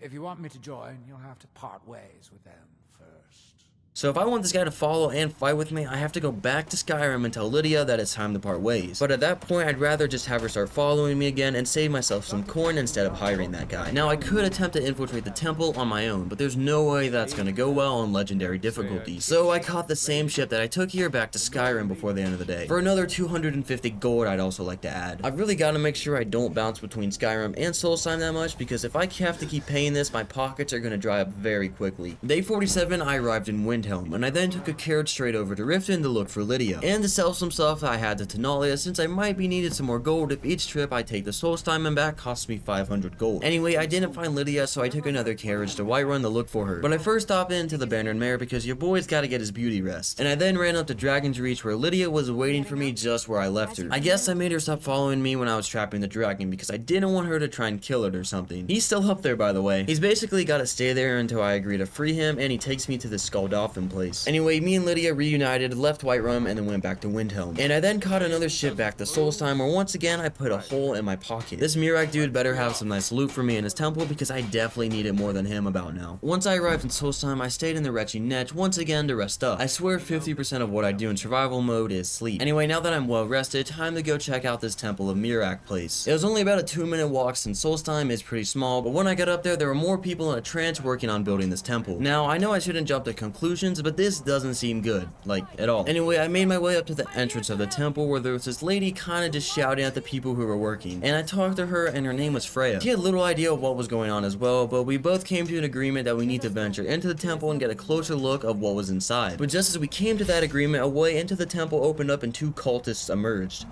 If you want me to join, you'll have to part ways with them first. So if I want this guy to follow and fight with me, I have to go back to Skyrim and tell Lydia that it's time to part ways. But at that point, I'd rather just have her start following me again and save myself some coin instead of hiring that guy. Now, I could attempt to infiltrate the temple on my own, but there's no way that's gonna go well on legendary difficulty. So I caught the same ship that I took here back to Skyrim before the end of the day. For another 250 gold, I'd also like to add. I've really got to make sure I don't bounce between Skyrim and Solstheim that much, because if I have to keep paying this, my pockets are gonna dry up very quickly. Day 47, I arrived in Windhelm, and I then took a carriage straight over to Riften to look for Lydia, and to sell some stuff I had to Tenalia, since I might be needed some more gold if each trip I take to Solstheim and back costs me 500 gold. Anyway, I didn't find Lydia, so I took another carriage to Whiterun to look for her. But I first stopped into the Bannered Mare because your boy's gotta get his beauty rest. And I then ran up to Dragon's Reach where Lydia was waiting for me just where I left her. I guess I made her stop following me when I was trapping the dragon because I didn't want her to try and kill it or something. He's still up there, by the way. He's basically gotta stay there until I agree to free him, and he takes me to the Skuldafn coffin place. Anyway, me and Lydia reunited, left Whiterun, and then went back to Windhelm. And I then caught another ship back to Solstheim, where once again I put a hole in my pocket. This Mirak dude better have some nice loot for me in his temple, because I definitely need it more than him about now. Once I arrived in Solstheim, I stayed in the Retchy Netch once again to rest up. I swear 50% of what I do in survival mode is sleep. Anyway, now that I'm well rested, time to go check out this Temple of Mirak place. It was only about a 2-minute walk since Solstheim is pretty small, but when I got up there were more people in a trance working on building this temple. Now, I know I shouldn't jump to conclusions, but this doesn't seem good, like, at all. Anyway, I made my way up to the entrance of the temple where there was this lady kinda just shouting at the people who were working, and I talked to her and her name was Freya. She had little idea of what was going on as well, but we both came to an agreement that we need to venture into the temple and get a closer look of what was inside. But just as we came to that agreement, a way into the temple opened up and 2 cultists emerged.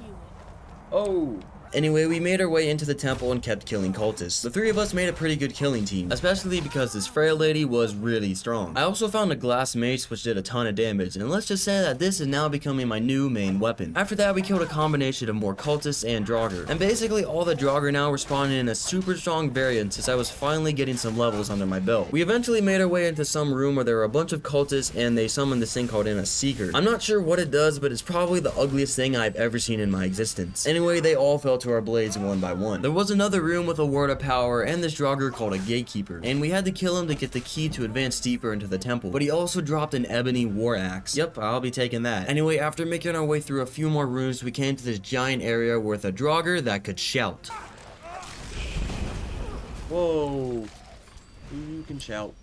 Oh. Anyway, we made our way into the temple and kept killing cultists. The 3 of us made a pretty good killing team, especially because this Freya lady was really strong. I also found a glass mace which did a ton of damage, and let's just say that this is now becoming my new main weapon. After that, we killed a combination of more cultists and Draugr, and basically all the Draugr now were spawning in a super strong variant since I was finally getting some levels under my belt. We eventually made our way into some room where there were a bunch of cultists and they summoned this thing called a Seeker. I'm not sure what it does, but it's probably the ugliest thing I've ever seen in my existence. Anyway, they all fell to our blades one by one. There was another room with a word of power and this Draugr called a gatekeeper, and we had to kill him to get the key to advance deeper into the temple, but he also dropped an ebony war axe. Yep, I'll be taking that. Anyway, after making our way through a few more rooms, we came to this giant area with a Draugr that could shout. Whoa. You can shout.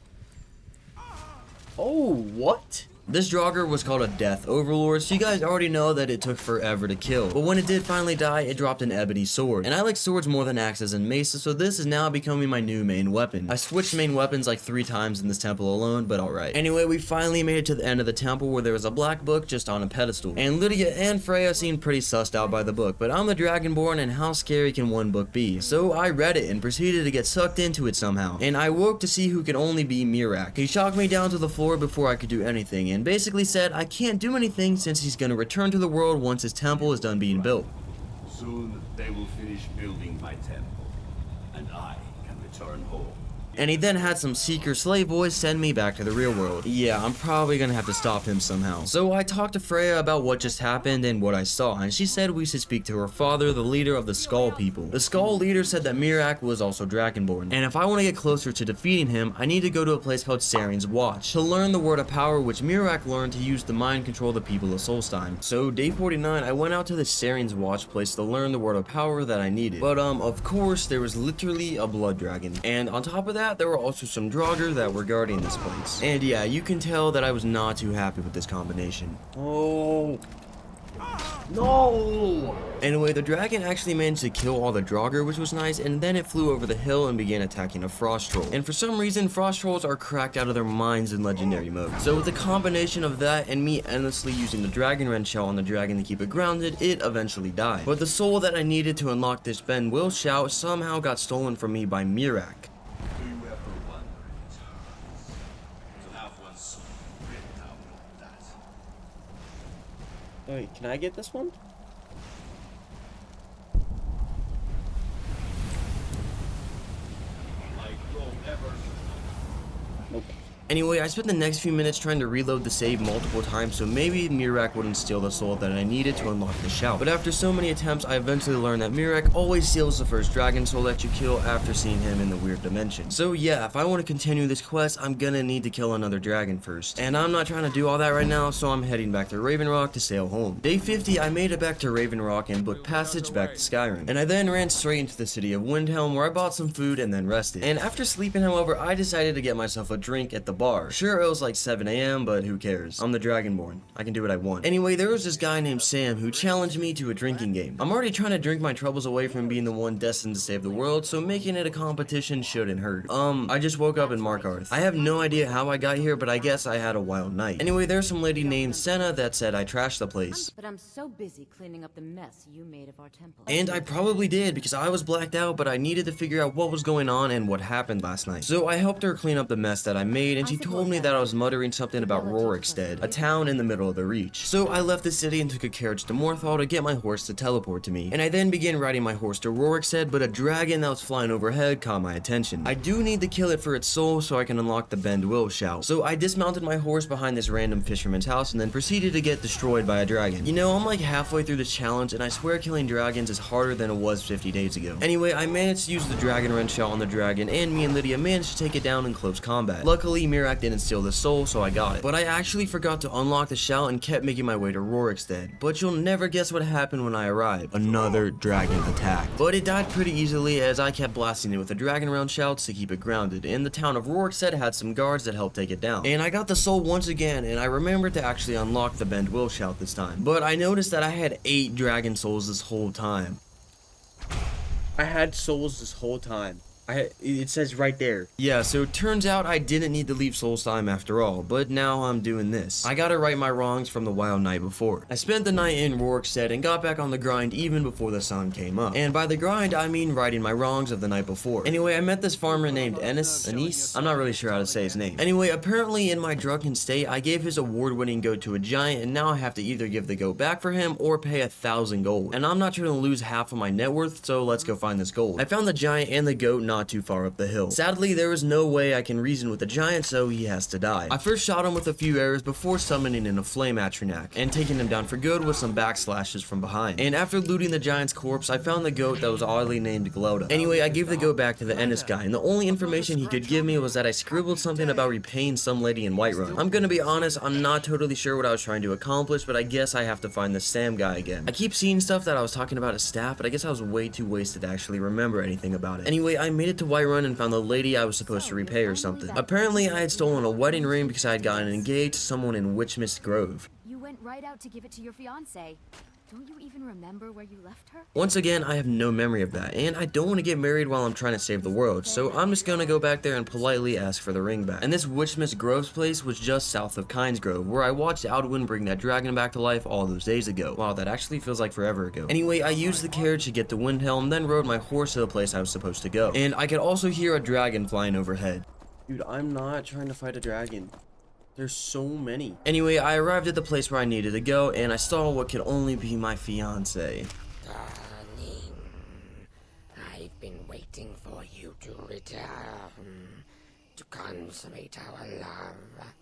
Oh, what? This Draugr was called a Death Overlord, so you guys already know that it took forever to kill. But when it did finally die, it dropped an ebony sword. And I like swords more than axes and maces, so this is now becoming my new main weapon. I switched main weapons like 3 times in this temple alone, but alright. Anyway, we finally made it to the end of the temple where there was a black book just on a pedestal. And Lydia and Freya seemed pretty sussed out by the book, but I'm the Dragonborn and how scary can one book be? So I read it and proceeded to get sucked into it somehow. And I woke to see who could only be Mirak. He shocked me down to the floor before I could do anything, and basically said I can't do anything since he's gonna return to the world once his temple is done being built. Soon they will finish building my temple, and I can return home. And he then had some Seeker slave boys send me back to the real world. Yeah, I'm probably gonna have to stop him somehow. So I talked to Freya about what just happened and what I saw, and she said we should speak to her father, the leader of the Skull people. The Skull leader said that Mirak was also Dragonborn, and if I want to get closer to defeating him, I need to go to a place called Saren's Watch to learn the word of power which Mirak learned to use to mind control the people of Solstheim. So day 49, I went out to the Saren's Watch place to learn the word of power that I needed. But of course, there was literally a blood dragon, and on top of that, there were also some Draugr that were guarding this place. And yeah, you can tell that I was not too happy with this combination. Oh. No! Anyway, the dragon actually managed to kill all the Draugr, which was nice, and then it flew over the hill and began attacking a frost troll. And for some reason, frost trolls are cracked out of their minds in legendary mode. So with the combination of that and me endlessly using the dragon wrench shell on the dragon to keep it grounded, it eventually died. But the soul that I needed to unlock this Ben Will shout somehow got stolen from me by Mirak. Wait, can I get this one? Nope. Anyway, I spent the next few minutes trying to reload the save multiple times so maybe Mirak wouldn't steal the soul that I needed to unlock the shout. But after so many attempts, I eventually learned that Mirak always steals the first dragon soul that you kill after seeing him in the weird dimension. So yeah, if I want to continue this quest, I'm gonna need to kill another dragon first. And I'm not trying to do all that right now, so I'm heading back to Raven Rock to sail home. Day 50, I made it back to Raven Rock and booked passage back to Skyrim. And I then ran straight into the city of Windhelm where I bought some food and then rested. And after sleeping, however, I decided to get myself a drink at the bar. Sure, it was like 7 AM, but who cares? I'm the Dragonborn. I can do what I want. Anyway, there was this guy named Sam who challenged me to a drinking game. I'm already trying to drink my troubles away from being the one destined to save the world, so making it a competition shouldn't hurt. I just woke up in Markarth. I have no idea how I got here, but I guess I had a wild night. Anyway, there's some lady named Senna that said I trashed the place. But I'm so busy cleaning up the mess you made of our temple. And I probably did, because I was blacked out, but I needed to figure out what was going on and what happened last night. So I helped her clean up the mess that I made, and and she told me that I was muttering something about Rorikstead, a town in the middle of the Reach. So I left the city and took a carriage to Morthal to get my horse to teleport to me, and I then began riding my horse to Rorikstead, but a dragon that was flying overhead caught my attention. I do need to kill it for its soul so I can unlock the Bend Will shout. So I dismounted my horse behind this random fisherman's house and then proceeded to get destroyed by a dragon. You know, I'm like halfway through this challenge and I swear killing dragons is harder than it was 50 days ago. Anyway, I managed to use the dragon wrench shot on the dragon, and me and Lydia managed to take it down in close combat. Luckily, Mirak didn't steal the soul, so I got it. But I actually forgot to unlock the shout and kept making my way to Rorikstead. But you'll never guess what happened when I arrived. Another dragon attack. But it died pretty easily as I kept blasting it with the dragon round shouts to keep it grounded, and the town of Rorikstead had some guards that helped take it down. And I got the soul once again, and I remembered to actually unlock the Bend Will shout this time. But I noticed that I had 8 dragon souls this whole time. I had souls this whole time. It says right there. Yeah, so it turns out I didn't need to leave Solstheim after all, but now I'm doing this. I gotta right my wrongs from the wild night before. I spent the night in Rorikstead and got back on the grind even before the sun came up. And by the grind, I mean righting my wrongs of the night before. Anyway, I met this farmer named Anis. I'm not really sure how to say his name. Anyway, apparently in my drunken state, I gave his award-winning goat to a giant, and now I have to either give the goat back for him or pay 1,000 gold. And I'm not trying to lose half of my net worth, so let's go find this gold. I found the giant and the goat not too far up the hill. Sadly, there is no way I can reason with the giant, so he has to die. I first shot him with a few arrows before summoning in a flame Atronak and taking him down for good with some backslashes from behind. And after looting the giant's corpse, I found the goat that was oddly named Glota. Anyway, I gave the goat back to the Ennis guy, and the only information he could give me was that I scribbled something about repaying some lady in Whiterun. I'm gonna be honest, I'm not totally sure what I was trying to accomplish, but I guess I have to find the Sam guy again. I keep seeing stuff that I was talking about as staff, but I guess I was way too wasted to actually remember anything about it. Anyway, I made it to Whiterun and found the lady I was supposed to repay or something. Apparently, I had stolen a wedding ring because I had gotten engaged to someone in Witchmist Grove. You went right out to give it to your fiancée. Don't you even remember where you left her? Once again, I have no memory of that, and I don't want to get married while I'm trying to save the world, so I'm just gonna go back there and politely ask for the ring back. And this Witchmist Grove's place was just south of Kynesgrove, where I watched Alduin bring that dragon back to life all those days ago. Wow, that actually feels like forever ago. Anyway, I used the carriage to get to Windhelm, then rode my horse to the place I was supposed to go. And I could also hear a dragon flying overhead. Dude, I'm not trying to fight a dragon. There's so many. Anyway, I arrived at the place where I needed to go, and I saw what could only be my fiancé. Darling, I've been waiting for you to return, to consummate our love.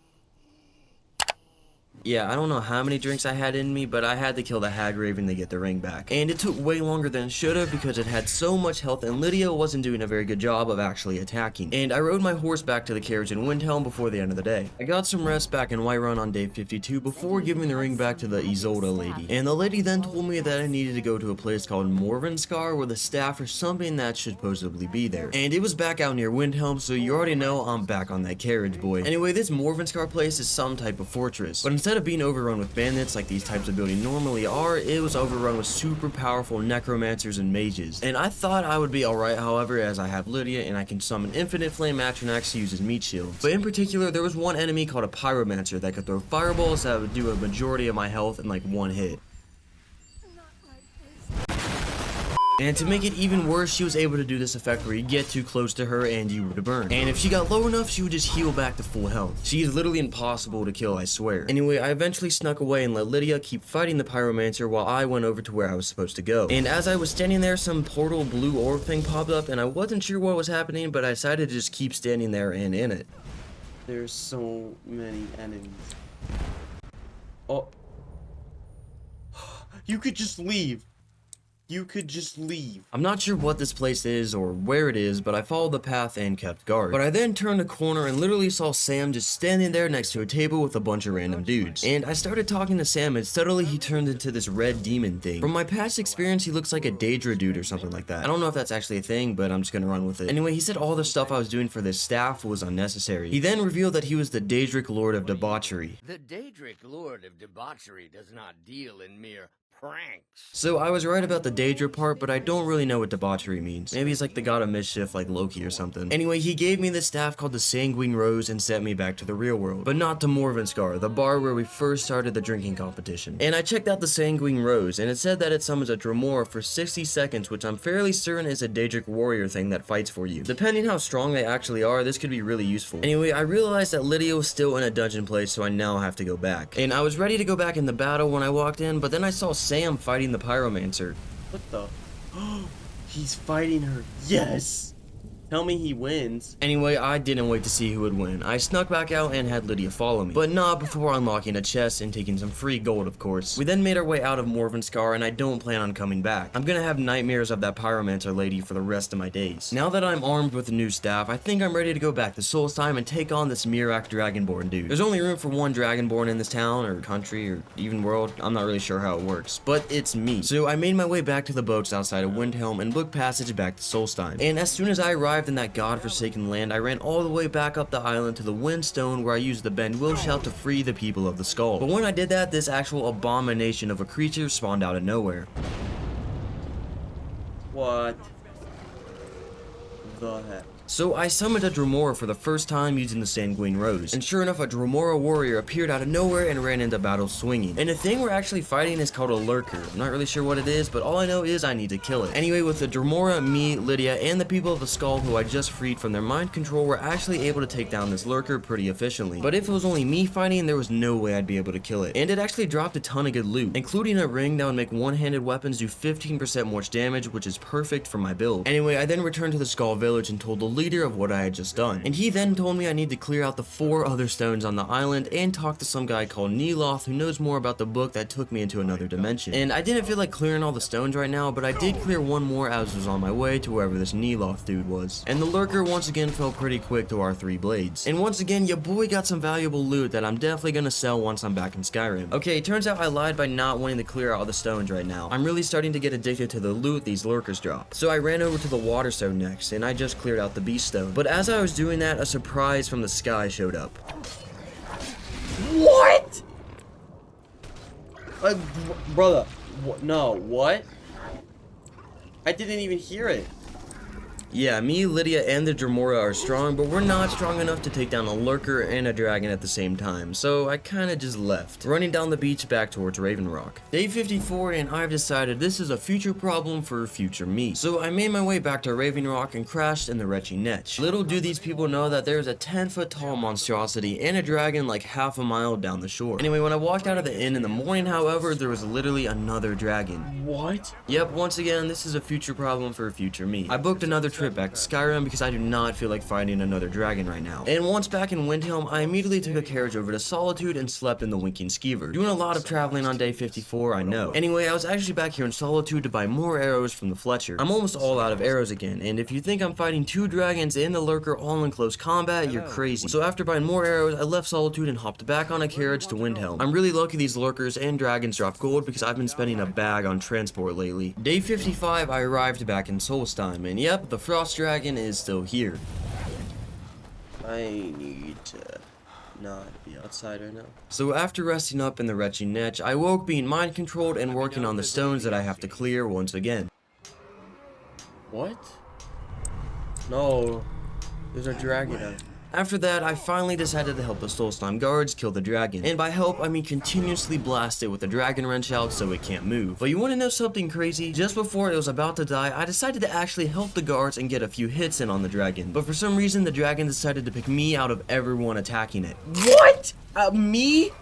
Yeah, I don't know how many drinks I had in me, but I had to kill the Hag Raven to get the ring back. And it took way longer than it should have because it had so much health and Lydia wasn't doing a very good job of actually attacking. And I rode my horse back to the carriage in Windhelm before the end of the day. I got some rest back in Whiterun on day 52 before giving the ring back to the Isolde lady. And the lady then told me that I needed to go to a place called Morvenskar where the staff or something that should supposedly be there. And it was back out near Windhelm, so you already know I'm back on that carriage, boy. Anyway, this Morvenskar place is some type of fortress, but instead of being overrun with bandits like these types of buildings normally are, it was overrun with super powerful necromancers and mages. And I thought I would be alright, however, as I have Lydia and I can summon infinite flame Atronax to use as meat shields. But in particular, there was one enemy called a pyromancer that could throw fireballs that would do a majority of my health in like one hit. And to make it even worse, she was able to do this effect where you get too close to her and you were to burn. And if she got low enough, she would just heal back to full health. She is literally impossible to kill, I swear. Anyway, I eventually snuck away and let Lydia keep fighting the pyromancer while I went over to where I was supposed to go. And as I was standing there, some portal blue orb thing popped up and I wasn't sure what was happening, but I decided to just keep standing there and in it. There's so many enemies. Oh. You could just leave. You could just leave. I'm not sure what this place is or where it is, but I followed the path and kept guard. But I then turned a corner and literally saw Sam just standing there next to a table with a bunch of random dudes. And I started talking to Sam and suddenly he turned into this red demon thing. From my past experience, he looks like a Daedra dude or something like that. I don't know if that's actually a thing, but I'm just gonna run with it. Anyway, he said all the stuff I was doing for this staff was unnecessary. He then revealed that he was the Daedric Lord of Debauchery. The Daedric Lord of Debauchery does not deal in mere pranks. So I was right about the Daedra part, but I don't really know what debauchery means. Maybe he's like the god of mischief, like Loki or something. Anyway, he gave me this staff called the Sanguine Rose and sent me back to the real world, but not to Morvenskar, the bar where we first started the drinking competition. And I checked out the Sanguine Rose, and it said that it summons a Dremora for 60 seconds, which I'm fairly certain is a Daedric warrior thing that fights for you. Depending how strong they actually are, this could be really useful. Anyway, I realized that Lydia was still in a dungeon place, so I now have to go back. And I was ready to go back in the battle when I walked in, but then I saw Sam fighting the Pyromancer. What the? He's fighting her. Yes! Tell me he wins. Anyway, I didn't wait to see who would win. I snuck back out and had Lydia follow me, but not before unlocking a chest and taking some free gold, of course. We then made our way out of Morvenskar, and I don't plan on coming back. I'm gonna have nightmares of that Pyromancer lady for the rest of my days. Now that I'm armed with a new staff, I think I'm ready to go back to Solstheim and take on this Mirak Dragonborn dude. There's only room for one Dragonborn in this town, or country, or even world. I'm not really sure how it works, but it's me. So I made my way back to the boats outside of Windhelm and booked passage back to Solstheim. And as soon as I arrived in that godforsaken land, I ran all the way back up the island to the Windstone, where I used the Bend Will Shout to free the people of the Skull. But when I did that, this actual abomination of a creature spawned out of nowhere. What the heck? So I summoned a Dremora for the first time using the Sanguine Rose, and sure enough, a Dremora warrior appeared out of nowhere and ran into battle swinging. And the thing we're actually fighting is called a Lurker. I'm not really sure what it is, but all I know is I need to kill it. Anyway, with the Dremora, me, Lydia, and the people of the Skull who I just freed from their mind control, we're actually able to take down this Lurker pretty efficiently. But if it was only me fighting, there was no way I'd be able to kill it. And it actually dropped a ton of good loot, including a ring that would make one-handed weapons do 15% more damage, which is perfect for my build. Anyway, I then returned to the Skull Village and told the leader of what I had just done. And he then told me I need to clear out the 4 other stones on the island and talk to some guy called Neloth who knows more about the book that took me into another dimension. And I didn't feel like clearing all the stones right now, but I did clear one more as I was on my way to wherever this Neloth dude was. And the Lurker once again fell pretty quick to our 3 blades. And once again, your boy got some valuable loot that I'm definitely gonna sell once I'm back in Skyrim. Okay, turns out I lied by not wanting to clear out all the stones right now. I'm really starting to get addicted to the loot these Lurkers drop. So I ran over to the Waterstone next, and I just cleared out the Beast Stone. But as I was doing that, a surprise from the sky showed up. What? Brother, no, what? I didn't even hear it. Yeah, me, Lydia, and the Dremora are strong, but we're not strong enough to take down a Lurker and a dragon at the same time, so I kinda just left, running down the beach back towards Raven Rock. Day 54, and I've decided this is a future problem for future me. So I made my way back to Raven Rock and crashed in the Retchy Netch. Little do these people know that there's a 10-foot tall monstrosity and a dragon like half a mile down the shore. Anyway, when I walked out of the inn in the morning, however, there was literally another dragon. What? Yep, once again, this is a future problem for future me. I booked another trip back to Skyrim because I do not feel like fighting another dragon right now. And once back in Windhelm, I immediately took a carriage over to Solitude and slept in the Winking Skeever. Doing a lot of traveling on day 54, I know. Anyway, I was actually back here in Solitude to buy more arrows from the Fletcher. I'm almost all out of arrows again, and if you think I'm fighting 2 dragons and the Lurker all in close combat, you're crazy. So after buying more arrows, I left Solitude and hopped back on a carriage to Windhelm. I'm really lucky these Lurkers and dragons drop gold because I've been spending a bag on transport lately. Day 55, I arrived back in Solstheim, and yep, the Frost Dragon is still here. I need to not be outside right now. So after resting up in the Retchy Netch, I woke being mind controlled and working on the stones that I have to clear once again. What? No, there's a dragon out. After that, I finally decided to help the Solstheim guards kill the dragon. And by help, I mean continuously blast it with the dragon wrench out so it can't move. But you wanna know something crazy? Just before it was about to die, I decided to actually help the guards and get a few hits in on the dragon. But for some reason, the dragon decided to pick me out of everyone attacking it. What? Me?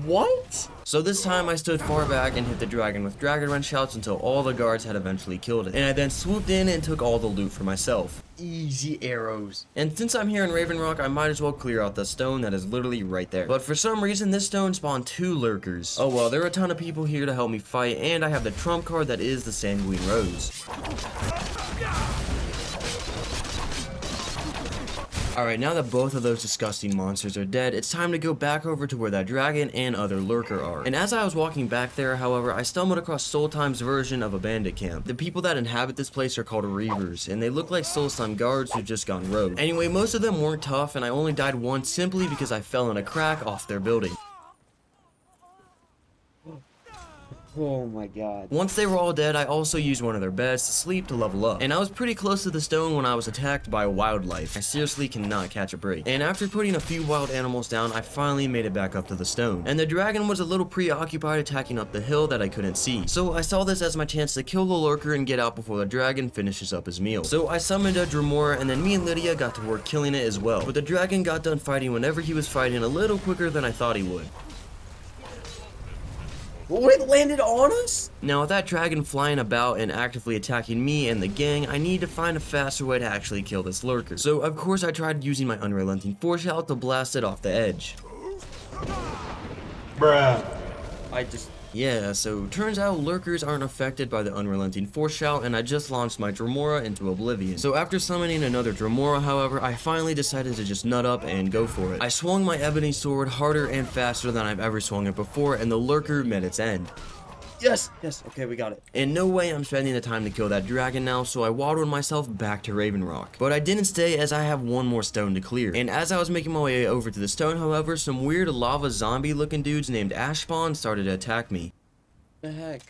What? So this time I stood far back and hit the dragon with dragon wrench shouts until all the guards had eventually killed it. And I then swooped in and took all the loot for myself. Easy arrows. And since I'm here in Raven Rock, I might as well clear out the stone that is literally right there. But for some reason, this stone spawned 2 Lurkers. Oh well, there are a ton of people here to help me fight, and I have the trump card that is the Sanguine Rose. Alright, now that both of those disgusting monsters are dead, it's time to go back over to where that dragon and other Lurker are. And as I was walking back there, however, I stumbled across Solstheim's version of a bandit camp. The people that inhabit this place are called Reavers, and they look like Solstheim guards who've just gone rogue. Anyway, most of them weren't tough, and I only died once simply because I fell in a crack off their building. Oh my god. Once they were all dead, I also used one of their beds to sleep to level up. And I was pretty close to the stone when I was attacked by wildlife. I seriously cannot catch a break. And after putting a few wild animals down, I finally made it back up to the stone. And the dragon was a little preoccupied attacking up the hill that I couldn't see. So I saw this as my chance to kill the lurker and get out before the dragon finishes up his meal. So I summoned a Dremora, and then me and Lydia got to work killing it as well. But the dragon got done fighting whenever he was fighting a little quicker than I thought he would. Oh, it landed on us? Now with that dragon flying about and actively attacking me and the gang, I need to find a faster way to actually kill this lurker. So of course I tried using my unrelenting force shell to blast it off the edge. Bruh. Yeah, so turns out lurkers aren't affected by the unrelenting force shout, and I just launched my Dremora into oblivion. So after summoning another Dremora, however, I finally decided to just nut up and go for it. I swung my ebony sword harder and faster than I've ever swung it before, and the lurker met its end. Yes, yes, okay, we got it. In no way I'm spending the time to kill that dragon now, so I waddled myself back to Raven Rock. But I didn't stay, as I have one more stone to clear. And as I was making my way over to the stone, however, some weird lava zombie looking dudes named Ash Spawn started to attack me. The heck?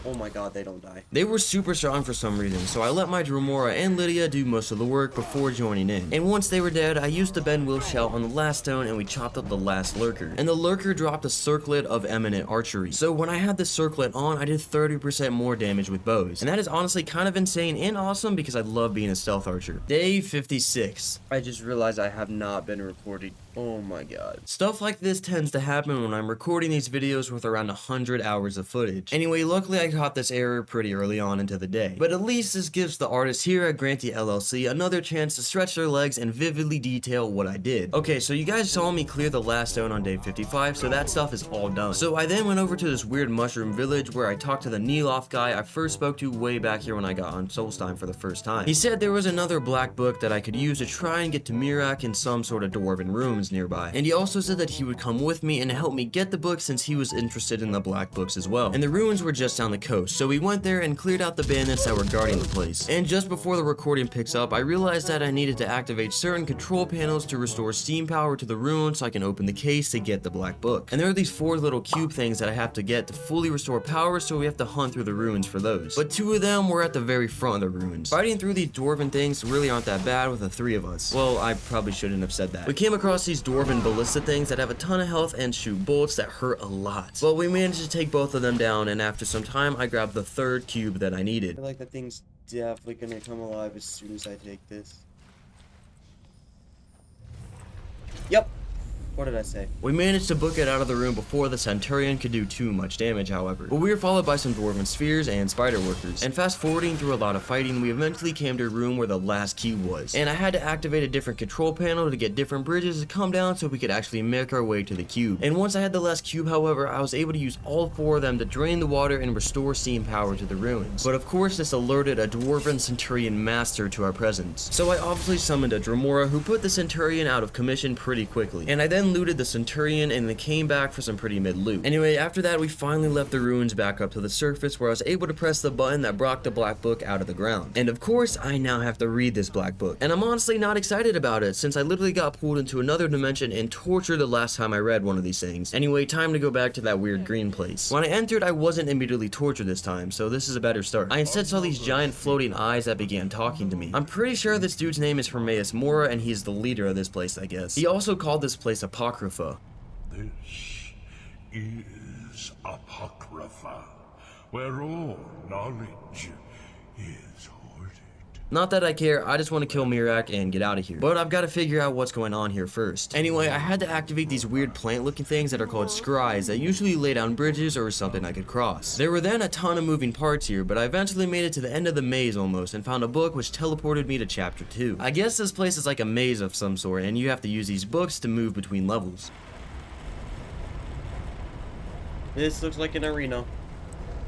Oh my god, they don't die. They were super strong for some reason, so I let my Dremora and Lydia do most of the work before joining in. And once they were dead, I used the bend wheel shell on the last stone and we chopped up the last lurker. And the lurker dropped a circlet of eminent archery. So when I had this circlet on, I did 30% more damage with bows. And that is honestly kind of insane and awesome because I love being a stealth archer. Day 56. I just realized I have not been recording. Oh my god. Stuff like this tends to happen when I'm recording these videos with around 100 hours of footage. Anyway, luckily I caught this error pretty early on into the day. But at least this gives the artists here at Grantee LLC another chance to stretch their legs and vividly detail what I did. Okay, so you guys saw me clear the last stone on day 55, so that stuff is all done. So I then went over to this weird mushroom village where I talked to the Neeloth guy I first spoke to way back here when I got on Solstein for the first time. He said there was another black book that I could use to try and get to Mirak in some sort of dwarven ruins nearby. And he also said that he would come with me and help me get the book since he was interested in the black books as well. And the ruins were just down the coast, so we went there and cleared out the bandits that were guarding the place. And just before the recording picks up, I realized that I needed to activate certain control panels to restore steam power to the ruins so I can open the case to get the black book. And there are these 4 little cube things that I have to get to fully restore power, so we have to hunt through the ruins for those. But 2 of them were at the very front of the ruins. Fighting through these dwarven things really aren't that bad with the 3 of us. Well, I probably shouldn't have said that. We came across these dwarven ballista things that have a ton of health and shoot bullets that hurt a lot. But we managed to take both of them down, and after some time I grabbed the 3rd cube that I needed. I feel like that thing's definitely gonna come alive as soon as I take this. Yep. What did I say? We managed to book it out of the room before the Centurion could do too much damage, however. But we were followed by some dwarven spheres and spider workers. And fast forwarding through a lot of fighting, we eventually came to a room where the last cube was. And I had to activate a different control panel to get different bridges to come down so we could actually make our way to the cube. And once I had the last cube, however, I was able to use all 4 of them to drain the water and restore steam power to the ruins. But of course, this alerted a dwarven Centurion master to our presence. So I obviously summoned a Dremora who put the Centurion out of commission pretty quickly. And I then looted the Centurion and then came back for some pretty mid loot. Anyway, after that we finally left the ruins back up to the surface where I was able to press the button that brought the black book out of the ground. And of course, I now have to read this black book. And I'm honestly not excited about it since I literally got pulled into another dimension and tortured the last time I read one of these things. Anyway, time to go back to that weird green place. When I entered, I wasn't immediately tortured this time, so this is a better start. I instead saw these giant floating eyes that began talking to me. I'm pretty sure this dude's name is Hermaeus Mora and he's the leader of this place, I guess. He also called this place Apocrypha. This is Apocrypha, where all knowledge is hoarded. Not that I care, I just want to kill Mirak and get out of here. But I've got to figure out what's going on here first. Anyway, I had to activate these weird plant-looking things that are called scries that usually lay down bridges or something I could cross. There were then a ton of moving parts here, but I eventually made it to the end of the maze almost and found a book which teleported me to chapter 2. I guess this place is like a maze of some sort and you have to use these books to move between levels. This looks like an arena.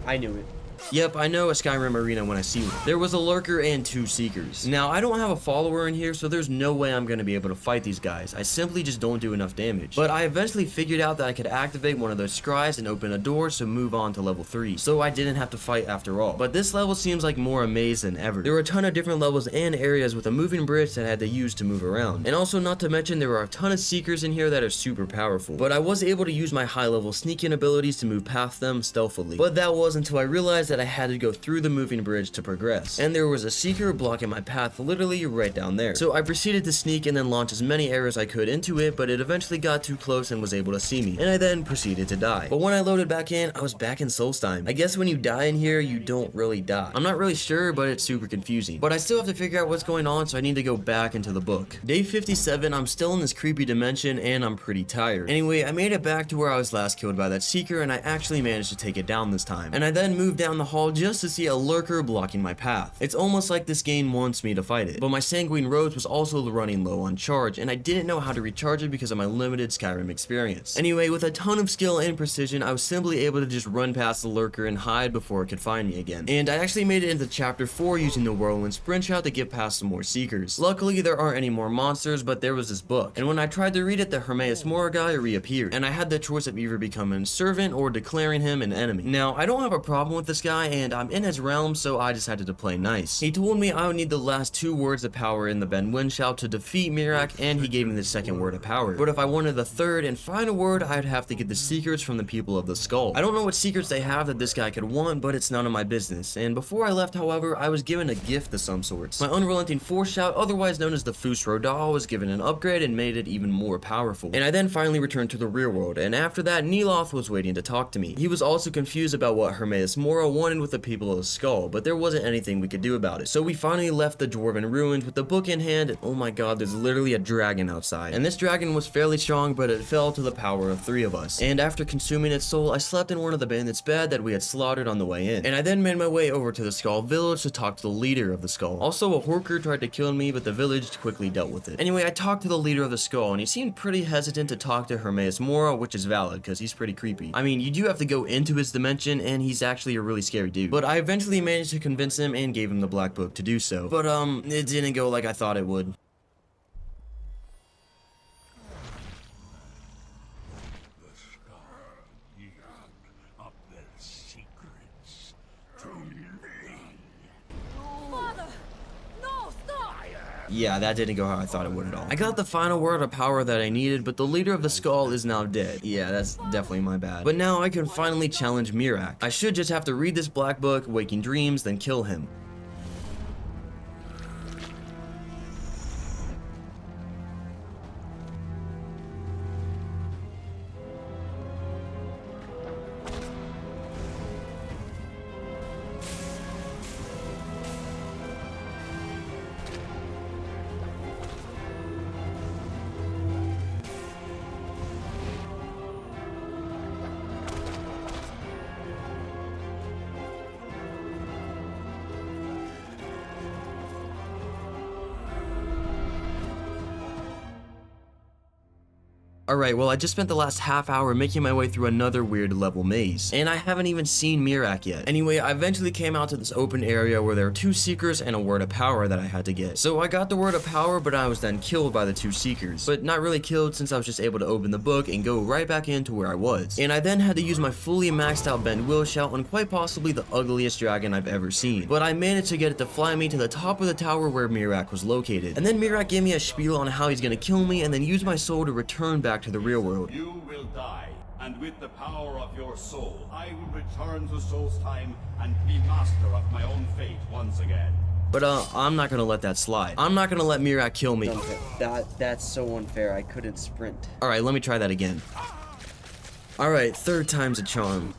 I knew it. Yep, I know a Skyrim arena when I see one. There was a lurker and 2 seekers. Now, I don't have a follower in here, so there's no way I'm gonna be able to fight these guys. I simply just don't do enough damage. But I eventually figured out that I could activate one of those scries and open a door to move on to level 3. So I didn't have to fight after all. But this level seems like more a maze than ever. There were a ton of different levels and areas with a moving bridge that I had to use to move around. And also, not to mention, there are a ton of seekers in here that are super powerful. But I was able to use my high level sneaking abilities to move past them stealthily. But that was until I realized that I had to go through the moving bridge to progress. And there was a seeker blocking my path literally right down there. So I proceeded to sneak and then launch as many arrows I could into it, but it eventually got too close and was able to see me. And I then proceeded to die. But when I loaded back in, I was back in Solstheim. I guess when you die in here, you don't really die. I'm not really sure, but it's super confusing. But I still have to figure out what's going on, so I need to go back into the book. Day 57, I'm still in this creepy dimension, and I'm pretty tired. Anyway, I made it back to where I was last killed by that seeker, and I actually managed to take it down this time. And I then moved down the hall just to see a lurker blocking my path. It's almost like this game wants me to fight it. But my sanguine rose was also running low on charge, and I didn't know how to recharge it because of my limited Skyrim experience. Anyway, with a ton of skill and precision, I was simply able to just run past the lurker and hide before it could find me again. And I actually made it into chapter 4 using the whirlwind sprint shot to get past some more seekers. Luckily, there aren't any more monsters, but there was this book. And when I tried to read it, the Hermaeus Mora guy reappeared. And I had the choice of either becoming a servant or declaring him an enemy. Now, I don't have a problem with this guy, and I'm in his realm, so I decided to play nice. He told me I would need the last 2 words of power in the Ben Wind shout to defeat Miraak, and he gave me the 2nd word of power. But if I wanted the 3rd and final word, I'd have to get the secrets from the people of the skull. I don't know what secrets they have that this guy could want, but it's none of my business. And before I left, however, I was given a gift of some sorts. My unrelenting force shout, otherwise known as the Fus Rodal, was given an upgrade and made it even more powerful. And I then finally returned to the real world, and after that, Neloth was waiting to talk to me. He was also confused about what Hermaeus Mora wanted with the people of the skull, but there wasn't anything we could do about it. So we finally left the dwarven ruins with the book in hand, and oh my god, there's literally a dragon outside. And this dragon was fairly strong, but it fell to the power of 3 of us. And after consuming its soul, I slept in one of the bandits' bed that we had slaughtered on the way in. And I then made my way over to the skull village to talk to the leader of the skull. Also, a Horker tried to kill me, but the village quickly dealt with it. Anyway, I talked to the leader of the skull, and he seemed pretty hesitant to talk to Hermaeus Mora, which is valid, because he's pretty creepy. I mean, you do have to go into his dimension, and he's actually a really scary dude. But I eventually managed to convince him and gave him the black book to do so. But it didn't go like I thought it would. Yeah, that didn't go how I thought it would at all. I got the final word of power that I needed, but the leader of the skull is now dead. Yeah, that's definitely my bad. But now I can finally challenge Miraak. I should just have to read this black book, waking dreams, then kill him. Alright, well I just spent the last half hour making my way through another weird level maze, and I haven't even seen Miraak yet. Anyway, I eventually came out to this open area where there were 2 seekers and a word of power that I had to get. So I got the word of power, but I was then killed by the 2 seekers. But not really killed, since I was just able to open the book and go right back into where I was. And I then had to use my fully maxed out Ben Will shout on quite possibly the ugliest dragon I've ever seen. But I managed to get it to fly me to the top of the tower where Miraak was located. And then Miraak gave me a spiel on how he's gonna kill me and then use my soul to return back to the real world. You will die, and with the power of your soul, I will return to Solstheim and be master of my own fate once again. But I'm not gonna let that slide. I'm not gonna let Miraak kill me. That's so unfair. I couldn't sprint. Alright, let me try that again. Alright, 3rd time's a charm.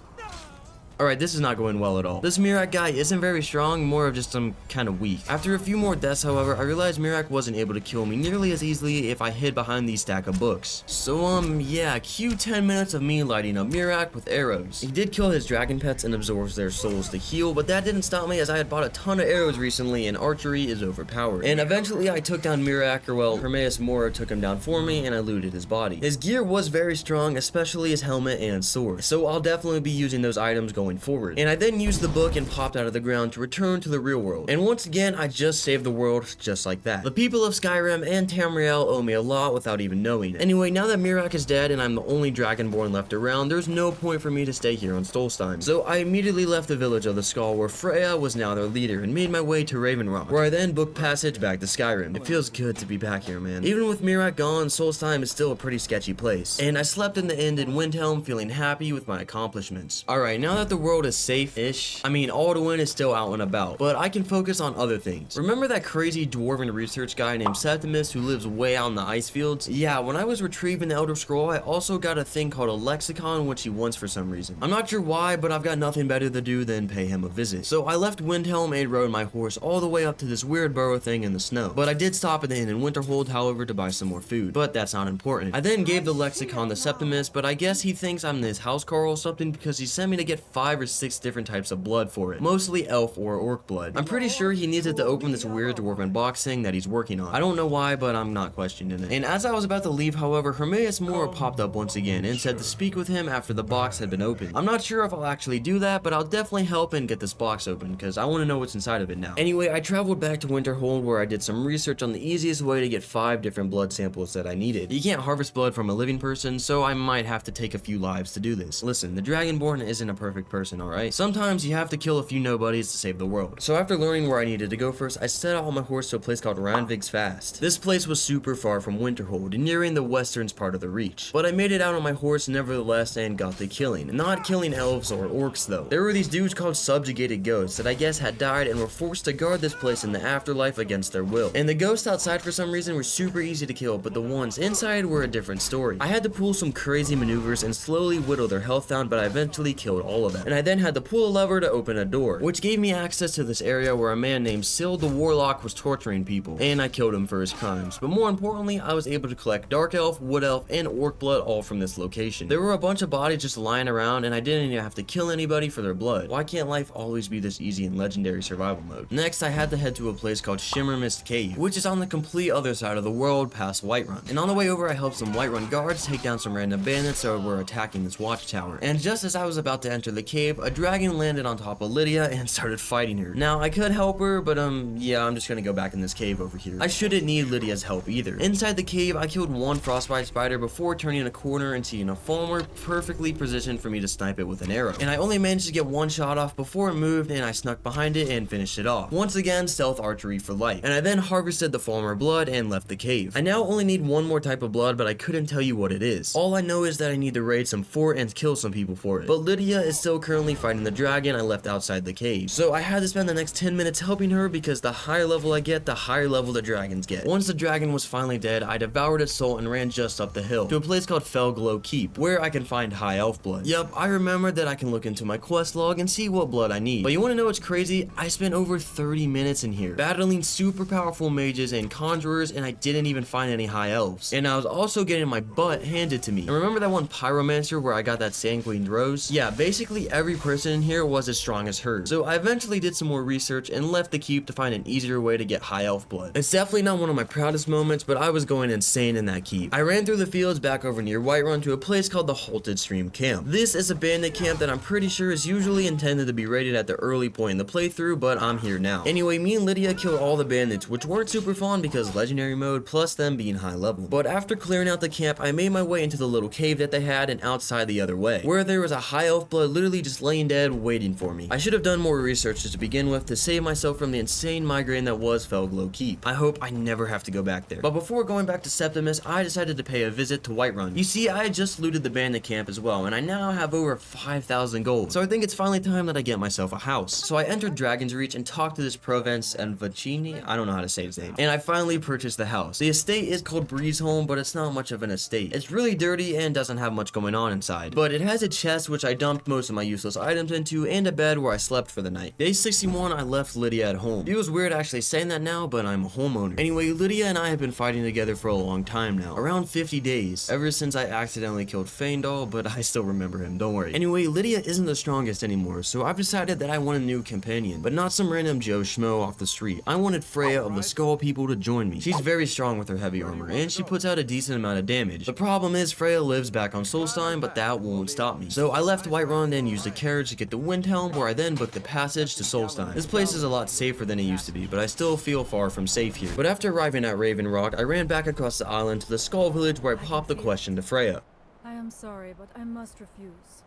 Alright, this is not going well at all. This Miraak guy isn't very strong, more of just some kind of weak. After a few more deaths, however, I realized Miraak wasn't able to kill me nearly as easily if I hid behind these stack of books. So, yeah, cue 10 minutes of me lighting up Miraak with arrows. He did kill his dragon pets and absorbs their souls to heal, but that didn't stop me as I had bought a ton of arrows recently and archery is overpowered. And eventually I took down Miraak, or well, Hermaeus Mora took him down for me and I looted his body. His gear was very strong, especially his helmet and sword. So I'll definitely be using those items going going forward. And I then used the book and popped out of the ground to return to the real world. And once again, I just saved the world just like that. The people of Skyrim and Tamriel owe me a lot without even knowing it. Anyway, now that Miraak is dead and I'm the only Dragonborn left around, there's no point for me to stay here on Solstheim. So I immediately left the village of the Skull, where Freya was now their leader, and made my way to Ravenrock, where I then booked passage back to Skyrim. It feels good to be back here, man. Even with Miraak gone, Solstheim is still a pretty sketchy place. And I slept in the inn in Windhelm feeling happy with my accomplishments. Alright, now that the world is safe-ish, I mean, Alduin is still out and about, but I can focus on other things. Remember that crazy dwarven research guy named Septimus who lives way out in the ice fields? Yeah, when I was retrieving the Elder Scroll, I also got a thing called a lexicon, which he wants for some reason. I'm not sure why, but I've got nothing better to do than pay him a visit. So I left Windhelm and rode my horse all the way up to this weird burrow thing in the snow. But I did stop at the inn in Winterhold, however, to buy some more food. But that's not important. I then gave the lexicon to Septimus, but I guess he thinks I'm his housecarl or something because he sent me to get 5 or 6 different types of blood for it. Mostly elf or orc blood. I'm pretty sure he needs it to open this weird dwarven box thing that he's working on. I don't know why, but I'm not questioning it. And as I was about to leave, however, Hermaeus Moore popped up once again and said to speak with him after the box had been opened. I'm not sure if I'll actually do that, but I'll definitely help and get this box open because I want to know what's inside of it now. Anyway, I traveled back to Winterhold where I did some research on the easiest way to get 5 different blood samples that I needed. You can't harvest blood from a living person, so I might have to take a few lives to do this. Listen, the Dragonborn isn't a perfect person, alright? Sometimes you have to kill a few nobodies to save the world. So after learning where I needed to go first, I set out on my horse to a place called Randvig's Fast. This place was super far from Winterhold, nearing the western part of the Reach. But I made it out on my horse nevertheless and got the killing. Not killing elves or orcs though. There were these dudes called subjugated ghosts that I guess had died and were forced to guard this place in the afterlife against their will. And the ghosts outside for some reason were super easy to kill, but the ones inside were a different story. I had to pull some crazy maneuvers and slowly whittle their health down, but I eventually killed all of them. And I then had to pull a lever to open a door, which gave me access to this area where a man named Sild the Warlock was torturing people, and I killed him for his crimes. But more importantly, I was able to collect Dark Elf, Wood Elf, and Orc blood all from this location. There were a bunch of bodies just lying around, and I didn't even have to kill anybody for their blood. Why can't life always be this easy in Legendary Survival mode? Next, I had to head to a place called Shimmermist Cave, which is on the complete other side of the world past Whiterun. And on the way over, I helped some Whiterun guards take down some random bandits that were attacking this watchtower. And just as I was about to enter the cave, a dragon landed on top of Lydia and started fighting her. Now, I could help her, but yeah, I'm just gonna go back in this cave over here. I shouldn't need Lydia's help either. Inside the cave, I killed one frostbite spider before turning a corner and seeing a farmer perfectly positioned for me to snipe it with an arrow. And I only managed to get one shot off before it moved, and I snuck behind it and finished it off. Once again, stealth archery for life. And I then harvested the farmer blood and left the cave. I now only need one more type of blood, but I couldn't tell you what it is. All I know is that I need to raid some fort and kill some people for it. But Lydia is still currently fighting the dragon I left outside the cave. So I had to spend the next 10 minutes helping her because the higher level I get, the higher level the dragons get. Once the dragon was finally dead, I devoured its soul and ran just up the hill to a place called Felglow Keep, where I can find high elf blood. Yup, I remembered that I can look into my quest log and see what blood I need. But you wanna know what's crazy? I spent over 30 minutes in here, battling super powerful mages and conjurers, and I didn't even find any high elves. And I was also getting my butt handed to me. And remember that one pyromancer where I got that sanguine rose? Yeah, basically every person in here was as strong as her. So I eventually did some more research and left the keep to find an easier way to get high elf blood. It's definitely not one of my proudest moments, but I was going insane in that keep. I ran through the fields back over near Whiterun to a place called the Halted Stream Camp. This is a bandit camp that I'm pretty sure is usually intended to be raided at the early point in the playthrough, but I'm here now. Anyway, me and Lydia killed all the bandits, which weren't super fun because legendary mode plus them being high level. But after clearing out the camp, I made my way into the little cave that they had and outside the other way, where there was a high elf blood literally just laying dead waiting for me. I should have done more research just to begin with to save myself from the insane migraine that was Felglow Keep. I hope I never have to go back there. But before going back to Septimus, I decided to pay a visit to Whiterun. You see, I had just looted the bandit camp as well, and I now have over 5,000 gold. So I think it's finally time that I get myself a house. So I entered Dragon's Reach and talked to this Provence and Vacini, I don't know how to say his name, and I finally purchased the house. The estate is called Breezeholm, but it's not much of an estate. It's really dirty and doesn't have much going on inside. But it has a chest which I dumped most of my useless items into, and a bed where I slept for the night. Day 61, I left Lydia at home. It was weird actually saying that now, but I'm a homeowner. Anyway, Lydia and I have been fighting together for a long time now. Around 50 days. Ever since I accidentally killed Feindal, but I still remember him, don't worry. Anyway, Lydia isn't the strongest anymore, so I've decided that I want a new companion. But not some random Joe Schmo off the street. I wanted Freya of the Skull People to join me. She's very strong with her heavy armor, and she puts out a decent amount of damage. The problem is Freya lives back on Solstheim, but that won't stop me. So I left Whiterun and used used a carriage to get to Windhelm, where I then booked the passage to Solstheim. This place is a lot safer than it used to be, but I still feel far from safe here. But after arriving at Raven Rock, I ran back across the island to the Skull Village, where I popped the question to Freya. I am sorry, but I must refuse.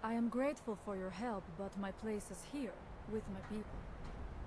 I am grateful for your help, but my place is here, with my people.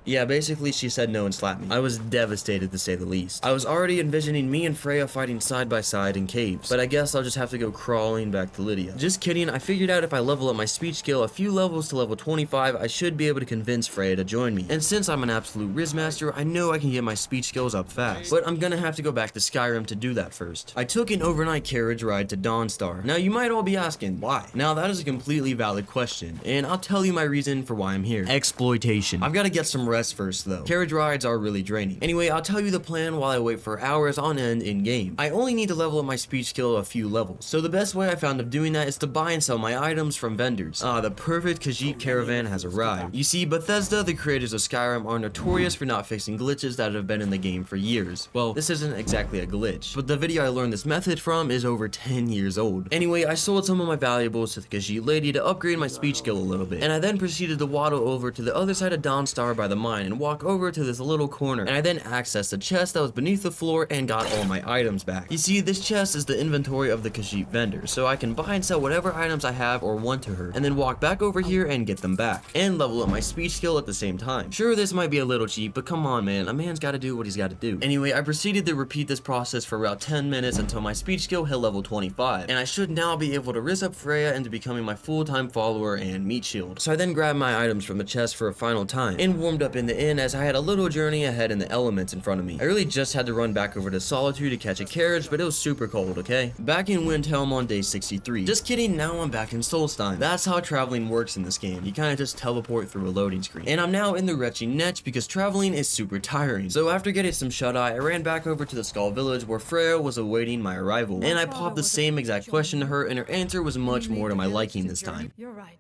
Yeah, basically she said no and slapped me. I was devastated to say the least. I was already envisioning me and Freya fighting side by side in caves, but I guess I'll just have to go crawling back to Lydia. Just kidding, I figured out if I level up my speech skill a few levels to level 25, I should be able to convince Freya to join me. And since I'm an absolute Riz Master, I know I can get my speech skills up fast. But I'm gonna have to go back to Skyrim to do that first. I took an overnight carriage ride to Dawnstar. Now you might all be asking, why? Now that is a completely valid question, and I'll tell you my reason for why I'm here. Exploitation. I've gotta get some rest first though. Carriage rides are really draining. Anyway, I'll tell you the plan while I wait for hours on end in game. I only need to level up my speech skill a few levels, so the best way I found of doing that is to buy and sell my items from vendors. The perfect Khajiit caravan has arrived. You see, Bethesda, the creators of Skyrim, are notorious for not fixing glitches that have been in the game for years. Well, this isn't exactly a glitch, but the video I learned this method from is over 10 years old. Anyway, I sold some of my valuables to the Khajiit lady to upgrade my speech skill a little bit, and I then proceeded to waddle over to the other side of Dawnstar by the mine and walk over to this little corner, and I then accessed a chest that was beneath the floor and got all my items back. You see, this chest is the inventory of the Khajiit vendor, so I can buy and sell whatever items I have or want to her, and then walk back over here and get them back, and level up my speech skill at the same time. Sure, this might be a little cheap, but come on man, a man's gotta do what he's gotta do. Anyway, I proceeded to repeat this process for about 10 minutes until my speech skill hit level 25, and I should now be able to riz up Freya into becoming my full-time follower and meat shield. So I then grabbed my items from the chest for a final time, and warmed up in the inn as I had a little journey ahead in the elements in front of me. I really just had to run back over to Solitude to catch a carriage, but it was super cold, okay? Back in Windhelm on day 63. Just kidding, now I'm back in Solstheim. That's how traveling works in this game. You kinda just teleport through a loading screen. And I'm now in the Wretched Netch because traveling is super tiring. So after getting some shut-eye, I ran back over to the Skull Village where Freya was awaiting my arrival. And I popped the same exact question to her, and her answer was much more to my liking this time. You're right.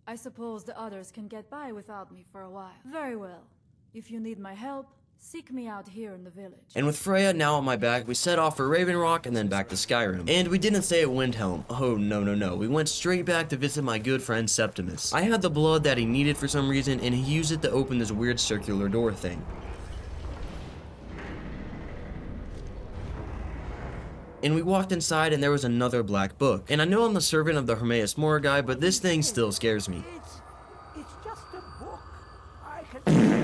I suppose the others can get by without me for a while. Very well. If you need my help, seek me out here in the village. And with Freya now on my back, we set off for Raven Rock and then back to Skyrim. And we didn't stay at Windhelm. Oh, no. We went straight back to visit my good friend Septimus. I had the blood that he needed for some reason, and he used it to open this weird circular door thing. And we walked inside and there was another black book. And I know I'm the servant of the Hermaeus Mora guy, but this thing still scares me. It's just a book. I can...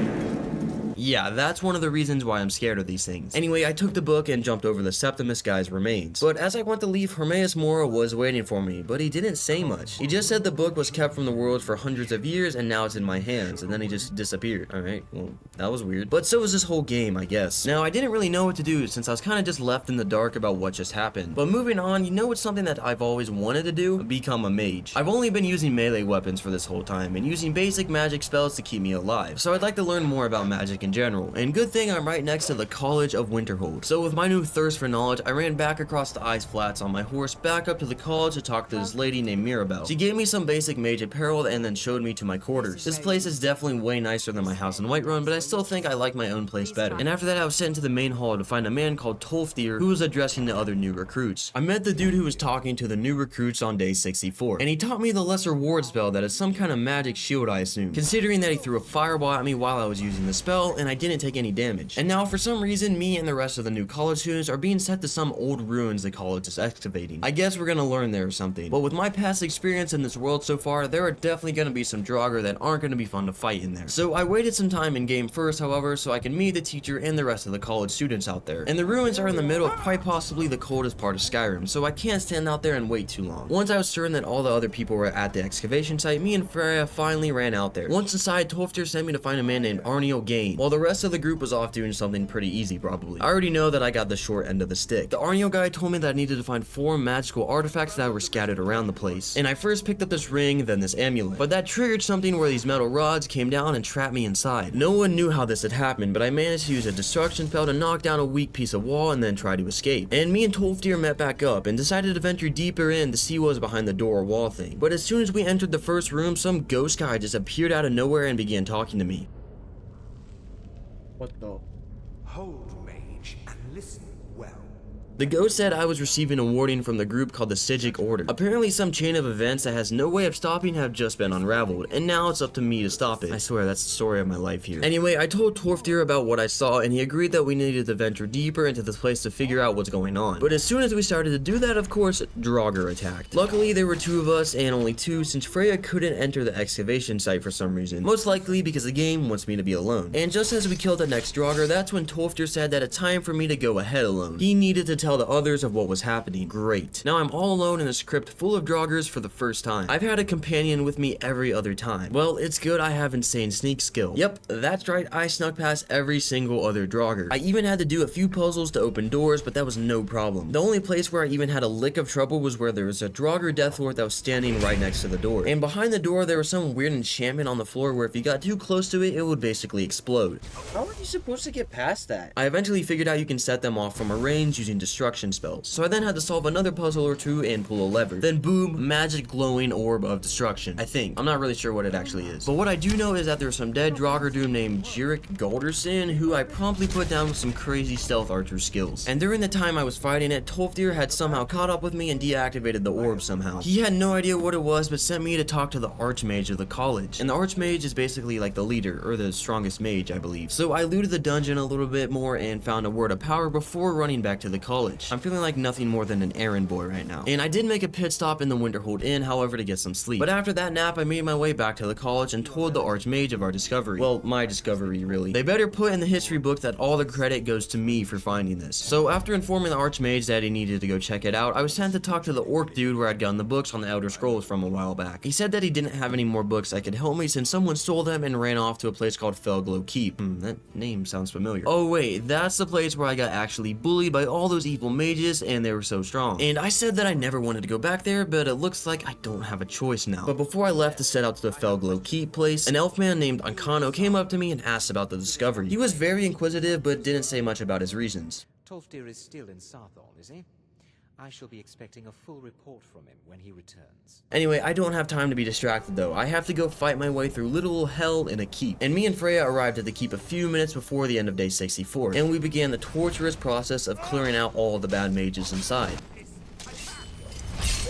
Yeah, that's one of the reasons why I'm scared of these things. Anyway, I took the book and jumped over the Septimus guy's remains. But as I went to leave, Hermaeus Mora was waiting for me, but he didn't say much. He just said the book was kept from the world for hundreds of years and now it's in my hands, and then he just disappeared. Alright, well, that was weird. But so was this whole game, I guess. Now, I didn't really know what to do since I was kind of just left in the dark about what just happened. But moving on, you know it's something that I've always wanted to do? Become a mage. I've only been using melee weapons for this whole time and using basic magic spells to keep me alive. So I'd like to learn more about magic in general, and good thing I'm right next to the College of Winterhold. So with my new thirst for knowledge, I ran back across the ice flats on my horse back up to the college to talk to this lady named Mirabelle. She gave me some basic mage apparel and then showed me to my quarters. This place is definitely way nicer than my house in Whiterun, but I still think I like my own place better. And after that, I was sent to the main hall to find a man called Tolfthir who was addressing the other new recruits. I met the dude who was talking to the new recruits on day 64, and he taught me the lesser ward spell that is some kind of magic shield, I assume, considering that he threw a fireball at me while I was using the spell and I didn't take any damage. And now for some reason, me and the rest of the new college students are being sent to some old ruins the college is excavating. I guess we're gonna learn there or something. But with my past experience in this world so far, there are definitely gonna be some Draugr that aren't gonna be fun to fight in there. So I waited some time in game first, however, so I can meet the teacher and the rest of the college students out there. And the ruins are in the middle of quite possibly the coldest part of Skyrim, so I can't stand out there and wait too long. Once I was certain that all the other people were at the excavation site, me and Freya finally ran out there. Once inside, Tolfthir sent me to find a man named Arniel Gain, while the rest of the group was off doing something pretty easy probably. I already know that I got the short end of the stick. The Arniel guy told me that I needed to find 4 magical artifacts that were scattered around the place. And I first picked up this ring, then this amulet. But that triggered something where these metal rods came down and trapped me inside. No one knew how this had happened, but I managed to use a destruction spell to knock down a weak piece of wall and then try to escape. And me and Tolfthir met back up and decided to venture deeper in to see what was behind the door or wall thing. But as soon as we entered the first room, some ghost guy just appeared out of nowhere and began talking to me. What the? Hold, mage, and listen well. The ghost said I was receiving a warning from the group called the Sigic Order. Apparently some chain of events that has no way of stopping have just been unraveled, and now it's up to me to stop it. I swear that's the story of my life here. Anyway, I told Torfdir about what I saw, and he agreed that we needed to venture deeper into this place to figure out what's going on. But as soon as we started to do that, of course, Draugr attacked. Luckily, there were 2 of us, and only 2 since Freya couldn't enter the excavation site for some reason. Most likely because the game wants me to be alone. And just as we killed the next Draugr, that's when Torfdir said that it's time for me to go ahead alone. He needed to tell the others of what was happening. Great. Now I'm all alone in a crypt full of Draugrs for the first time. I've had a companion with me every other time. Well, it's good I have insane sneak skill. Yep, that's right, I snuck past every single other Draugr. I even had to do a few puzzles to open doors, but that was no problem. The only place where I even had a lick of trouble was where there was a Draugr Deathlord that was standing right next to the door. And behind the door there was some weird enchantment on the floor where if you got too close to it, it would basically explode. How are you supposed to get past that? I eventually figured out you can set them off from a range using destruction spells. So I then had to solve another puzzle or 2 and pull a lever. Then boom, magic glowing orb of destruction. I think. I'm not really sure what it actually is. But what I do know is that there's some dead Draugr dude named Jirik Galderson who I promptly put down with some crazy stealth archer skills. And during the time I was fighting it, Torfdir had somehow caught up with me and deactivated the orb somehow. He had no idea what it was but sent me to talk to the Archmage of the college. And the Archmage is basically like the leader, or the strongest mage I believe. So I looted the dungeon a little bit more and found a word of power before running back to the college. I'm feeling like nothing more than an errand boy right now. And I did make a pit stop in the Winterhold Inn, however, to get some sleep. But after that nap, I made my way back to the college and told the Archmage of our discovery. Well, my discovery, really. They better put in the history book that all the credit goes to me for finding this. So after informing the Archmage that he needed to go check it out, I was sent to talk to the orc dude where I'd gotten the books on the Elder Scrolls from a while back. He said that he didn't have any more books that could help me since someone stole them and ran off to a place called Felglow Keep. That name sounds familiar. Oh wait, that's the place where I got actually bullied by all those evil mages and they were so strong. And I said that I never wanted to go back there, but it looks like I don't have a choice now. But before I left to set out to the Felglow Keep place, an elf man named Ancano came up to me and asked about the discovery. He was very inquisitive, but didn't say much about his reasons. Torfdir is still in Sarthorn, is he? I shall be expecting a full report from him when he returns. Anyway, I don't have time to be distracted though. I have to go fight my way through literal hell in a keep. And me and Freya arrived at the keep a few minutes before the end of day 64. And we began the torturous process of clearing out all the bad mages inside.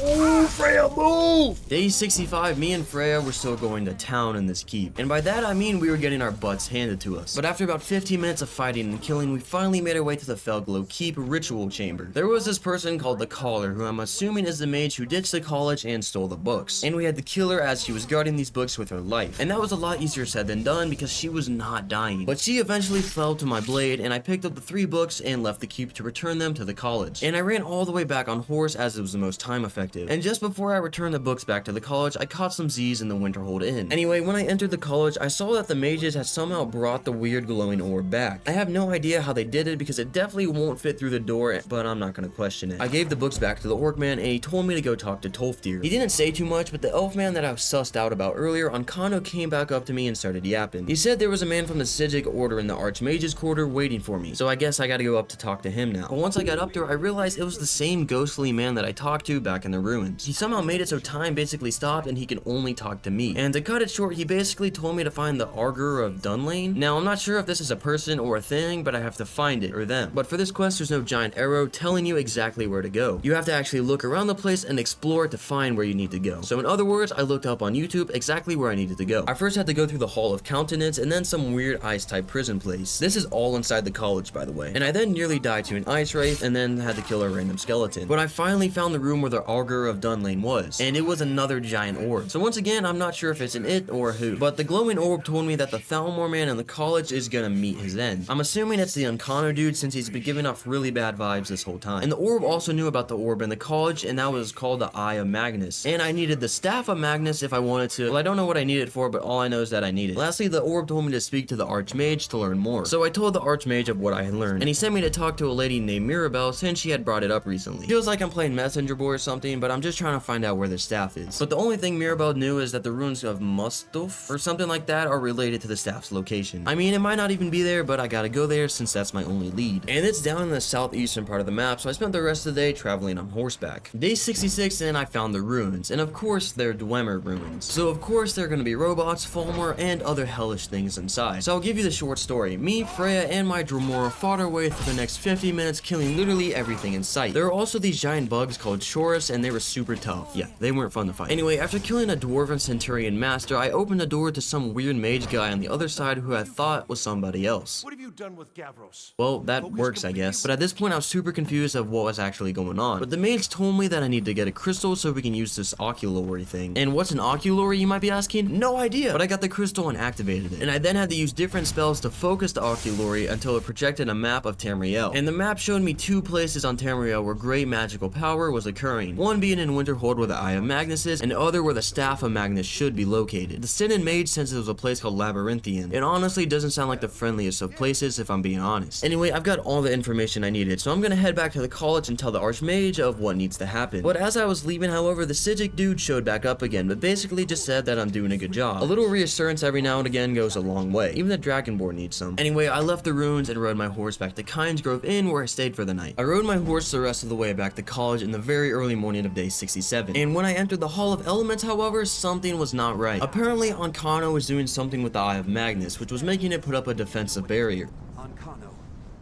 Oh, Freya, move! Day 65, me and Freya were still going to town in this keep. And by that I mean we were getting our butts handed to us. But after about 15 minutes of fighting and killing, we finally made our way to the Felglow Keep ritual chamber. There was this person called the Caller, who I'm assuming is the mage who ditched the college and stole the books. And we had to kill her as she was guarding these books with her life. And that was a lot easier said than done because she was not dying. But she eventually fell to my blade and I picked up the 3 books and left the keep to return them to the college. And I ran all the way back on horse as it was the most time effective. And just before I returned the books back to the college, I caught some Z's in the Winterhold Inn. Anyway, when I entered the college, I saw that the mages had somehow brought the weird glowing orb back. I have no idea how they did it because it definitely won't fit through the door, but I'm not gonna question it. I gave the books back to the orc man and he told me to go talk to Torfdir. He didn't say too much, but the elf man that I was sussed out about earlier, Ancano, came back up to me and started yapping. He said there was a man from the Sigic Order in the Archmage's quarter waiting for me, so I guess I gotta go up to talk to him now. But once I got up there, I realized it was the same ghostly man that I talked to back in the ruins. He somehow made it so time basically stopped and he could only talk to me. And to cut it short, he basically told me to find the Augur of Dunlane. Now, I'm not sure if this is a person or a thing, but I have to find it, or them. But for this quest, there's no giant arrow telling you exactly where to go. You have to actually look around the place and explore it to find where you need to go. So in other words, I looked up on YouTube exactly where I needed to go. I first had to go through the Hall of Countenance and then some weird ice-type prison place. This is all inside the college, by the way. And I then nearly died to an ice wraith and then had to kill a random skeleton. But I finally found the room where the Augur of Dunlane was, and it was another giant orb. So once again, I'm not sure if it's an it or a who, but the glowing orb told me that the Thalmor man in the college is gonna meet his end. I'm assuming it's the Ancano dude since he's been giving off really bad vibes this whole time. And the orb also knew about the orb in the college, and that was called the Eye of Magnus. And I needed the Staff of Magnus if I wanted to. Well, I don't know what I need it for, but all I know is that I need it. Lastly, the orb told me to speak to the Archmage to learn more. So I told the Archmage of what I had learned, and he sent me to talk to a lady named Mirabelle since she had brought it up recently. Feels like I'm playing Messenger Boy or something, anything, but I'm just trying to find out where the staff is. But the only thing Mirabelle knew is that the ruins of Mustaf or something like that are related to the staff's location. I mean, it might not even be there, but I gotta go there since that's my only lead. And it's down in the southeastern part of the map, so I spent the rest of the day traveling on horseback. Day 66 and I found the ruins, and of course they're Dwemer ruins. So of course there are gonna be robots, Falmer, and other hellish things inside. So I'll give you the short story. Me, Freya, and my Dromora fought our way through the next 50 minutes, killing literally everything in sight. There are also these giant bugs called Chorus, and they were super tough. Yeah, they weren't fun to fight. Anyway, after killing a Dwarven Centurion Master, I opened the door to some weird mage guy on the other side who I thought was somebody else. What have you done with Gavros? Well, that works, I guess. But at this point, I was super confused of what was actually going on. But the mage told me that I need to get a crystal so we can use this oculory thing. And what's an oculory, you might be asking? No idea! But I got the crystal and activated it. And I then had to use different spells to focus the oculory until it projected a map of Tamriel. And the map showed me 2 places on Tamriel where great magical power was occurring. One being in Winterhold where the Eye of Magnus is, and the other where the Staff of Magnus should be located. The Sin and Mage says it was a place called Labyrinthian. It honestly doesn't sound like the friendliest of places if I'm being honest. Anyway, I've got all the information I needed, so I'm gonna head back to the college and tell the Archmage of what needs to happen. But as I was leaving, however, the Psijic dude showed back up again, but basically just said that I'm doing a good job. A little reassurance every now and again goes a long way. Even the Dragonborn needs some. Anyway, I left the ruins and rode my horse back to Kynesgrove Inn where I stayed for the night. I rode my horse the rest of the way back to college in the very early morning of day 67. And when I entered the Hall of Elements, however, something was not right. Apparently, Ancano was doing something with the Eye of Magnus, which was making it put up a defensive barrier. Ancano,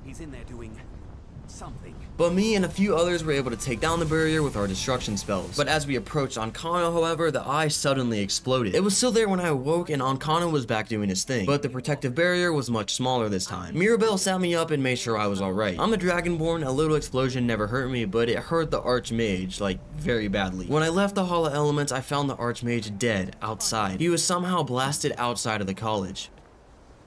he's in there doing something. But me and a few others were able to take down the barrier with our destruction spells. But as we approached Ancano, however, the eye suddenly exploded. It was still there when I awoke and Ancano was back doing his thing, but the protective barrier was much smaller this time. Mirabelle sat me up and made sure I was alright. I'm a Dragonborn, a little explosion never hurt me, but it hurt the Archmage, like, very badly. When I left the Hall of Elements, I found the Archmage dead, outside. He was somehow blasted outside of the college.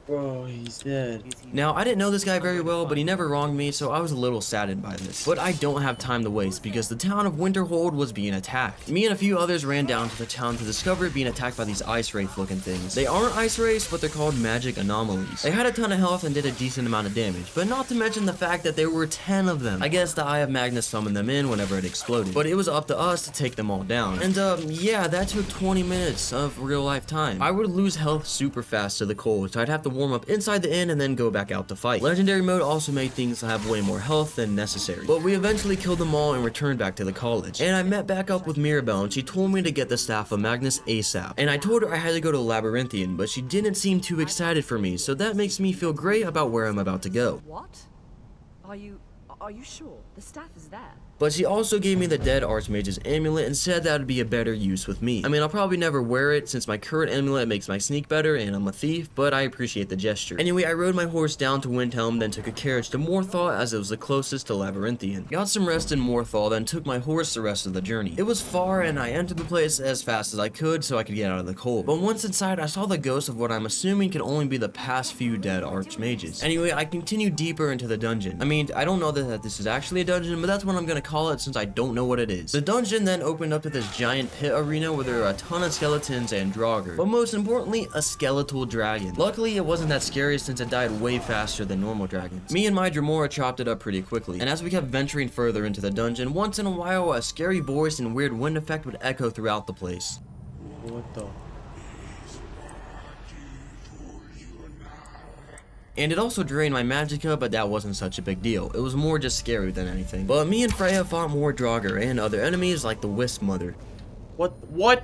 Bro, he's dead. Now, I didn't know this guy very well, but he never wronged me, so I was a little saddened by this. But I don't have time to waste, because the town of Winterhold was being attacked. Me and a few others ran down to the town to discover it being attacked by these ice wraith looking things. They aren't ice wraiths, but they're called magic anomalies. They had a ton of health and did a decent amount of damage, but not to mention the fact that there were 10 of them. I guess the Eye of Magnus summoned them in whenever it exploded, but it was up to us to take them all down. And yeah, that took 20 minutes of real life time. I would lose health super fast to the cold, so I'd have to warm up inside the inn and then go back out to fight. Legendary mode also made things have way more health than necessary. But we eventually killed them all and returned back to the college. And I met back up with Mirabelle and she told me to get the Staff of Magnus ASAP. And I told her I had to go to Labyrinthian, but she didn't seem too excited for me, so that makes me feel great about where I'm about to go. What? Are you sure? The staff is there. But she also gave me the dead Archmage's amulet and said that would be a better use with me. I mean, I'll probably never wear it since my current amulet makes my sneak better and I'm a thief, but I appreciate the gesture. Anyway, I rode my horse down to Windhelm, then took a carriage to Morthal as it was the closest to Labyrinthian. Got some rest in Morthal, then took my horse the rest of the journey. It was far and I entered the place as fast as I could so I could get out of the cold. But once inside, I saw the ghost of what I'm assuming could only be the past few dead Archmages. Anyway, I continued deeper into the dungeon. I mean, I don't know that this is actually a dungeon, but that's what I'm gonna call it since I don't know what it is. The dungeon then opened up to this giant pit arena where there are a ton of skeletons and Draugr, but most importantly, a skeletal dragon. Luckily, it wasn't that scary since it died way faster than normal dragons. Me and my Dromora chopped it up pretty quickly, and as we kept venturing further into the dungeon, once in a while, a scary voice and weird wind effect would echo throughout the place. What the? And it also drained my magicka, but that wasn't such a big deal. It was more just scary than anything. But me and Freya fought more Draugr and other enemies like the Wisp Mother. What?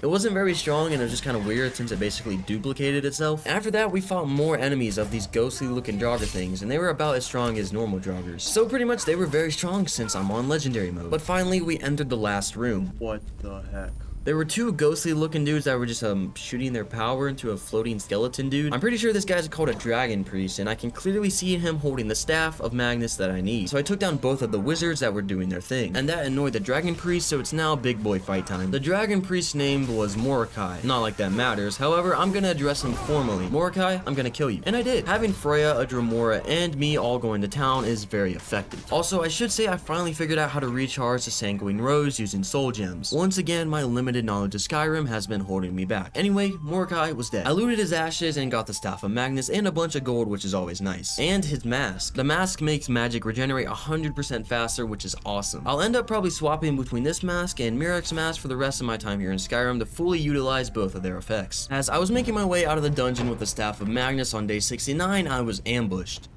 It wasn't very strong and it was just kind of weird since it basically duplicated itself. After that, we fought more enemies of these ghostly looking Draugr things, and they were about as strong as normal Draugrs. So pretty much they were very strong since I'm on legendary mode. But finally, we entered the last room. What the heck? There were 2 ghostly looking dudes that were just shooting their power into a floating skeleton dude. I'm pretty sure this guy's called a dragon priest, and I can clearly see him holding the Staff of Magnus that I need. So I took down both of the wizards that were doing their thing, and that annoyed the dragon priest, so it's now big boy fight time. The dragon priest's name was Mordecai. Not like that matters. However, I'm gonna address him formally. Mordecai, I'm gonna kill you. And I did. Having Freya, a Dromora, and me all going to town is very effective. Also, I should say I finally figured out how to recharge the Sanguine Rose using soul gems. Once again, my limited limited knowledge of Skyrim has been holding me back. Anyway, Mordecai was dead. I looted his ashes and got the Staff of Magnus and a bunch of gold, which is always nice. And his mask. The mask makes magic regenerate 100% faster, which is awesome. I'll end up probably swapping between this mask and Mirak's mask for the rest of my time here in Skyrim to fully utilize both of their effects. As I was making my way out of the dungeon with the Staff of Magnus on day 69, I was ambushed.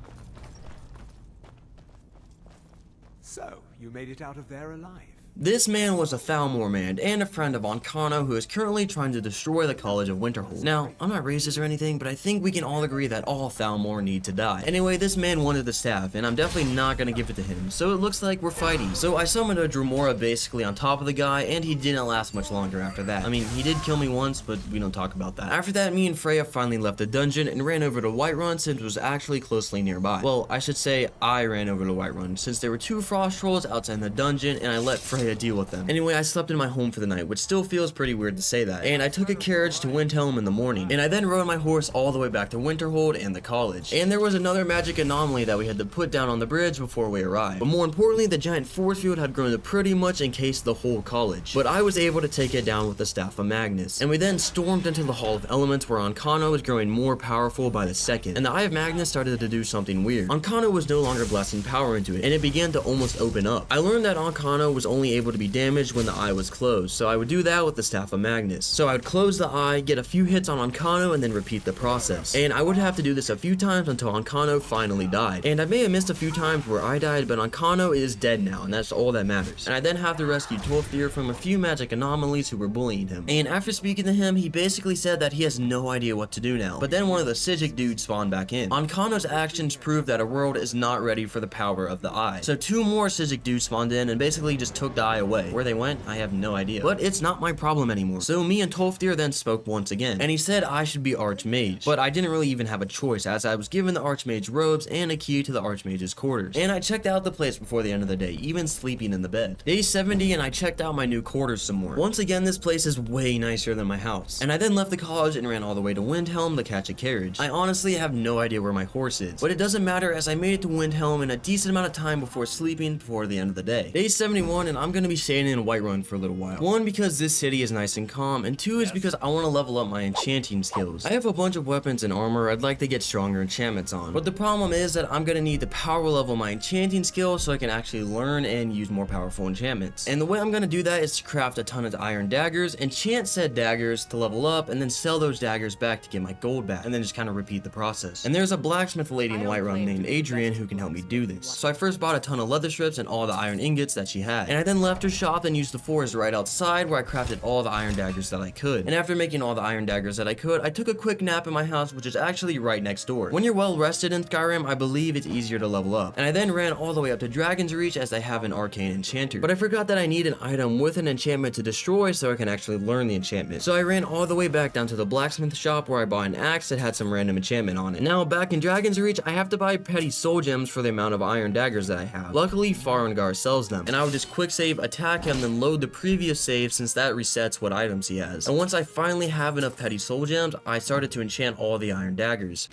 So, you made it out of there alive. This man was a Thalmor man and a friend of Ancano who is currently trying to destroy the College of Winterhold. Now, I'm not racist or anything, but I think we can all agree that all Thalmor need to die. Anyway, this man wanted the staff, and I'm definitely not gonna give it to him, so it looks like we're fighting. So I summoned a Dremora basically on top of the guy, and he didn't last much longer after that. I mean, he did kill me once, but we don't talk about that. After that, me and Freya finally left the dungeon and ran over to Whiterun since it was actually closely nearby. Well, I should say I ran over to Whiterun since there were 2 frost trolls outside the dungeon, and I let Freya deal with them. Anyway, I slept in my home for the night, which still feels pretty weird to say that, and I took a carriage to Windhelm in the morning, and I then rode my horse all the way back to Winterhold and the college. And there was another magic anomaly that we had to put down on the bridge before we arrived. But more importantly, the giant force field had grown to pretty much encase the whole college. But I was able to take it down with the Staff of Magnus. And we then stormed into the Hall of Elements where Ancano was growing more powerful by the second. And the Eye of Magnus started to do something weird. Ancano was no longer blasting power into it, and it began to almost open up. I learned that Ancano was only able to be damaged when the eye was closed, so I would do that with the Staff of Magnus. So I would close the eye, get a few hits on Ancano, and then repeat the process. And I would have to do this a few times until Ancano finally died. And I may have missed a few times where I died, but Ancano is dead now, and that's all that matters. And I then have to rescue Tolfdir from a few magic anomalies who were bullying him. And after speaking to him, he basically said that he has no idea what to do now. But then one of the Sijic dudes spawned back in. Ancano's actions prove that a world is not ready for the power of the eye. So 2 more Sijic dudes spawned in and basically just took the eye away. Where they went, I have no idea. But it's not my problem anymore. So me and Tolfdir then spoke once again, and he said I should be Archmage. But I didn't really even have a choice, as I was given the Archmage robes and a key to the Archmage's quarters. And I checked out the place before the end of the day, even sleeping in the bed. Day 70, and I checked out my new quarters some more. Once again, this place is way nicer than my house. And I then left the college and ran all the way to Windhelm to catch a carriage. I honestly have no idea where my horse is, but it doesn't matter as I made it to Windhelm in a decent amount of time before sleeping before the end of the day. Day 71, and I'm gonna be staying in Whiterun for a little while. 1, because this city is nice and calm, and 2 is because I want to level up my enchanting skills. I have a bunch of weapons and armor I'd like to get stronger enchantments on, but the problem is that I'm gonna need to power level my enchanting skills so I can actually learn and use more powerful enchantments. And the way I'm gonna do that is to craft a ton of iron daggers, enchant said daggers to level up, and then sell those daggers back to get my gold back, and then just kind of repeat the process. And there's a blacksmith lady in Whiterun named Adrian who can help me do this. So I first bought a ton of leather strips and all the iron ingots that she had, and I then left her shop and used the forest right outside where I crafted all the iron daggers that I could. And after making all the iron daggers that I could, I took a quick nap in my house, which is actually right next door. When you're well rested in Skyrim, I believe it's easier to level up. And I then ran all the way up to Dragon's Reach as I have an arcane enchanter. But I forgot that I need an item with an enchantment to destroy so I can actually learn the enchantment. So I ran all the way back down to the blacksmith shop where I bought an axe that had some random enchantment on it. Now back in Dragon's Reach, I have to buy petty soul gems for the amount of iron daggers that I have. Luckily, Farengar sells them, and I would just quick save, attack him, then load the previous save since that resets what items he has. And once I finally have enough petty soul gems, I started to enchant all the iron daggers.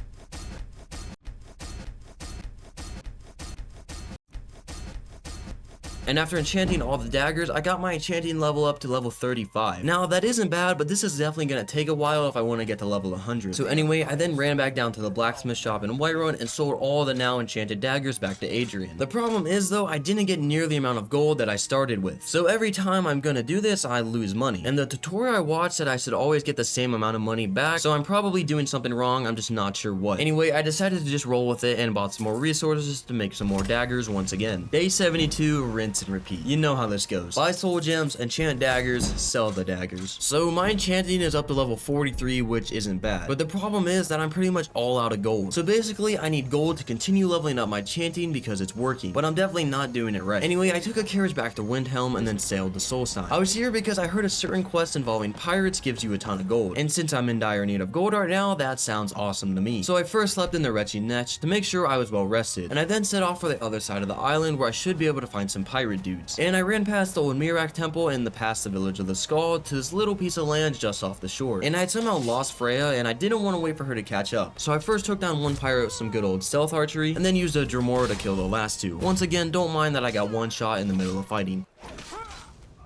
And after enchanting all the daggers, I got my enchanting level up to level 35. Now that isn't bad, but this is definitely gonna take a while if I want to get to level 100. So anyway, I then ran back down to the blacksmith shop in Whiterun and sold all the now enchanted daggers back to Adrian. The problem is though, I didn't get near the amount of gold that I started with. So every time I'm gonna do this, I lose money. And the tutorial I watched said I should always get the same amount of money back, so I'm probably doing something wrong, I'm just not sure what. Anyway, I decided to just roll with it and bought some more resources to make some more daggers once again. Day 72, rinse and repeat. You know how this goes. Buy soul gems, enchant daggers, sell the daggers. So my enchanting is up to level 43, which isn't bad. But the problem is that I'm pretty much all out of gold. So basically, I need gold to continue leveling up my enchanting because it's working. But I'm definitely not doing it right. Anyway, I took a carriage back to Windhelm and then sailed to Solstheim. I was here because I heard a certain quest involving pirates gives you a ton of gold. And since I'm in dire need of gold right now, that sounds awesome to me. So I first slept in the wretched nest to make sure I was well rested. And I then set off for the other side of the island where I should be able to find some pirate dudes. And I ran past the old Mirak temple and past the village of the Skull to this little piece of land just off the shore. And I had somehow lost Freya and I didn't want to wait for her to catch up. So I first took down one pirate with some good old stealth archery and then used a Dremora to kill the last 2. Once again, don't mind that I got one shot in the middle of fighting.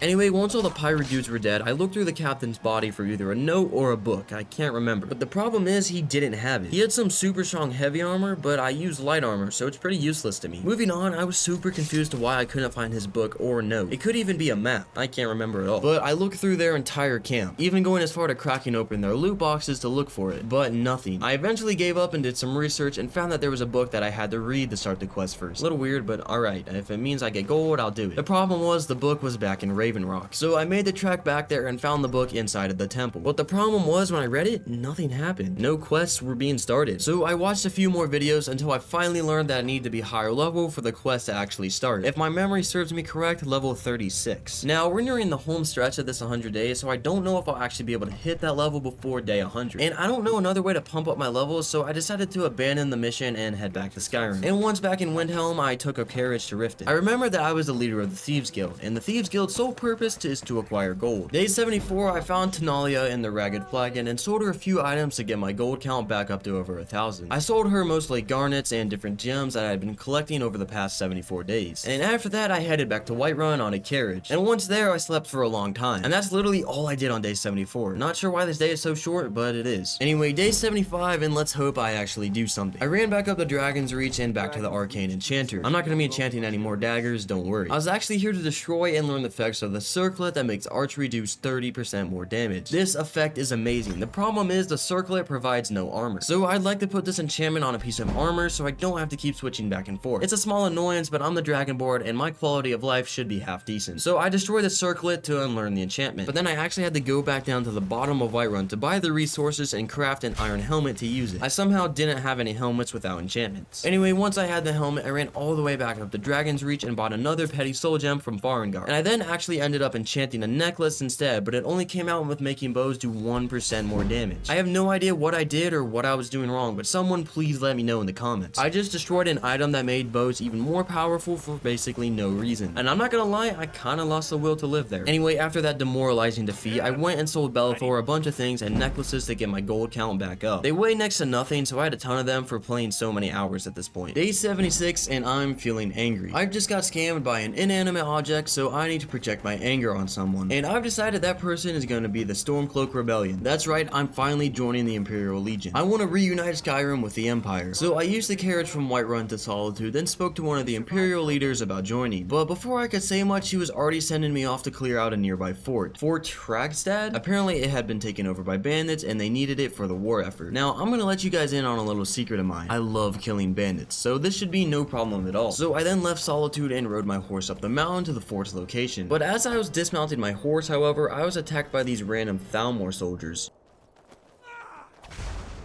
Anyway, once all the pirate dudes were dead, I looked through the captain's body for either a note or a book. I can't remember. But the problem is, he didn't have it. He had some super strong heavy armor, but I used light armor, so it's pretty useless to me. Moving on, I was super confused to why I couldn't find his book or note. It could even be a map. I can't remember at all. But I looked through their entire camp, even going as far to cracking open their loot boxes to look for it, but nothing. I eventually gave up and did some research and found that there was a book that I had to read to start the quest first. A little weird, but alright. If it means I get gold, I'll do it. The problem was the book was back in Raven Rock, so I made the trek back there and found the book inside of the temple. But the problem was when I read it, nothing happened. No quests were being started. So I watched a few more videos until I finally learned that I need to be higher level for the quest to actually start. If my memory serves me correct, level 36. Now, we're nearing the home stretch of this 100 days, so I don't know if I'll actually be able to hit that level before day 100. And I don't know another way to pump up my levels, so I decided to abandon the mission and head back to Skyrim. And once back in Windhelm, I took a carriage to Riften. I remember that I was the leader of the Thieves Guild, and the Thieves Guild's sole purpose is to acquire gold. Day 74, I found Tanalia in the Ragged Flagon and sold her a few items to get my gold count back up to over 1,000. I sold her mostly garnets and different gems that I had been collecting over the past 74 days. And after that, I headed back to Whiterun on a carriage. And once there, I slept for a long time. And that's literally all I did on day 74. Not sure why this day is so short, but it is. Anyway, day 75, and let's hope I actually do something. I ran back up the Dragon's Reach and back to the Arcane Enchanter. I'm not going to be enchanting any more daggers, don't worry. I was actually here to destroy and learn the effects of the circlet that makes archery do 30% more damage. This effect is amazing. The problem is the circlet provides no armor. So I'd like to put this enchantment on a piece of armor so I don't have to keep switching back and forth. It's a small annoyance, but I'm the Dragonborn and my quality of life should be half decent. So I destroyed the circlet to unlearn the enchantment. But then I actually had to go back down to the bottom of Whiterun to buy the resources and craft an iron helmet to use it. I somehow didn't have any helmets without enchantments. Anyway, once I had the helmet, I ran all the way back up the Dragon's Reach and bought another petty soul gem from Farengar. And I then actually ended up enchanting a necklace instead, but it only came out with making bows do 1% more damage. I have no idea what I did or what I was doing wrong, but someone please let me know in the comments. I just destroyed an item that made bows even more powerful for basically no reason. And I'm not gonna lie, I kinda lost the will to live there. Anyway, after that demoralizing defeat, I went and sold Bellathor a bunch of things and necklaces to get my gold count back up. They weigh next to nothing, so I had a ton of them for playing so many hours at this point. Day 76, and I'm feeling angry. I've just got scammed by an inanimate object, so I need to project my anger on someone. And I've decided that person is going to be the Stormcloak Rebellion. That's right, I'm finally joining the Imperial Legion. I want to reunite Skyrim with the Empire. So I used the carriage from Whiterun to Solitude, then spoke to one of the Imperial leaders about joining. But before I could say much, she was already sending me off to clear out a nearby fort. Fort Tragstad? Apparently it had been taken over by bandits and they needed it for the war effort. Now, I'm going to let you guys in on a little secret of mine. I love killing bandits, so this should be no problem at all. So I then left Solitude and rode my horse up the mountain to the fort's location. But as I was dismounting my horse, however, I was attacked by these random Thalmor soldiers.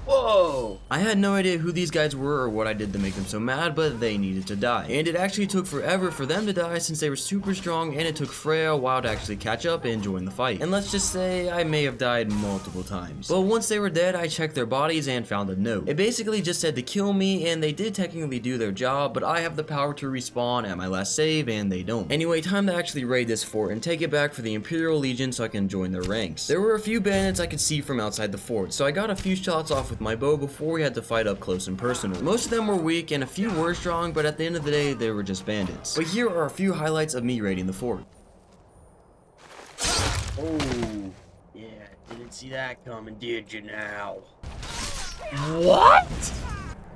Whoa! I had no idea who these guys were or what I did to make them so mad, but they needed to die. And it actually took forever for them to die since they were super strong, and it took Freya a while to actually catch up and join the fight. And let's just say I may have died multiple times. But once they were dead, I checked their bodies and found a note. It basically just said to kill me, and they did technically do their job, but I have the power to respawn at my last save, and they don't. Anyway, time to actually raid this fort and take it back for the Imperial Legion so I can join their ranks. There were a few bandits I could see from outside the fort, so I got a few shots off with my bow before we had to fight up close and personal. Most of them were weak and a few were strong, but at the end of the day, they were just bandits. But here are a few highlights of me raiding the fort. Oh, yeah, didn't see that coming, did you now? What?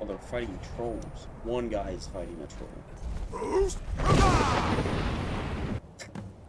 Oh, they're fighting trolls. One guy is fighting a troll.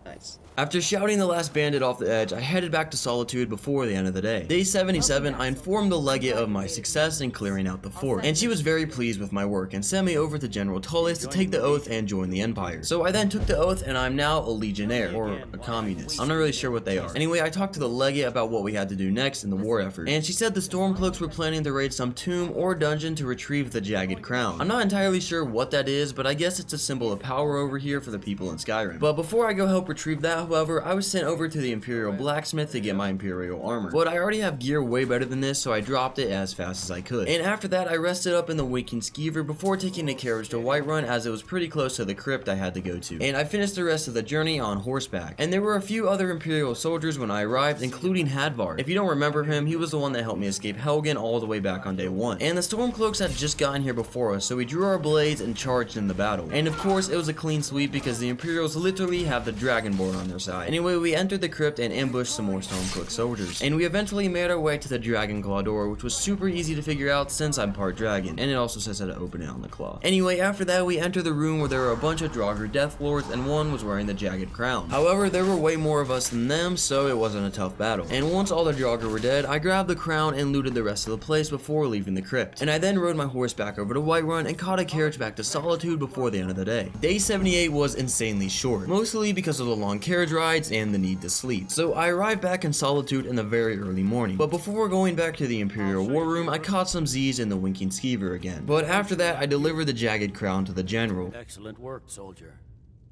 Nice. After shouting the last bandit off the edge, I headed back to Solitude before the end of the day. Day 77, I informed the legate of my success in clearing out the fort, and she was very pleased with my work and sent me over to General Tullis to take the oath and join the Empire. So I then took the oath and I'm now a legionnaire, or a communist. I'm not really sure what they are. Anyway, I talked to the legate about what we had to do next in the war effort, and she said the Stormcloaks were planning to raid some tomb or dungeon to retrieve the Jagged Crown. I'm not entirely sure what that is, but I guess it's a symbol of power over here for the people in Skyrim. But before I go help retrieve that, however, I was sent over to the Imperial Blacksmith to get my Imperial armor. But I already have gear way better than this, so I dropped it as fast as I could. And after that, I rested up in the Winking Skeever before taking a carriage to Whiterun, as it was pretty close to the crypt I had to go to. And I finished the rest of the journey on horseback. And there were a few other Imperial soldiers when I arrived, including Hadvar. If you don't remember him, he was the one that helped me escape Helgen all the way back on day 1. And the Stormcloaks had just gotten here before us, so we drew our blades and charged in the battle. And of course, it was a clean sweep because the Imperials literally have the Dragonborn Dragonborn on their side. Anyway, we entered the crypt and ambushed some more Stormcloak soldiers. And we eventually made our way to the Dragon Claw door, which was super easy to figure out since I'm part dragon. And it also says how to open it on the claw. Anyway, after that, we entered the room where there were a bunch of Draugr Death Lords, and one was wearing the Jagged Crown. However, there were way more of us than them, so it wasn't a tough battle. And once all the Draugr were dead, I grabbed the crown and looted the rest of the place before leaving the crypt. And I then rode my horse back over to Whiterun and caught a carriage back to Solitude before the end of the day. Day 78 was insanely short, mostly because of the long carriage rides and the need to sleep. So I arrived back in Solitude in the very early morning. But before going back to the Imperial War Room, I caught some Z's in the Winking Skeever again. But after that, I delivered the Jagged Crown to the General. Excellent work, soldier.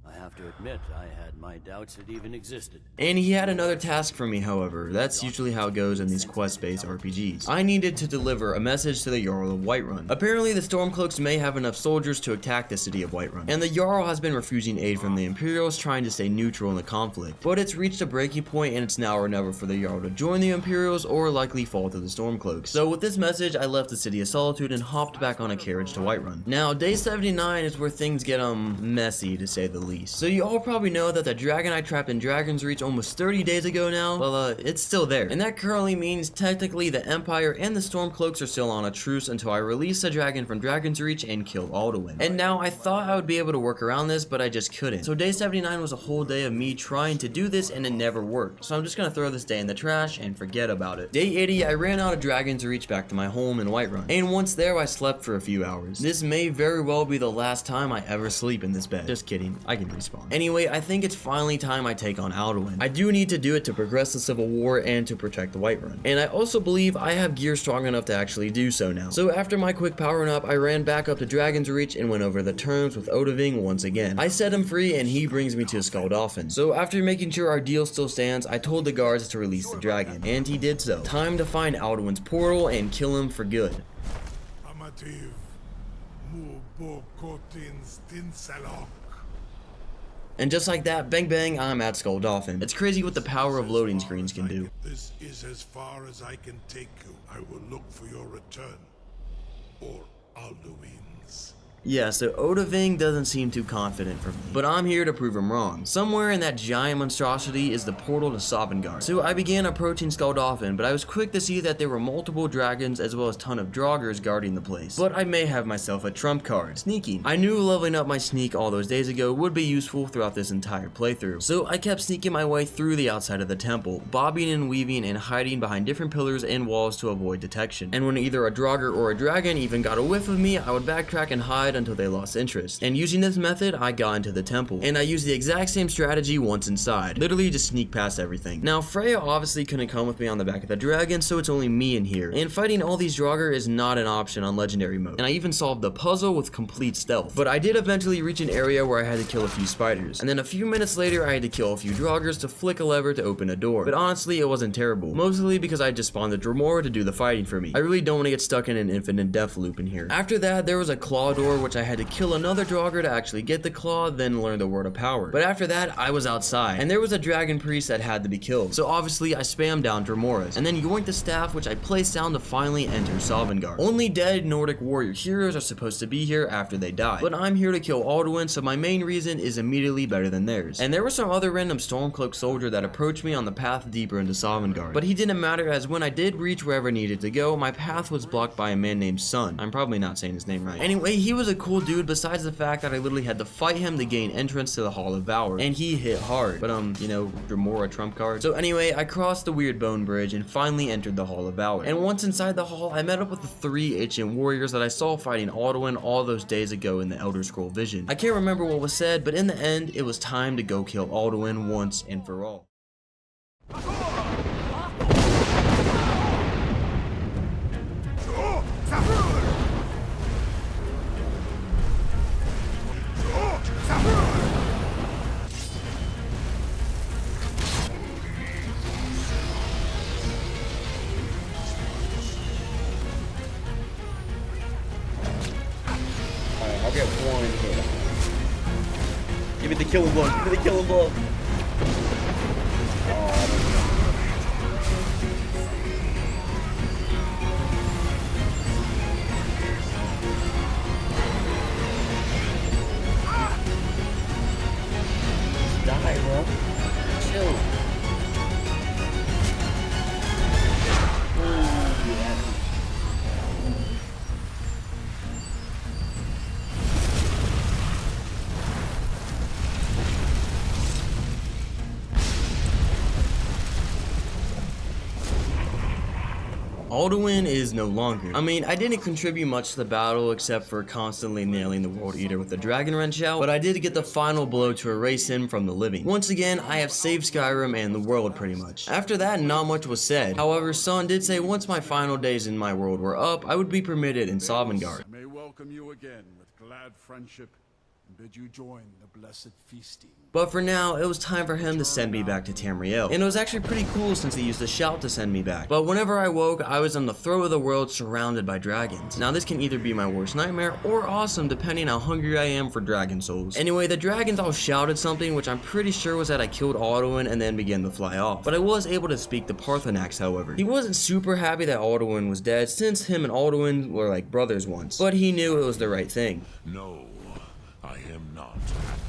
I have to admit, I had my doubts it even existed. And he had another task for me, however. That's usually how it goes in these quest-based RPGs. I needed to deliver a message to the Jarl of Whiterun. Apparently, the Stormcloaks may have enough soldiers to attack the city of Whiterun, and the Jarl has been refusing aid from the Imperials, trying to stay neutral in the conflict. But it's reached a breaking point, and it's now or never for the Jarl to join the Imperials or likely fall to the Stormcloaks. So with this message, I left the city of Solitude and hopped back on a carriage to Whiterun. Now, day 79 is where things get messy, to say the least. So you all probably know that the dragon I trapped in Dragon's Reach almost 30 days ago now, well, it's still there. And that currently means technically the Empire and the Stormcloaks are still on a truce until I release the dragon from Dragon's Reach and kill Alduin. And now I thought I would be able to work around this, but I just couldn't. So day 79 was a whole day of me trying to do this and it never worked. So I'm just gonna throw this day in the trash and forget about it. Day 80, I ran out of Dragon's Reach back to my home in Whiterun. And once there, I slept for a few hours. This may very well be the last time I ever sleep in this bed. Just kidding, I can respawn. Anyway, I think it's finally time I take on Alduin. I do need to do it to progress the Civil War and to protect the Whiterun. And I also believe I have gear strong enough to actually do so now. So after my quick powering up, I ran back up to Dragon's Reach and went over the terms with Odahviing once again. I set him free and he brings me to Skuldolphin. So after making sure our deal still stands, I told the guards to release the dragon. And he did so. Time to find Alduin's portal and kill him for good. And just like that, bang bang, I'm at Skuldolphin. It's crazy what the power of loading screens can do. This is as far as I can take you. I will look for your return. Or Alduin's. Yeah, so Odahviing doesn't seem too confident for me, but I'm here to prove him wrong. Somewhere in that giant monstrosity is the portal to Sovngarde. So I began approaching Skuldolphin, but I was quick to see that there were multiple dragons as well as a ton of Draugrs guarding the place. But I may have myself a trump card, sneaking. I knew leveling up my sneak all those days ago would be useful throughout this entire playthrough. So I kept sneaking my way through the outside of the temple, bobbing and weaving and hiding behind different pillars and walls to avoid detection. And when either a Draugr or a dragon even got a whiff of me, I would backtrack and hide until they lost interest. And using this method, I got into the temple. And I used the exact same strategy once inside. Literally just sneak past everything. Now, Freya obviously couldn't come with me on the back of the dragon, so it's only me in here. And fighting all these Draugr is not an option on Legendary mode. And I even solved the puzzle with complete stealth. But I did eventually reach an area where I had to kill a few spiders. And then a few minutes later, I had to kill a few Draugrs to flick a lever to open a door. But honestly, it wasn't terrible. Mostly because I just spawned the Dremora to do the fighting for me. I really don't want to get stuck in an infinite death loop in here. After that, there was a claw door which I had to kill another Draugr to actually get the claw, then learn the word of power. But after that, I was outside, and there was a dragon priest that had to be killed. So obviously, I spammed down Dremoras, and then yoinked the staff which I placed down to finally enter Sovngarde. Only dead Nordic warrior heroes are supposed to be here after they die. But I'm here to kill Alduin, so my main reason is immediately better than theirs. And there was some other random Stormcloak soldier that approached me on the path deeper into Sovngarde. But he didn't matter, as when I did reach wherever I needed to go, my path was blocked by a man named Sun. I'm probably not saying his name right. Anyway, he was a cool dude besides the fact that I literally had to fight him to gain entrance to the Hall of Valor. And he hit hard. But you know, Dremora trump card. So anyway, I crossed the weird bone bridge and finally entered the Hall of Valor. And once inside the hall, I met up with the 3 ancient warriors that I saw fighting Alduin all those days ago in the Elder Scroll vision. I can't remember what was said, but in the end, it was time to go kill Alduin once and for all. I'll get one hit. Give me the killing blow. Give me the killing blow. Die, bro. Alduin is no longer. I mean, I didn't contribute much to the battle except for constantly nailing the World Eater with the Dragon Wrench out, but I did get the final blow to erase him from the living. Once again, I have saved Skyrim and the world pretty much. After that, not much was said. However, Son did say once my final days in my world were up, I would be permitted in Sovngarde. I may welcome you again with glad friendship and bid you join the blessed feasting. But for now, it was time for him to send me back to Tamriel. And it was actually pretty cool since he used the shout to send me back. But whenever I woke, I was on the throat of the world surrounded by dragons. Now this can either be my worst nightmare or awesome depending how hungry I am for dragon souls. Anyway, the dragons all shouted something which I'm pretty sure was that I killed Alduin and then began to fly off. But I was able to speak to Parthenax, however. He wasn't super happy that Alduin was dead since him and Alduin were like brothers once. But he knew it was the right thing. No, I am not happy.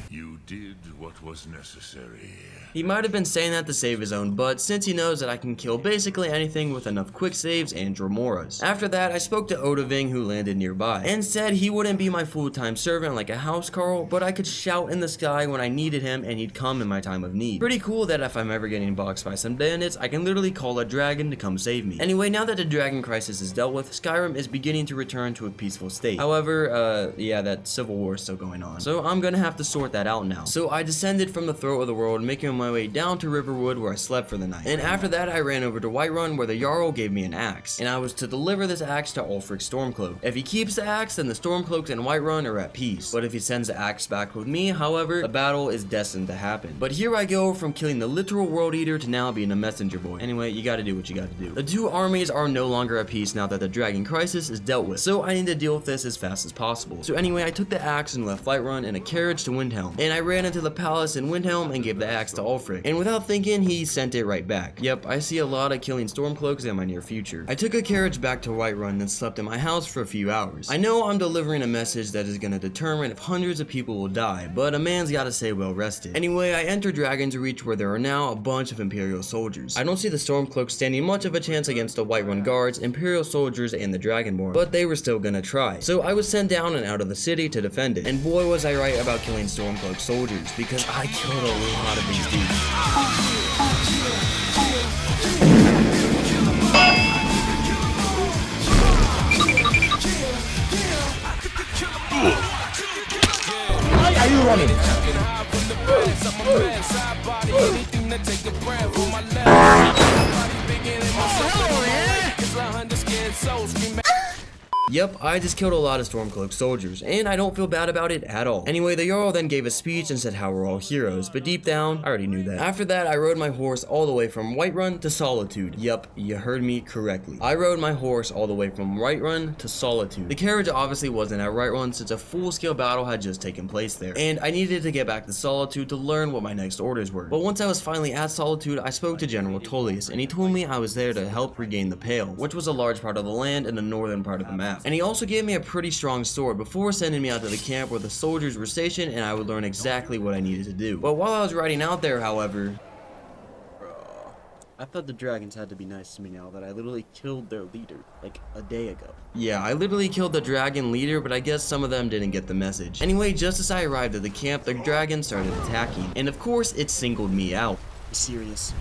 You did what was necessary. He might have been saying that to save his own butt, since he knows that I can kill basically anything with enough quick saves and Dramoras. After that, I spoke to Odoving, who landed nearby, and said he wouldn't be my full-time servant like a housecarl, but I could shout in the sky when I needed him and he'd come in my time of need. Pretty cool that if I'm ever getting boxed by some bandits, I can literally call a dragon to come save me. Anyway, now that the dragon crisis is dealt with, Skyrim is beginning to return to a peaceful state. However, yeah, that civil war is still going on, so I'm gonna have to sort that out now. So I descended from the throat of the world, making my way down to Riverwood where I slept for the night. And after that, I ran over to Whiterun where the Jarl gave me an axe, and I was to deliver this axe to Ulfric Stormcloak. If he keeps the axe, then the Stormcloaks and Whiterun are at peace. But if he sends the axe back with me, however, the battle is destined to happen. But here I go from killing the literal World Eater to now being a messenger boy. Anyway, you gotta do what you gotta do. The two armies are no longer at peace now that the dragon crisis is dealt with, so I need to deal with this as fast as possible. So anyway, I took the axe and left Whiterun in a carriage to Windhelm, and I ran into the palace in Windhelm and gave the axe to Ulfric. And without thinking, he sent it right back. Yep, I see a lot of killing Stormcloaks in my near future. I took a carriage back to Whiterun and slept in my house for a few hours. I know I'm delivering a message that is gonna determine if hundreds of people will die, but a man's gotta stay well rested. Anyway, I enter Dragon's Reach where there are now a bunch of Imperial soldiers. I don't see the Stormcloaks standing much of a chance against the Whiterun guards, Imperial soldiers, and the Dragonborn, but they were still gonna try. So I was sent down and out of the city to defend it. And boy was I right about killing Stormcloak soldiers, because I killed a lot of these dudes. Why are you running? Yep, I just killed a lot of Stormcloak soldiers, and I don't feel bad about it at all. Anyway, the Jarl then gave a speech and said how we're all heroes, but deep down, I already knew that. After that, I rode my horse all the way from Whiterun to Solitude. Yep, you heard me correctly. I rode my horse all the way from Whiterun to Solitude. The carriage obviously wasn't at Whiterun since a full-scale battle had just taken place there, and I needed to get back to Solitude to learn what my next orders were. But once I was finally at Solitude, I spoke to General Tullius, and he told me I was there to help regain the Pale, which was a large part of the land in the northern part of the map. And he also gave me a pretty strong sword before sending me out to the camp where the soldiers were stationed and I would learn exactly what I needed to do. But while I was riding out there, however... I thought the dragons had to be nice to me now that I literally killed their leader, like, a day ago. Yeah, I literally killed the dragon leader, but I guess some of them didn't get the message. Anyway, just as I arrived at the camp, the dragon started attacking. And of course, it singled me out. I'm serious.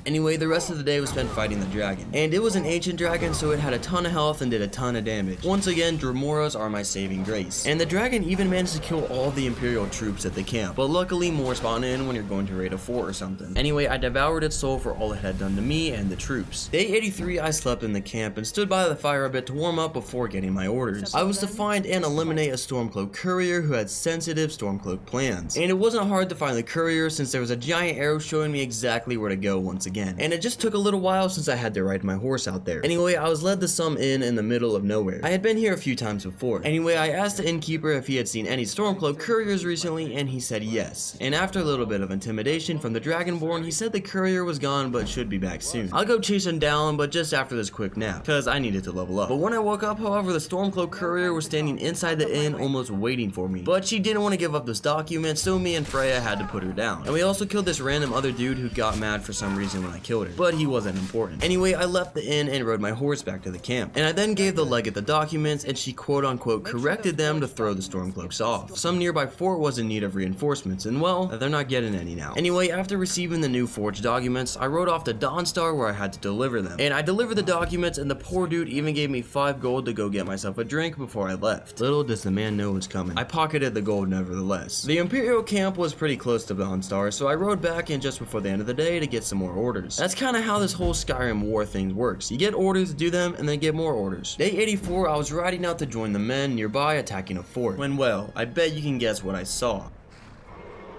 Anyway, the rest of the day was spent fighting the dragon. And it was an ancient dragon, so it had a ton of health and did a ton of damage. Once again, Dramoras are my saving grace. And the dragon even managed to kill all the Imperial troops at the camp. But luckily, more spawn in when you're going to raid a fort or something. Anyway, I devoured its soul for all it had done to me and the troops. Day 83, I slept in the camp and stood by the fire a bit to warm up before getting my orders. I was to find and eliminate a Stormcloak courier who had sensitive Stormcloak plans. And it wasn't hard to find the courier since there was a giant arrow showing me exactly where to go once again. And it just took a little while since I had to ride my horse out there. Anyway, I was led to some inn in the middle of nowhere. I had been here a few times before. Anyway, I asked the innkeeper if he had seen any Stormcloak couriers recently, and he said yes. And after a little bit of intimidation from the Dragonborn, he said the courier was gone but should be back soon. I'll go chase him down, but just after this quick nap, cause I needed to level up. But when I woke up, however, the Stormcloak courier was standing inside the inn almost waiting for me. But she didn't want to give up this document, so me and Freya had to put her down. And we also killed this random other dude who got mad for some reason dragon when I killed her, but he wasn't important. Anyway, I left the inn and rode my horse back to the camp, and I then gave the legate the documents, and she quote-unquote corrected them to throw the Stormcloaks off. Some nearby fort was in need of reinforcements, and well, they're not getting any now. Anyway, after receiving the new forged documents, I rode off to Dawnstar where I had to deliver them, and I delivered the documents, and the poor dude even gave me 5 gold to go get myself a drink before I left. Little does the man know what's coming. I pocketed the gold nevertheless. The Imperial camp was pretty close to Dawnstar, so I rode back in just before the end of the day to get some more orders. That's kind of how this whole Skyrim war thing works. You get orders, do them, and then get more orders. Day 84, I was riding out to join the men nearby attacking a fort, when well, I bet you can guess what I saw.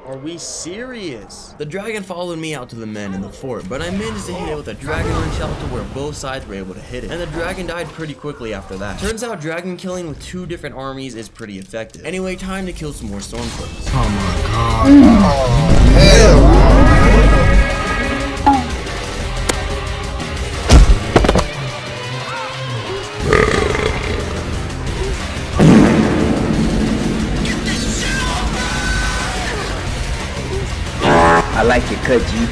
Are we serious? The dragon followed me out to the men in the fort, but I managed to hit it with a dragon wrench out to where both sides were able to hit it, and the dragon died pretty quickly after that. Turns out dragon killing with 2 different armies is pretty effective. Anyway, time to kill some more Stormcloaks. Oh my god. Oh, hell. I like your cut, G.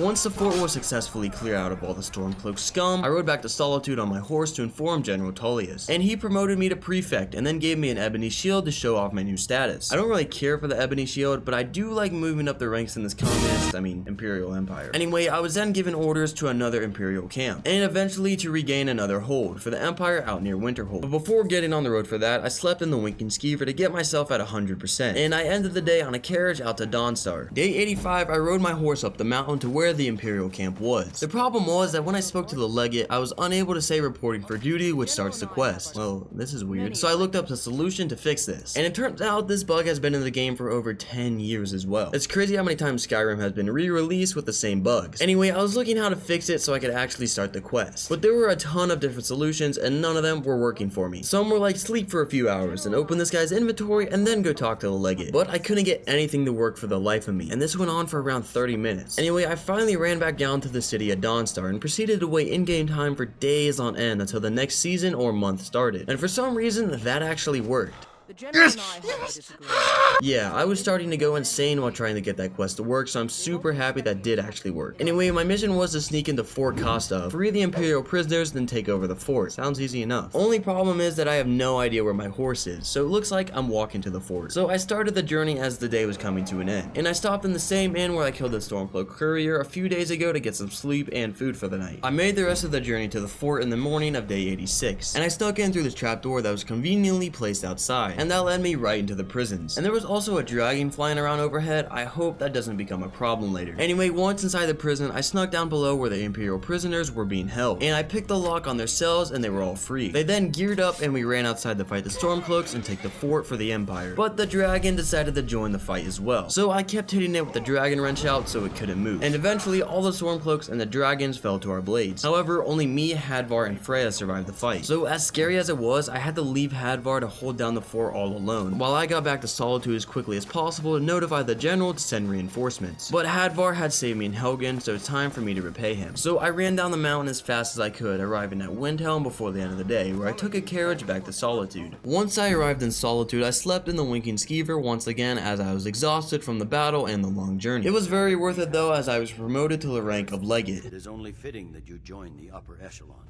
Once the fort was successfully cleared out of all the Stormcloak scum, I rode back to Solitude on my horse to inform General Tullius, and he promoted me to prefect and then gave me an ebony shield to show off my new status. I don't really care for the ebony shield, but I do like moving up the ranks in this Imperial Empire. Anyway, I was then given orders to another Imperial camp, and eventually to regain another hold for the Empire out near Winterhold. But before getting on the road for that, I slept in the Winking Skeever to get myself at 100%, and I ended the day on a carriage out to Dawnstar. Day 85, I rode my horse up the mountain to where the Imperial camp was. The problem was that when I spoke to the legate, I was unable to say reporting for duty, which starts the quest. Well, this is weird. So I looked up the solution to fix this, and it turns out this bug has been in the game for over 10 years as well. It's crazy how many times Skyrim has been re-released with the same bugs. Anyway, I was looking how to fix it so I could actually start the quest, but there were a ton of different solutions and none of them were working for me. Some were like sleep for a few hours and open this guy's inventory and then go talk to the legate, but I couldn't get anything to work for the life of me, and this went on for around 30 minutes. Anyway, I finally ran back down to the city at Dawnstar and proceeded to wait in-game time for days on end until the next season or month started, and for some reason that actually worked. The general and I have a disagreement. Yeah, I was starting to go insane while trying to get that quest to work, so I'm super happy that did actually work. Anyway, my mission was to sneak into Fort Costa, free the Imperial prisoners, then take over the fort. Sounds easy enough. Only problem is that I have no idea where my horse is, so it looks like I'm walking to the fort. So I started the journey as the day was coming to an end, and I stopped in the same inn where I killed the Stormcloak courier a few days ago to get some sleep and food for the night. I made the rest of the journey to the fort in the morning of day 86, and I snuck in through this trapdoor that was conveniently placed outside, and that led me right into the prisons. And there was also a dragon flying around overhead. I hope that doesn't become a problem later. Anyway, once inside the prison, I snuck down below where the Imperial prisoners were being held, and I picked the lock on their cells and they were all free. They then geared up and we ran outside to fight the Stormcloaks and take the fort for the Empire. But the dragon decided to join the fight as well, so I kept hitting it with the dragon wrench out so it couldn't move, and eventually all the Stormcloaks and the dragons fell to our blades. However, only me, Hadvar, and Freya survived the fight. So as scary as it was, I had to leave Hadvar to hold down the fort all alone, while I got back to Solitude as quickly as possible to notify the general to send reinforcements. But Hadvar had saved me in Helgen, so it's time for me to repay him. So I ran down the mountain as fast as I could, arriving at Windhelm before the end of the day, where I took a carriage back to Solitude. Once I arrived in Solitude, I slept in the Winking Skeever once again as I was exhausted from the battle and the long journey. It was very worth it though, as I was promoted to the rank of Legate. It is only fitting that you join the upper echelon.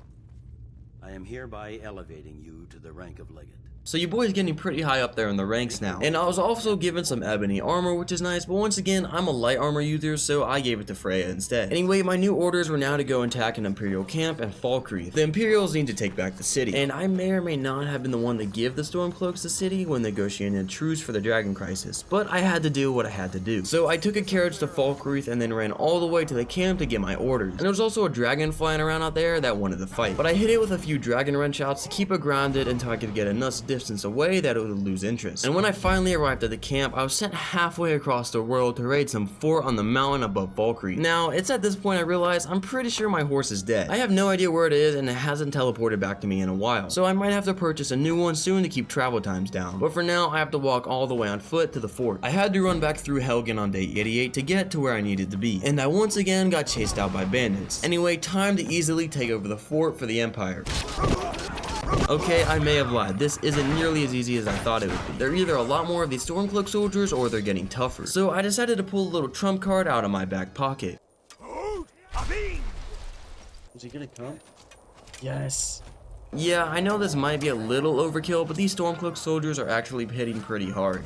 I am hereby elevating you to the rank of Legate. So your boy's getting pretty high up there in the ranks now. And I was also given some ebony armor, which is nice, but once again, I'm a light armor user, so I gave it to Freya instead. Anyway, my new orders were now to go attack an Imperial camp and Falkreath. The Imperials need to take back the city, and I may or may not have been the one to give the Stormcloaks the city when negotiating a truce for the Dragon Crisis, but I had to do what I had to do. So I took a carriage to Falkreath and then ran all the way to the camp to get my orders. And there was also a dragon flying around out there that wanted to fight, but I hit it with a few dragon wrench outs to keep it grounded until I could get enough distance away that it would lose interest. And when I finally arrived at the camp, I was sent halfway across the world to raid some fort on the mountain above Falkreath. Now, it's at this point I realize I'm pretty sure my horse is dead. I have no idea where it is and it hasn't teleported back to me in a while, so I might have to purchase a new one soon to keep travel times down. But for now, I have to walk all the way on foot to the fort. I had to run back through Helgen on day 88 to get to where I needed to be, and I once again got chased out by bandits. Anyway, time to easily take over the fort for the Empire. Okay, I may have lied. This isn't nearly as easy as I thought it would be. There are either a lot more of these Stormcloak soldiers or they're getting tougher. So I decided to pull a little trump card out of my back pocket. Is he gonna come? Yes. Yeah, I know this might be a little overkill, but these Stormcloak soldiers are actually hitting pretty hard.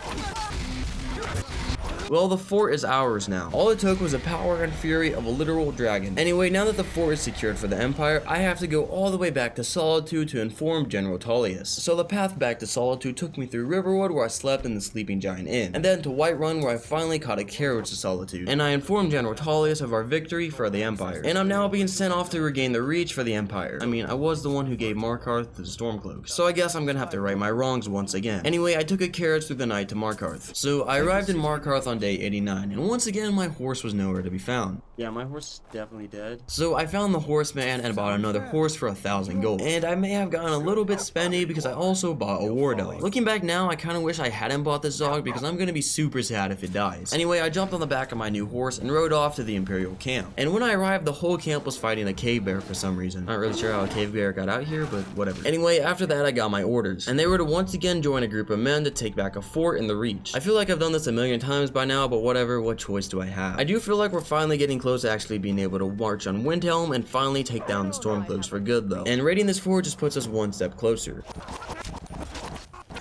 Well, the fort is ours now. All it took was the power and fury of a literal dragon. Anyway, now that the fort is secured for the Empire, I have to go all the way back to Solitude to inform General Tullius. So the path back to Solitude took me through Riverwood, where I slept in the Sleeping Giant Inn, and then to Whiterun, where I finally caught a carriage to Solitude. And I informed General Tullius of our victory for the Empire. And I'm now being sent off to regain the Reach for the Empire. I mean, I was the one who gave Markarth to the Stormcloak, so I guess I'm gonna have to right my wrongs once again. Anyway, I took a carriage through the night to Markarth. So I arrived in Markarth on day 89, and once again my horse was nowhere to be found. Yeah, my horse is definitely dead. So I found the horseman and bought another horse for 1,000 gold. And I may have gotten a little bit spendy because I also bought a war dog. Looking back now, I kinda wish I hadn't bought this dog because I'm gonna be super sad if it dies. Anyway, I jumped on the back of my new horse and rode off to the Imperial camp. And when I arrived, the whole camp was fighting a cave bear for some reason. Not really sure how a cave bear got out here, but whatever. Anyway, after that I got my orders, and they were to once again join a group of men to take back a fort in the Reach. I feel like I've done this a million times by now, but whatever, what choice do I have? I do feel like we're finally getting close to actually being able to march on Windhelm and finally take down the Stormcloaks for good though. And raiding this fort just puts us one step closer.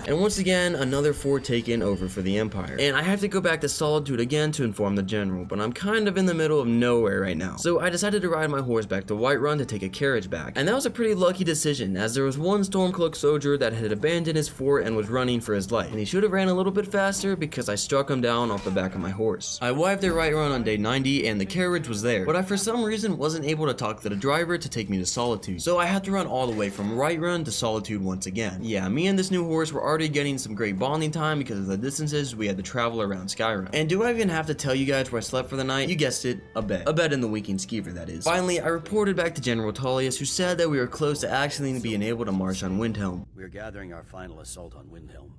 And once again, another fort taken over for the Empire. And I have to go back to Solitude again to inform the general, but I'm kind of in the middle of nowhere right now. So I decided to ride my horse back to Whiterun to take a carriage back. And that was a pretty lucky decision, as there was one Stormcloak soldier that had abandoned his fort and was running for his life. And he should have ran a little bit faster because I struck him down off the back of my horse. I arrived at Whiterun on day 90 and the carriage was there, but I for some reason wasn't able to talk to the driver to take me to Solitude. So I had to run all the way from Whiterun to Solitude once again. Yeah, me and this new horse were already getting some great bonding time because of the distances we had to travel around Skyrim. And do I even have to tell you guys where I slept for the night? You guessed it, a bed. A bed in the Weekend Skeever, that is. Finally, I reported back to General Tullius, who said that we were close to actually being able to march on Windhelm. We're gathering our final assault on Windhelm.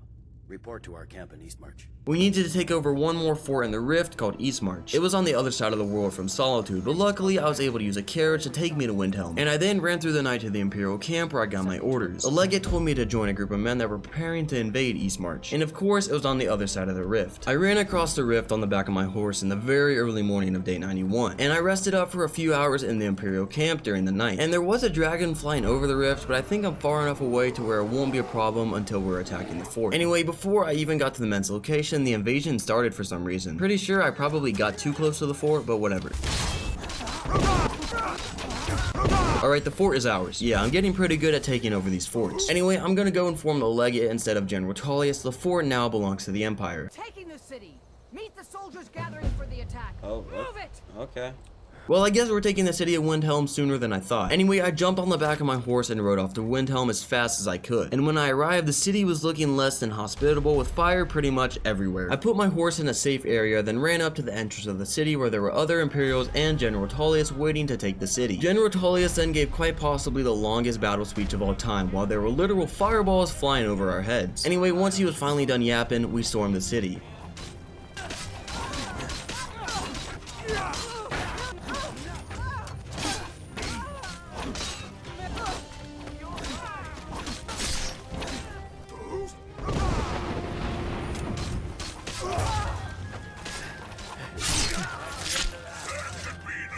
Report to our camp in Eastmarch. We needed to take over one more fort in the Rift called Eastmarch. It was on the other side of the world from Solitude, but luckily I was able to use a carriage to take me to Windhelm. And I then ran through the night to the Imperial camp where I got my orders. A legate told me to join a group of men that were preparing to invade Eastmarch. And of course, it was on the other side of the Rift. I ran across the Rift on the back of my horse in the very early morning of day 91. And I rested up for a few hours in the Imperial camp during the night. And there was a dragon flying over the Rift, but I think I'm far enough away to where it won't be a problem until we're attacking the fort. Anyway, before I even got to the men's location, the invasion started for some reason. Pretty sure I probably got too close to the fort, but whatever. Alright, the fort is ours. Yeah, I'm getting pretty good at taking over these forts. Anyway, I'm gonna go inform the legate instead of General Tullius. The fort now belongs to the Empire. Taking the city. Meet the soldiers gathering for the attack. Oh, move it. Okay. Well, I guess we're taking the city of Windhelm sooner than I thought. Anyway, I jumped on the back of my horse and rode off to Windhelm as fast as I could. And when I arrived, the city was looking less than hospitable, with fire pretty much everywhere. I put my horse in a safe area, then ran up to the entrance of the city where there were other Imperials and General Tullius waiting to take the city. General Tullius then gave quite possibly the longest battle speech of all time, while there were literal fireballs flying over our heads. Anyway, once he was finally done yapping, we stormed the city.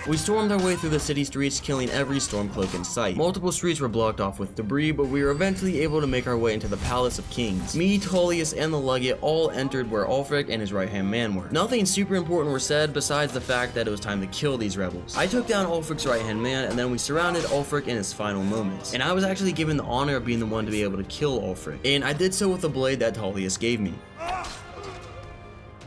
We stormed our way through the city streets, killing every Stormcloak in sight. Multiple streets were blocked off with debris, but we were eventually able to make our way into the Palace of Kings. Me, Tullius, and the Legate all entered where Ulfric and his right-hand man were. Nothing super important were said besides the fact that it was time to kill these rebels. I took down Ulfric's right-hand man, and then we surrounded Ulfric in his final moments. And I was actually given the honor of being the one to be able to kill Ulfric. And I did so with the blade that Tullius gave me.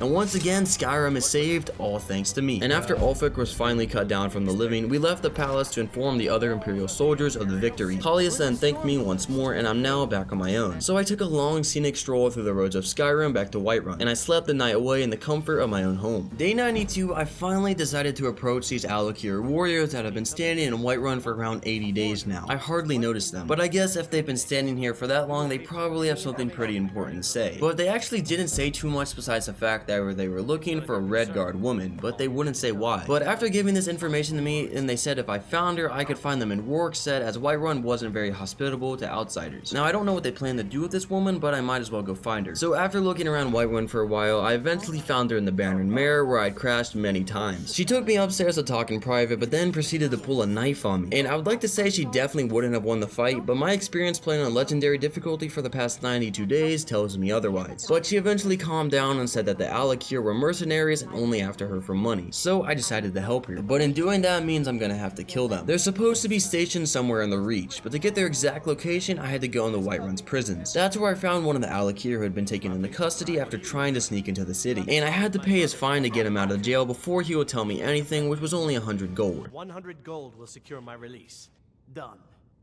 And once again, Skyrim is saved, all thanks to me. And after Ulfric was finally cut down from the living, we left the palace to inform the other Imperial soldiers of the victory. Tullius then thanked me once more, and I'm now back on my own. So I took a long scenic stroll through the roads of Skyrim back to Whiterun, and I slept the night away in the comfort of my own home. Day 92, I finally decided to approach these Alik'r warriors that have been standing in Whiterun for around 80 days now. I hardly noticed them, but I guess if they've been standing here for that long, they probably have something pretty important to say. But they actually didn't say too much besides the fact that they were looking for a Red Guard woman, but they wouldn't say why. But after giving this information to me, and they said if I found her, I could find them in Rorikstead, as Whiterun wasn't very hospitable to outsiders. Now I don't know what they plan to do with this woman, but I might as well go find her. So after looking around Whiterun for a while, I eventually found her in the Bannered Mare, where I'd crashed many times. She took me upstairs to talk in private, but then proceeded to pull a knife on me. And I would like to say she definitely wouldn't have won the fight, but my experience playing on Legendary difficulty for the past 92 days tells me otherwise. But she eventually calmed down and said that the Alakir were mercenaries and only after her for money. So I decided to help her. But in doing that means I'm gonna have to kill them. They're supposed to be stationed somewhere in the Reach, but to get their exact location, I had to go into Whiterun's prisons. That's where I found one of the Alakir who had been taken into custody after trying to sneak into the city. And I had to pay his fine to get him out of jail before he would tell me anything, which was only 100 gold. 100 gold will secure my release. Done.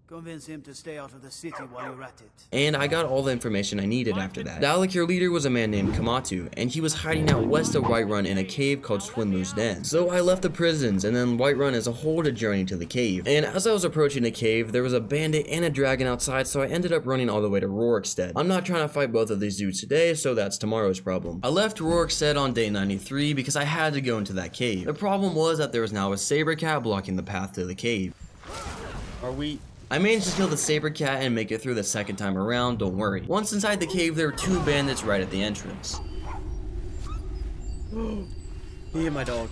Convince him to stay out of the city while you're at it. And I got all the information I needed after that. The Alakir leader was a man named Kamatu, and he was hiding out west of Whiterun in a cave called Swindler's Den. So I left the prisons, and then Whiterun as a whole to journey to the cave. And as I was approaching the cave, there was a bandit and a dragon outside, so I ended up running all the way to Rorikstead. I'm not trying to fight both of these dudes today, so that's tomorrow's problem. I left Rorikstead on day 93 because I had to go into that cave. The problem was that there was now a saber cat blocking the path to the cave. I managed to kill the saber cat and make it through the second time around, don't worry. Once inside the cave, there were 2 bandits right at the entrance. He hit my dog.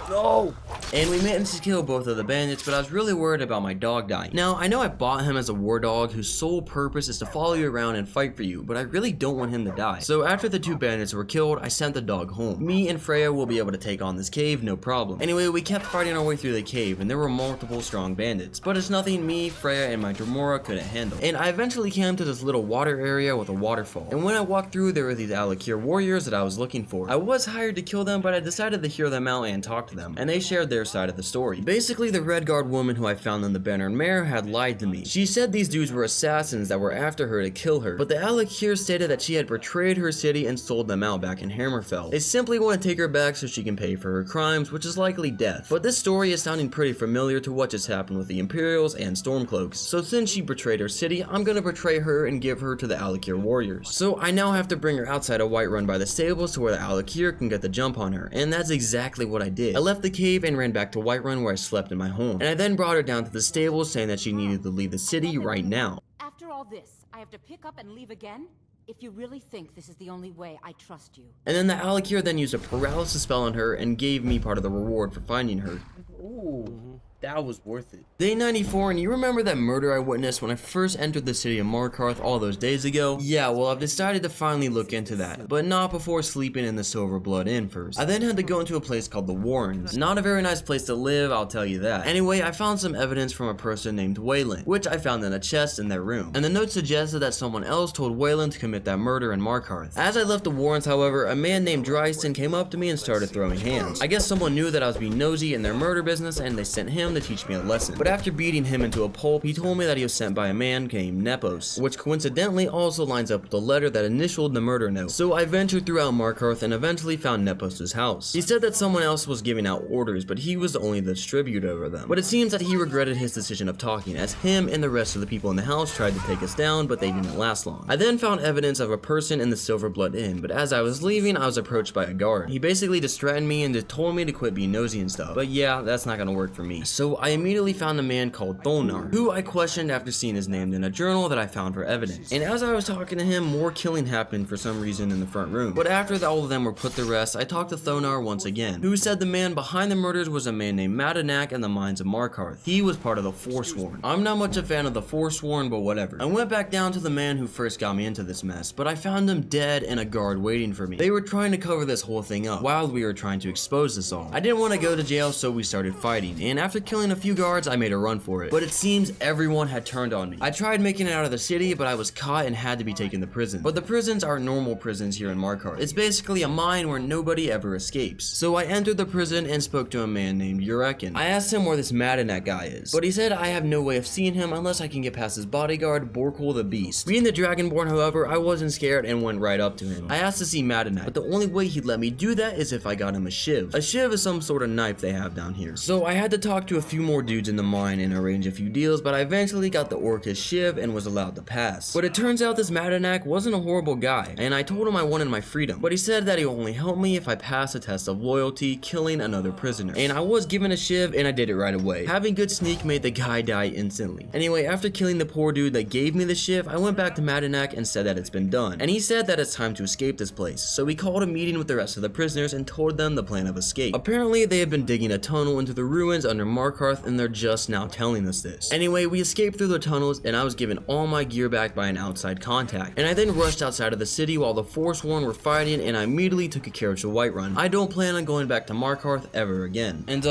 No! And we managed to kill both of the bandits, but I was really worried about my dog dying. Now, I know I bought him as a war dog whose sole purpose is to follow you around and fight for you, but I really don't want him to die. So after the 2 bandits were killed, I sent the dog home. Me and Freya will be able to take on this cave, no problem. Anyway, we kept fighting our way through the cave, and there were multiple strong bandits, but it's nothing me, Freya, and my Dremora couldn't handle. And I eventually came to this little water area with a waterfall. And when I walked through, there were these Alakir warriors that I was looking for. I was hired to kill them, but I decided to hear them out and talk to them, and they shared their side of the story. Basically, the Red Guard woman who I found in the Bannered Mare had lied to me. She said these dudes were assassins that were after her to kill her, but the Alakir stated that she had betrayed her city and sold them out back in Hammerfell. They simply want to take her back so she can pay for her crimes, which is likely death. But this story is sounding pretty familiar to what just happened with the Imperials and Stormcloaks. So since she betrayed her city, I'm gonna betray her and give her to the Alakir warriors. So I now have to bring her outside of Whiterun by the stables to where the Alakir can get the jump on her, and that's exactly what I did. I left the cave and ran back to Whiterun where I slept in my home, and I then brought her down to the stables saying that she needed to leave the city right now. After all this, I have to pick up and leave again? If you really think this is the only way, I trust you. And then the Alakir then used a paralysis spell on her and gave me part of the reward for finding her. Ooh, that was worth it. Day 94, and you remember that murder I witnessed when I first entered the city of Markarth all those days ago? Yeah, well, I've decided to finally look into that, but not before sleeping in the Silverblood Inn first. I then had to go into a place called the Warrens. Not a very nice place to live, I'll tell you that. Anyway, I found some evidence from a person named Wayland, which I found in a chest in their room. And the note suggested that someone else told Wayland to commit that murder in Markarth. As I left the Warrens, however, a man named Dryston came up to me and started throwing hands. I guess someone knew that I was being nosy in their murder business, and they sent him to teach me a lesson. But after beating him into a pulp, he told me that he was sent by a man named Nepos, which coincidentally also lines up with the letter that initialed the murder note. So I ventured throughout Markarth and eventually found Nepos' house. He said that someone else was giving out orders, but he was only the distributor over them. But it seems that he regretted his decision of talking, as him and the rest of the people in the house tried to take us down, but they didn't last long. I then found evidence of a person in the Silverblood Inn, but as I was leaving, I was approached by a guard. He basically just threatened me and just told me to quit being nosy and stuff. But yeah, that's not gonna work for me. So I immediately found a man called Thonar, who I questioned after seeing his name in a journal that I found for evidence. And as I was talking to him, more killing happened for some reason in the front room. But after all of them were put to rest, I talked to Thonar once again, who said the man behind the murders was a man named Madanak in the mines of Markarth. He was part of the Forsworn. I'm not much a fan of the Forsworn, but whatever. I went back down to the man who first got me into this mess, but I found him dead and a guard waiting for me. They were trying to cover this whole thing up while we were trying to expose this all. I didn't want to go to jail, so we started fighting, and after killing a few guards, I made a run for it. But it seems everyone had turned on me. I tried making it out of the city, but I was caught and had to be taken to prison. But the prisons aren't normal prisons here in Markarth. It's basically a mine where nobody ever escapes. So I entered the prison and spoke to a man named Urekin. I asked him where this Madanak guy is, but he said I have no way of seeing him unless I can get past his bodyguard, Borkul the Beast. Being the Dragonborn, however, I wasn't scared and went right up to him. I asked to see Madanak, but the only way he'd let me do that is if I got him a shiv. A shiv is some sort of knife they have down here. So I had to talk to to a few more dudes in the mine and arranged a few deals, but I eventually got the Orcus shiv and was allowed to pass. But it turns out this Madanak wasn't a horrible guy, and I told him I wanted my freedom, but he said that he only helped me if I passed a test of loyalty, killing another prisoner. And I was given a shiv and I did it right away. Having good sneak made the guy die instantly. Anyway, after killing the poor dude that gave me the shiv, I went back to Madanak and said that it's been done. And he said that it's time to escape this place, so we called a meeting with the rest of the prisoners and told them the plan of escape. Apparently, they have been digging a tunnel into the ruins under Markarth and they're just now telling us this. Anyway, we escaped through the tunnels and I was given all my gear back by an outside contact. And I then rushed outside of the city while the Forsworn were fighting and I immediately took a carriage to Whiterun. I don't plan on going back to Markarth ever again. And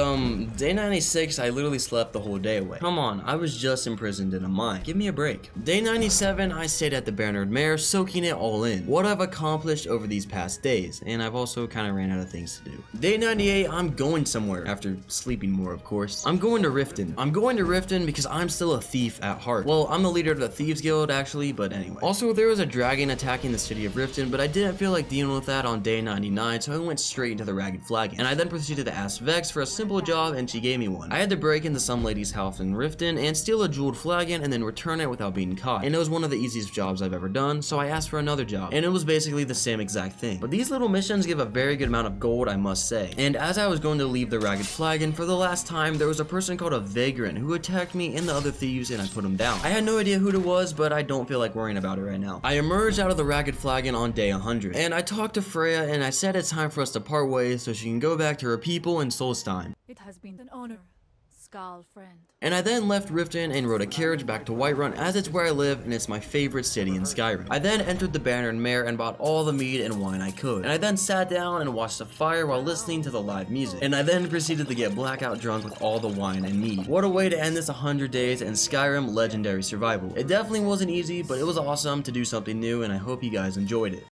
day 96, I literally slept the whole day away. Come on, I was just imprisoned in a mine. Give me a break. Day 97, I stayed at the Bernard Mare, soaking it all in. What I've accomplished over these past days, and I've also kind of ran out of things to do. Day 98, I'm going somewhere, after sleeping more of course. I'm going to Riften. I'm going to Riften because I'm still a thief at heart. Well, I'm the leader of the Thieves Guild actually, but anyway. Also, there was a dragon attacking the city of Riften, but I didn't feel like dealing with that on day 99, so I went straight into the Ragged Flagon. And I then proceeded to ask Vex for a simple job and she gave me one. I had to break into some lady's house in Riften and steal a jeweled flagon and then return it without being caught. And it was one of the easiest jobs I've ever done, so I asked for another job. And it was basically the same exact thing. But these little missions give a very good amount of gold, I must say. And as I was going to leave the Ragged Flagon for the last time, there was a person called a Vagrant who attacked me and the other thieves and I put him down. I had no idea who it was, but I don't feel like worrying about it right now. I emerged out of the Ragged Flagon on day 100. And I talked to Freya and I said it's time for us to part ways so she can go back to her people in Solstheim. It has been an honor, Skal friend. And I then left Riften and rode a carriage back to Whiterun as it's where I live and it's my favorite city in Skyrim. I then entered the Bernard Mare and bought all the mead and wine I could. And I then sat down and watched the fire while listening to the live music. And I then proceeded to get blackout drunk with all the wine and mead. What a way to end this 100 days in Skyrim Legendary Survival. It definitely wasn't easy, but it was awesome to do something new and I hope you guys enjoyed it.